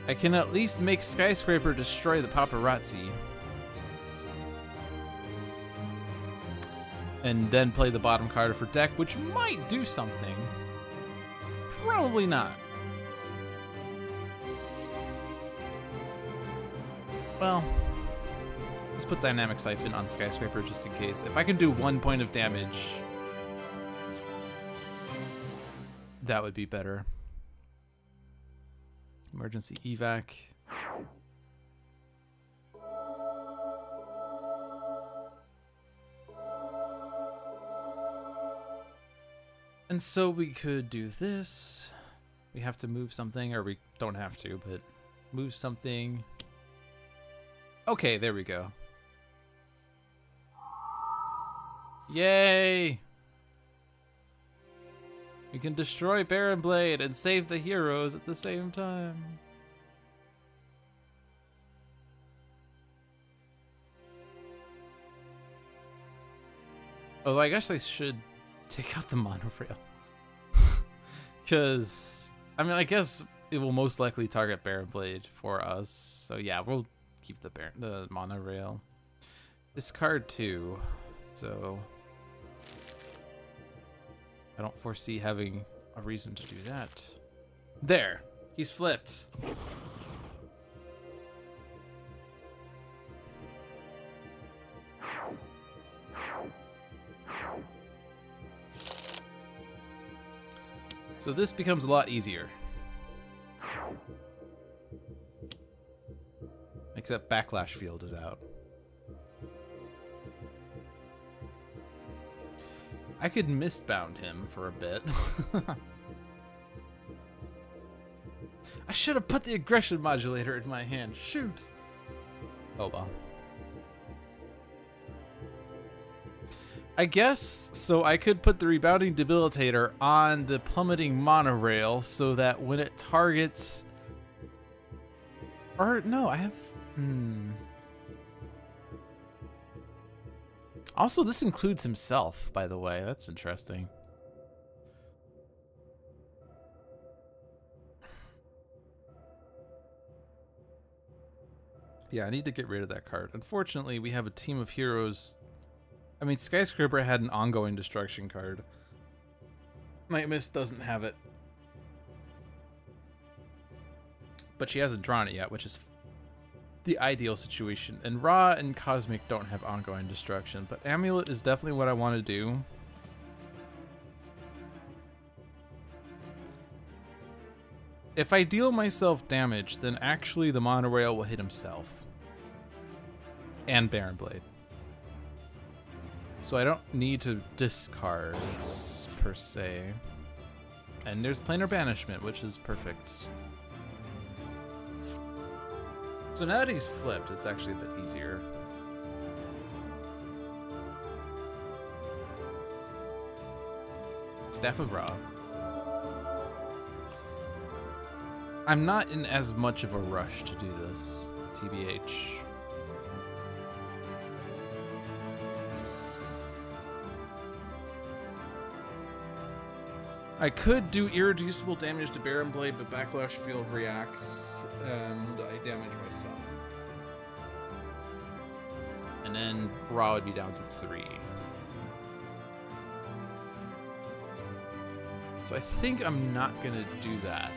I can at least make Skyscraper destroy the paparazzi. And then play the bottom card for deck, which might do something. Probably not. Well, let's put Dynamic Siphon on Skyscraper just in case. If I can do 1 point of damage, that would be better. Emergency evac. And so we could do this. We have to move something, or we don't have to, but move something. Okay, there we go. Yay! We can destroy Baron Blade and save the heroes at the same time. Although I guess I should take out the monorail. Because, I mean, I guess it will most likely target Baron Blade for us. So yeah, we'll keep the monorail. Discard 2. So I don't foresee having a reason to do that. There, he's flipped. So this becomes a lot easier. Except Backlash Field is out. I could Mistbound him for a bit. I should have put the aggression modulator in my hand. Shoot. Oh well. I guess so. I could put the rebounding debilitator on the plummeting monorail so that when it targets, or no, I have. Also, this includes himself, by the way. That's interesting. Yeah, I need to get rid of that card. Unfortunately, we have a team of heroes. I mean, Skyscraper had an ongoing destruction card. Nightmist doesn't have it. But she hasn't drawn it yet, which is the ideal situation. And Ra and Cosmic don't have ongoing destruction, but Amulet is definitely what I want to do. If I deal myself damage, then actually the monorail will hit himself. And Baron Blade. So I don't need to discard, per se. And there's Planar Banishment, which is perfect. So now that he's flipped, it's actually a bit easier. Staff of Ra. I'm not in as much of a rush to do this, TBH. I could do irreducible damage to Baron Blade, but Backlash Field reacts, and I damage myself. And then Ra would be down to 3. So I think I'm not gonna do that.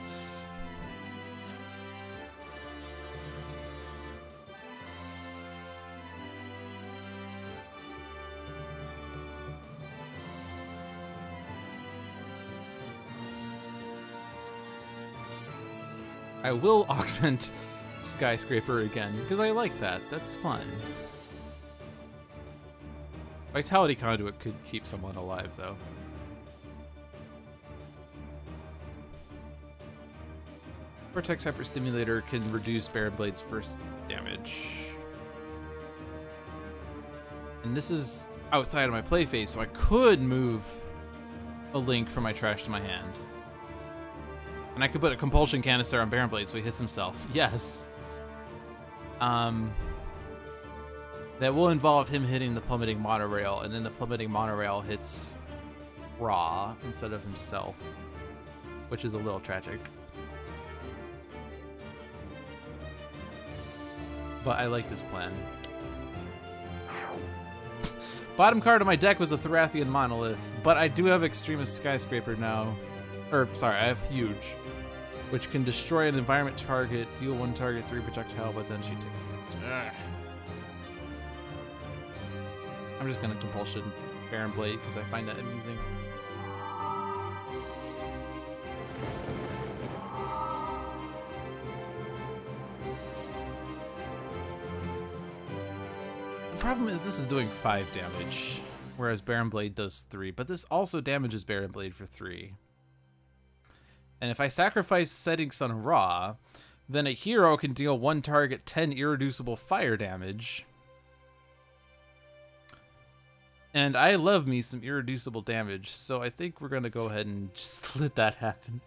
I will augment Skyscraper again, because I like that. That's fun. Vitality Conduit could keep someone alive, though. Vortex Hyperstimulator can reduce Baron Blade's first damage. And this is... outside of my play phase, so I could move a Link from my trash to my hand. And I could put a Compulsion Canister on Baron Blade so he hits himself. Yes. That will involve him hitting the Plummeting Monorail, and then the Plummeting Monorail hits Ra instead of himself, which is a little tragic. But I like this plan. Bottom card of my deck was a Thorathian Monolith, but I do have Extremist Skyscraper now. Or, sorry, I have Huge, which can destroy an environment target, deal one target 3 projectile, but then she takes damage. I'm just gonna Compulsion Baron Blade because I find that amusing. The problem is this is doing 5 damage, whereas Baron Blade does 3, but this also damages Baron Blade for 3. And if I sacrifice Setting Sun Ra, then a hero can deal one target 10 irreducible fire damage. And I love me some irreducible damage, so I think we're gonna go ahead and just let that happen.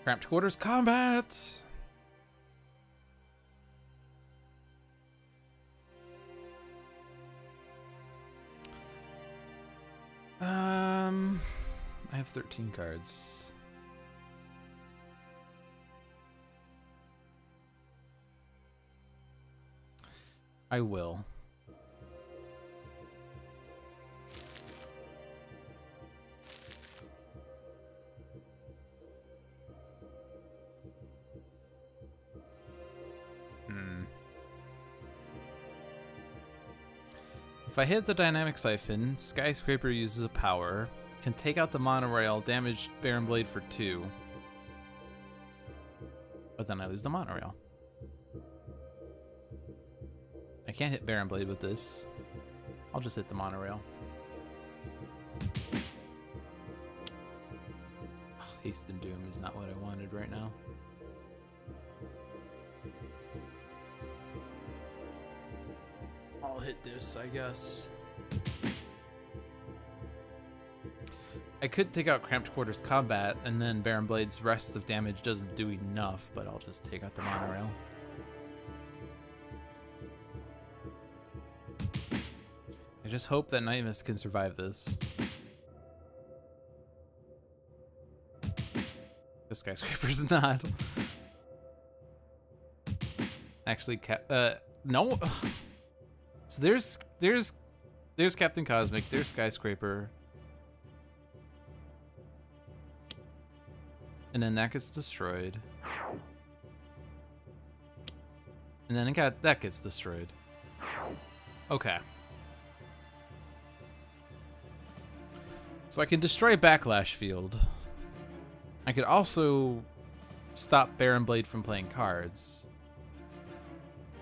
Cramped Quarters Combat! I have 13 cards. I will. If I hit the Dynamic Siphon, Skyscraper uses a power, can take out the Monorail, damage Baron Blade for 2. But then I lose the Monorail. I can't hit Baron Blade with this. I'll just hit the Monorail. Haste and Doom is not what I wanted right now. I'll hit this, I guess. I could take out Cramped Quarters Combat, and then Baron Blade's rest of damage doesn't do enough, but I'll just take out the Monorail. I just hope that Nightmist can survive this. The Skyscraper's not. Actually, no. So there's Captain Cosmic, there's Skyscraper. And then that gets destroyed. And then that gets destroyed. Okay. So I can destroy Backlash Field. I could also stop Baron Blade from playing cards.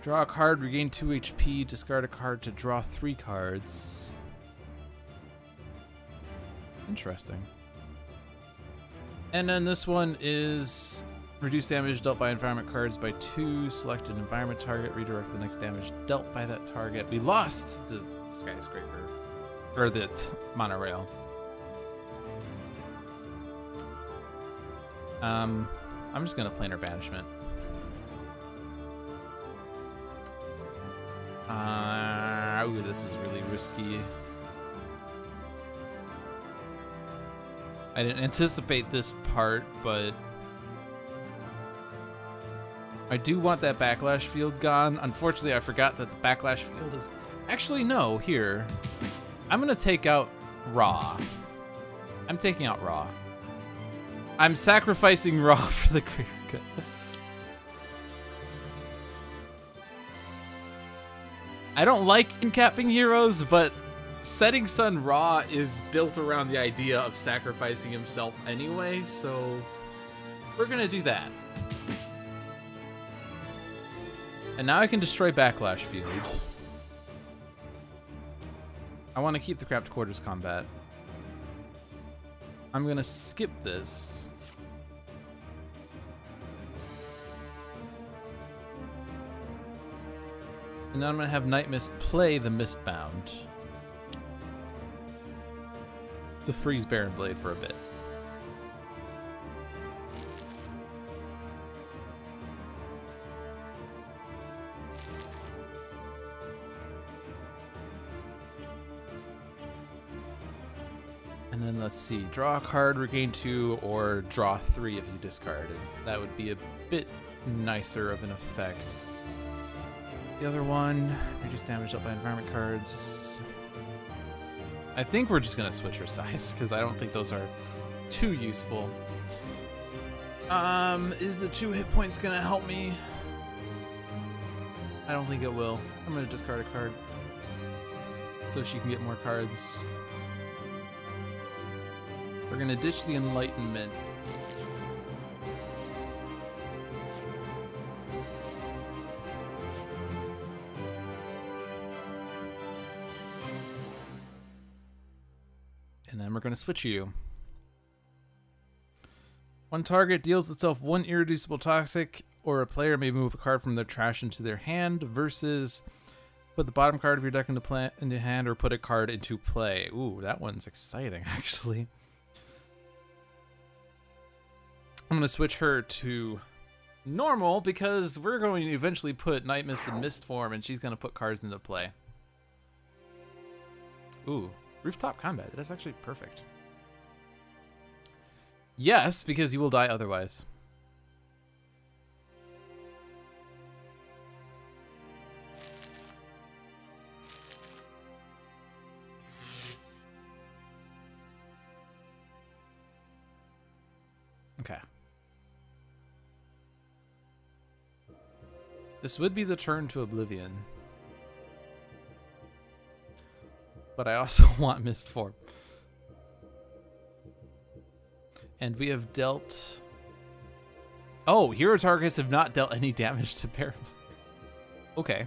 Draw a card, regain 2 HP, discard a card to draw 3 cards. Interesting. And then this one is reduce damage dealt by environment cards by 2, select an environment target, redirect the next damage dealt by that target. We lost the Skyscraper, or the Monorail. I'm just gonna Planar Banishment. Ooh, this is really risky. I didn't anticipate this part, but I do want that Backlash Field gone. Unfortunately, I forgot that the Backlash Field is... Actually, no, here. I'm gonna take out Ra. I'm taking out Ra. I'm sacrificing Ra for the Greater Good. I don't like encapping heroes, but Setting Sun Ra is built around the idea of sacrificing himself anyway, so we're gonna do that. And now I can destroy Backlash Field. I want to keep the Cramped Quarters Combat. I'm gonna skip this. And then I'm gonna have Nightmist play the Mistbound to freeze Baron Blade for a bit. And then let's see, draw a card, regain 2, or draw 3 if you discard it. That would be a bit nicer of an effect. The other one, reduce damage dealt by environment cards. I think we're just gonna switch her size because I don't think those are too useful. Is the 2 hit points gonna help me? I don't think it will. I'm gonna discard a card so she can get more cards. We're gonna ditch the Enlightenment. And then we're gonna switch you. One target deals itself 1 irreducible toxic, or a player may move a card from their trash into their hand, versus put the bottom card of your deck into hand, or put a card into play. Ooh, that one's exciting, actually. I'm going to switch her to normal because we're going to eventually put Nightmist in Mist form, and she's going to put cards into play. Ooh, Rooftop Combat. That's actually perfect. Yes, because you will die otherwise. Okay. This would be the turn to Oblivion. But I also want Mist form. And we have dealt... Oh, hero targets have not dealt any damage to Baron. Okay.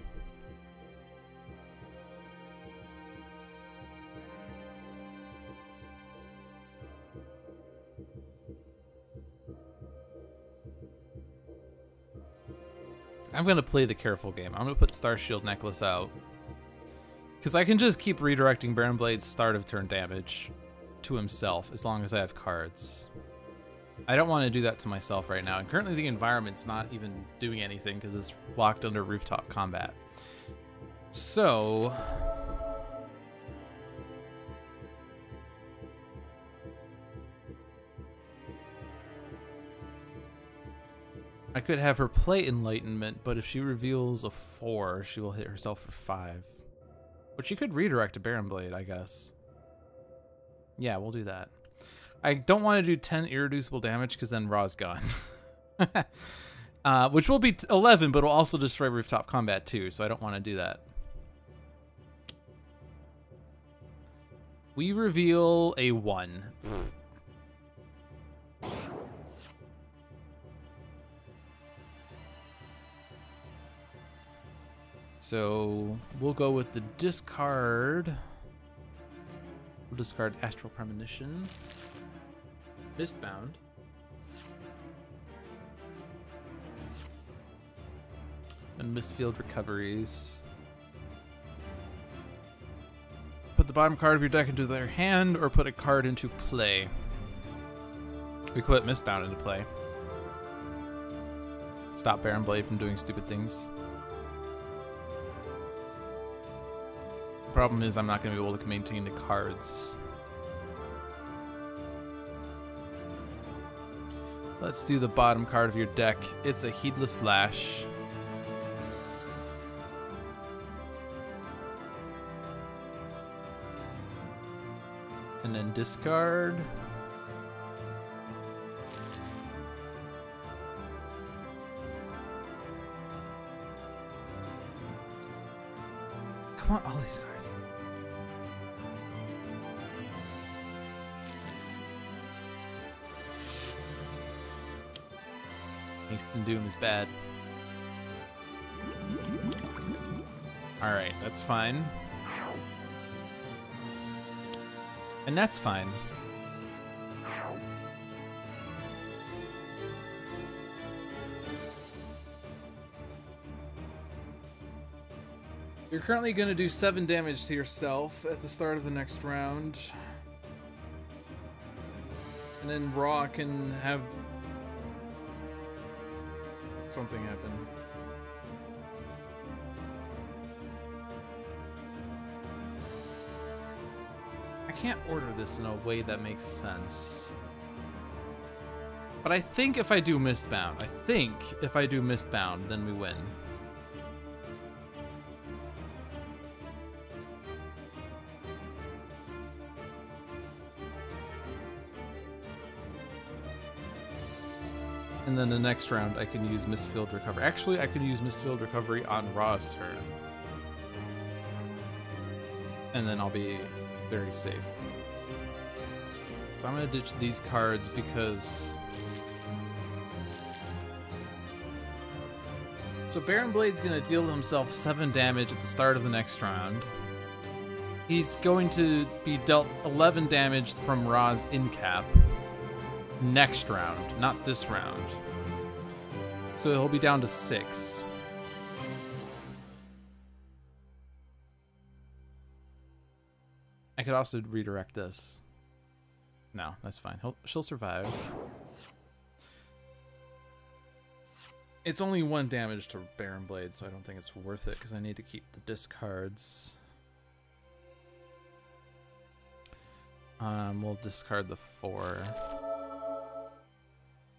I'm going to play the careful game. I'm going to put Star Shield Necklace out. Because I can just keep redirecting Baron Blade's start of turn damage to himself as long as I have cards. I don't want to do that to myself right now. And currently the environment's not even doing anything because it's locked under Rooftop Combat. So... I could have her play Enlightenment, but if she reveals a 4, she will hit herself for 5. But she could redirect a Baron Blade, I guess. Yeah, we'll do that. I don't want to do 10 irreducible damage because then Ra's gone. Which will be 11, but will also destroy Rooftop Combat too, so I don't want to do that. We reveal a 1. So we'll go with the discard. We'll discard Astral Premonition. Mistbound. And Mistfield Recoveries. Put the bottom card of your deck into their hand, or put a card into play. We put Mistbound into play. Stop Baron Blade from doing stupid things. The problem is I'm not going to be able to maintain the cards. Let's do the bottom card of your deck. It's a Heedless Lash. And then discard. I want all these cards. Kingston Doom is bad. Alright, that's fine. And that's fine. You're currently going to do 7 damage to yourself at the start of the next round. And then Raw can have something happen. I can't order this in a way that makes sense. But I think if I do Mistbound, then we win. And then the next round, I can use Mistfield Recovery. Actually, I could use Mistfield Recovery on Raw's turn. And then I'll be very safe. So I'm going to ditch these cards because... So Baron Blade's going to deal himself 7 damage at the start of the next round. He's going to be dealt 11 damage from Raw's in-cap next round, not this round. So he'll be down to 6. I could also redirect this. No, that's fine. She'll survive. It's only 1 damage to Baron Blade, so I don't think it's worth it because I need to keep the discards. We'll discard the 4.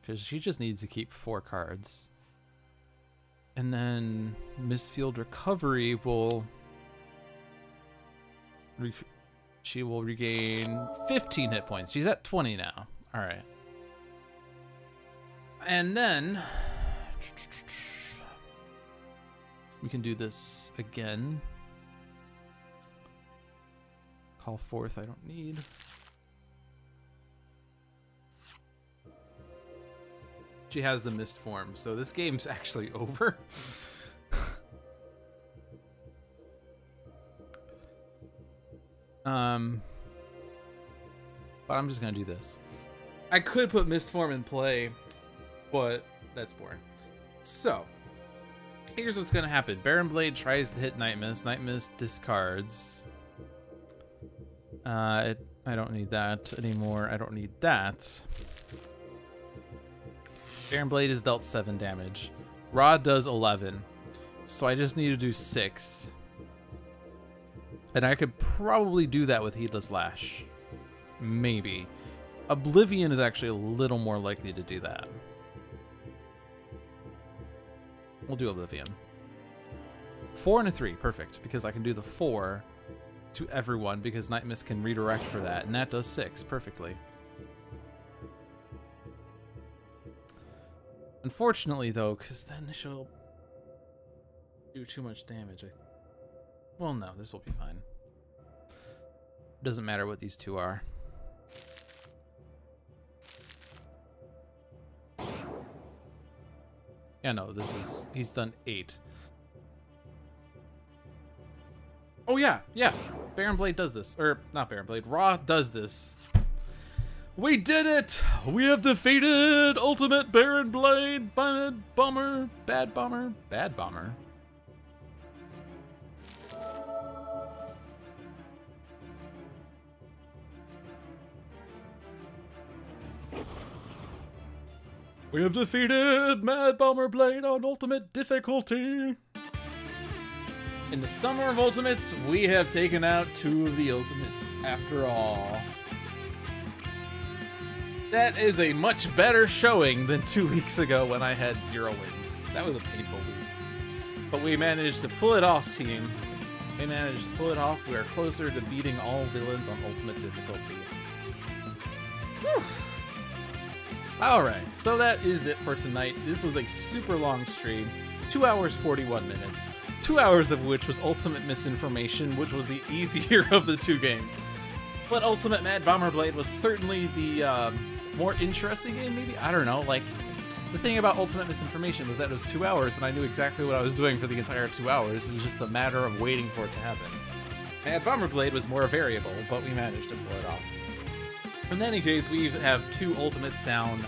Because she just needs to keep 4 cards. And then Mistfield Recovery will... She will regain 15 hit points. She's at 20 now. Alright. And then... we can do this again. Call forth, I don't need. She has the mist form, so this game's actually over. But I'm just gonna do this. I could put mist form in play, but that's boring. So, here's what's gonna happen. Baron Blade tries to hit Nightmist. Nightmist discards. I don't need that anymore. I don't need that. Baron Blade is dealt 7 damage. Raw does 11. So I just need to do 6. And I could probably do that with Heedless Lash. Maybe. Oblivion is actually a little more likely to do that. We'll do Oblivion. 4 and a 3, perfect. Because I can do the 4 to everyone because Nightmist can redirect for that. And that does 6 perfectly. Unfortunately, though, because then she'll do too much damage. Well, no, this will be fine. Doesn't matter what these 2 are. Yeah, no, this is... he's done 8. Oh, yeah, yeah. Baron Blade does this. Or, not Baron Blade. Raw does this. We did it! We have defeated Ultimate Baron Blade, Bad Bomber, Bad Bomber, Bad Bomber. We have defeated Mad Bomber Blade on Ultimate difficulty. In the Summer of Ultimates, we have taken out 2 of the Ultimates after all. That is a much better showing than 2 weeks ago when I had 0 wins. That was a painful week. But we managed to pull it off, team. We managed to pull it off. We are closer to beating all villains on Ultimate difficulty. Whew. Alright, so that is it for tonight. This was a super long stream. 2 hours, 41 minutes. 2 hours of which was Ultimate Misinformation, which was the easier of the 2 games. But Ultimate Mad Bomber Blade was certainly the more interesting game, maybe? I don't know. Like, the thing about Ultimate Misinformation was that it was 2 hours, and I knew exactly what I was doing for the entire 2 hours. It was just a matter of waiting for it to happen. Mad Bomber Blade was more variable, but we managed to pull it off. In any case, we have 2 Ultimates down.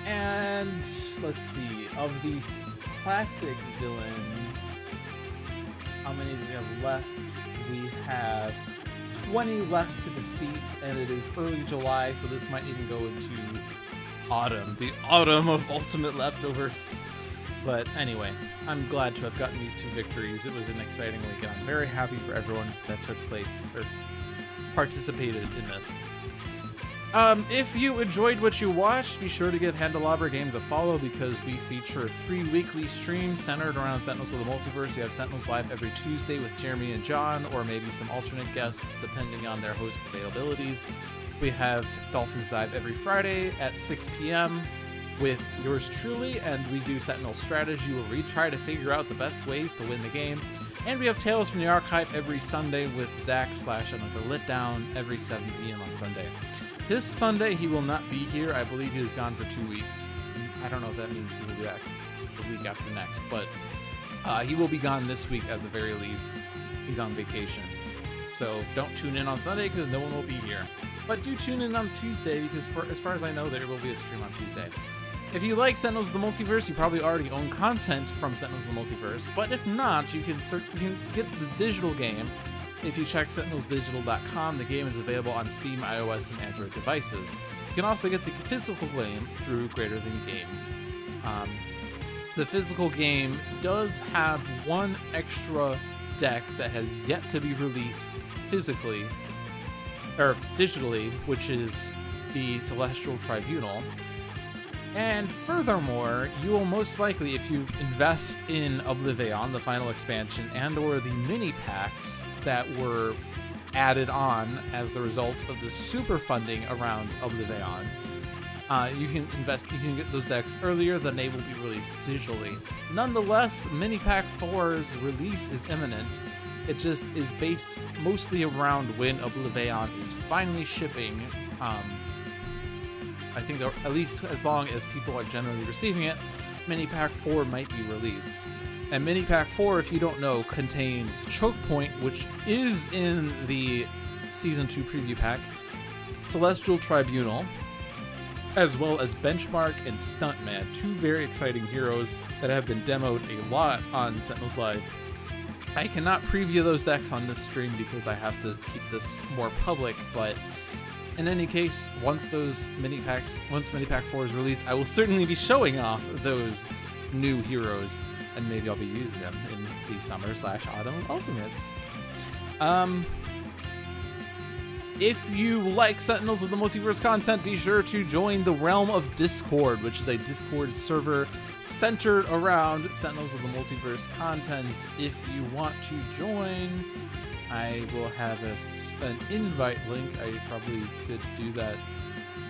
And, let's see, of these classic villains, How many do we have left? We have 20 left to defeat, and it is early July, so this might even go into autumn. The autumn of ultimate leftovers. But anyway, I'm glad to have gotten these 2 victories. It was an exciting weekend. I'm very happy for everyone that took place or participated in this. If you enjoyed what you watched, be sure to give Handelabra Games a follow because we feature 3 weekly streams centered around Sentinels of the Multiverse. We have Sentinels live every Tuesday with Jeremy and John, or maybe some alternate guests depending on their host availabilities. We have Dolphins live every Friday at 6 p.m. with yours truly, and we do Sentinel strategy where we try to figure out the best ways to win the game. And we have Tales from the Archive every Sunday with Zach/Another Letdown every 7 p.m. on Sunday. This Sunday, he will not be here. I believe he is gone for 2 weeks. I don't know if that means he will be back the week after next, but he will be gone this week at the very least. He's on vacation. So don't tune in on Sunday because no one will be here. But do tune in on Tuesday because as far as I know, there will be a stream on Tuesday. If you like Sentinels of the Multiverse, you probably already own content from Sentinels of the Multiverse, but if not, you can get the digital game. If you check sentinelsdigital.com, the game is available on Steam, iOS, and Android devices. You can also get the physical game through Greater Than Games. The physical game does have 1 extra deck that has yet to be released physically, or digitally, which is the Celestial Tribunal. And furthermore, you will most likely, if you invest in Oblivion, the final expansion, and/or the mini packs that were added on as the result of the super funding around Oblivion, you can get those decks earlier than they will be released digitally. Nonetheless, mini pack 4's release is imminent. It just is based mostly around when Oblivion is finally shipping. I think at least as long as people are generally receiving it, Mini Pack 4 might be released. And Mini Pack 4, if you don't know, contains Choke Point, which is in the Season 2 preview pack, Celestial Tribunal, as well as Benchmark and Stuntman, 2 very exciting heroes that have been demoed a lot on Sentinels Live. I cannot preview those decks on this stream because I have to keep this more public, but in any case, once Mini Pack 4 is released, I will certainly be showing off those new heroes, and maybe I'll be using them in the Summer/Autumn Ultimates. If you like Sentinels of the Multiverse content, be sure to join the Realm of Discord, which is a Discord server centered around Sentinels of the Multiverse content. If you want to join, I will have an invite link. I probably could do that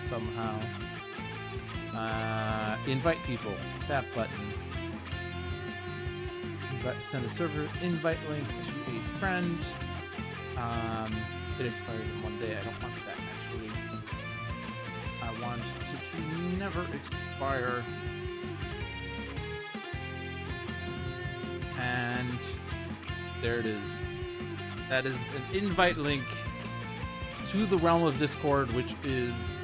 somehow. Invite people, that button. Send a server invite link to a friend. It expires in 1 day. I don't want that, actually. I want it to never expire. And there it is. That is an invite link to the Realm of Discord, which is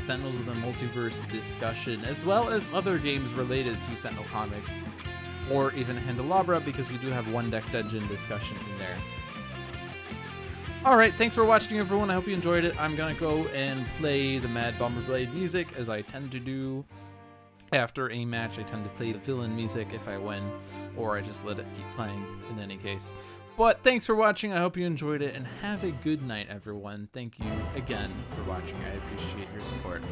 Sentinels of the Multiverse discussion, as well as other games related to Sentinel comics, or even Handelabra, because we do have one deck dungeon discussion in there. Alright, thanks for watching, everyone. I hope you enjoyed it. I'm gonna go and play the Mad Bomber Blade music, as I tend to do. After a match, I tend to play the fill-in music if I win, or I just let it keep playing in any case. But thanks for watching. I hope you enjoyed it, and have a good night, everyone. Thank you again for watching. I appreciate your support.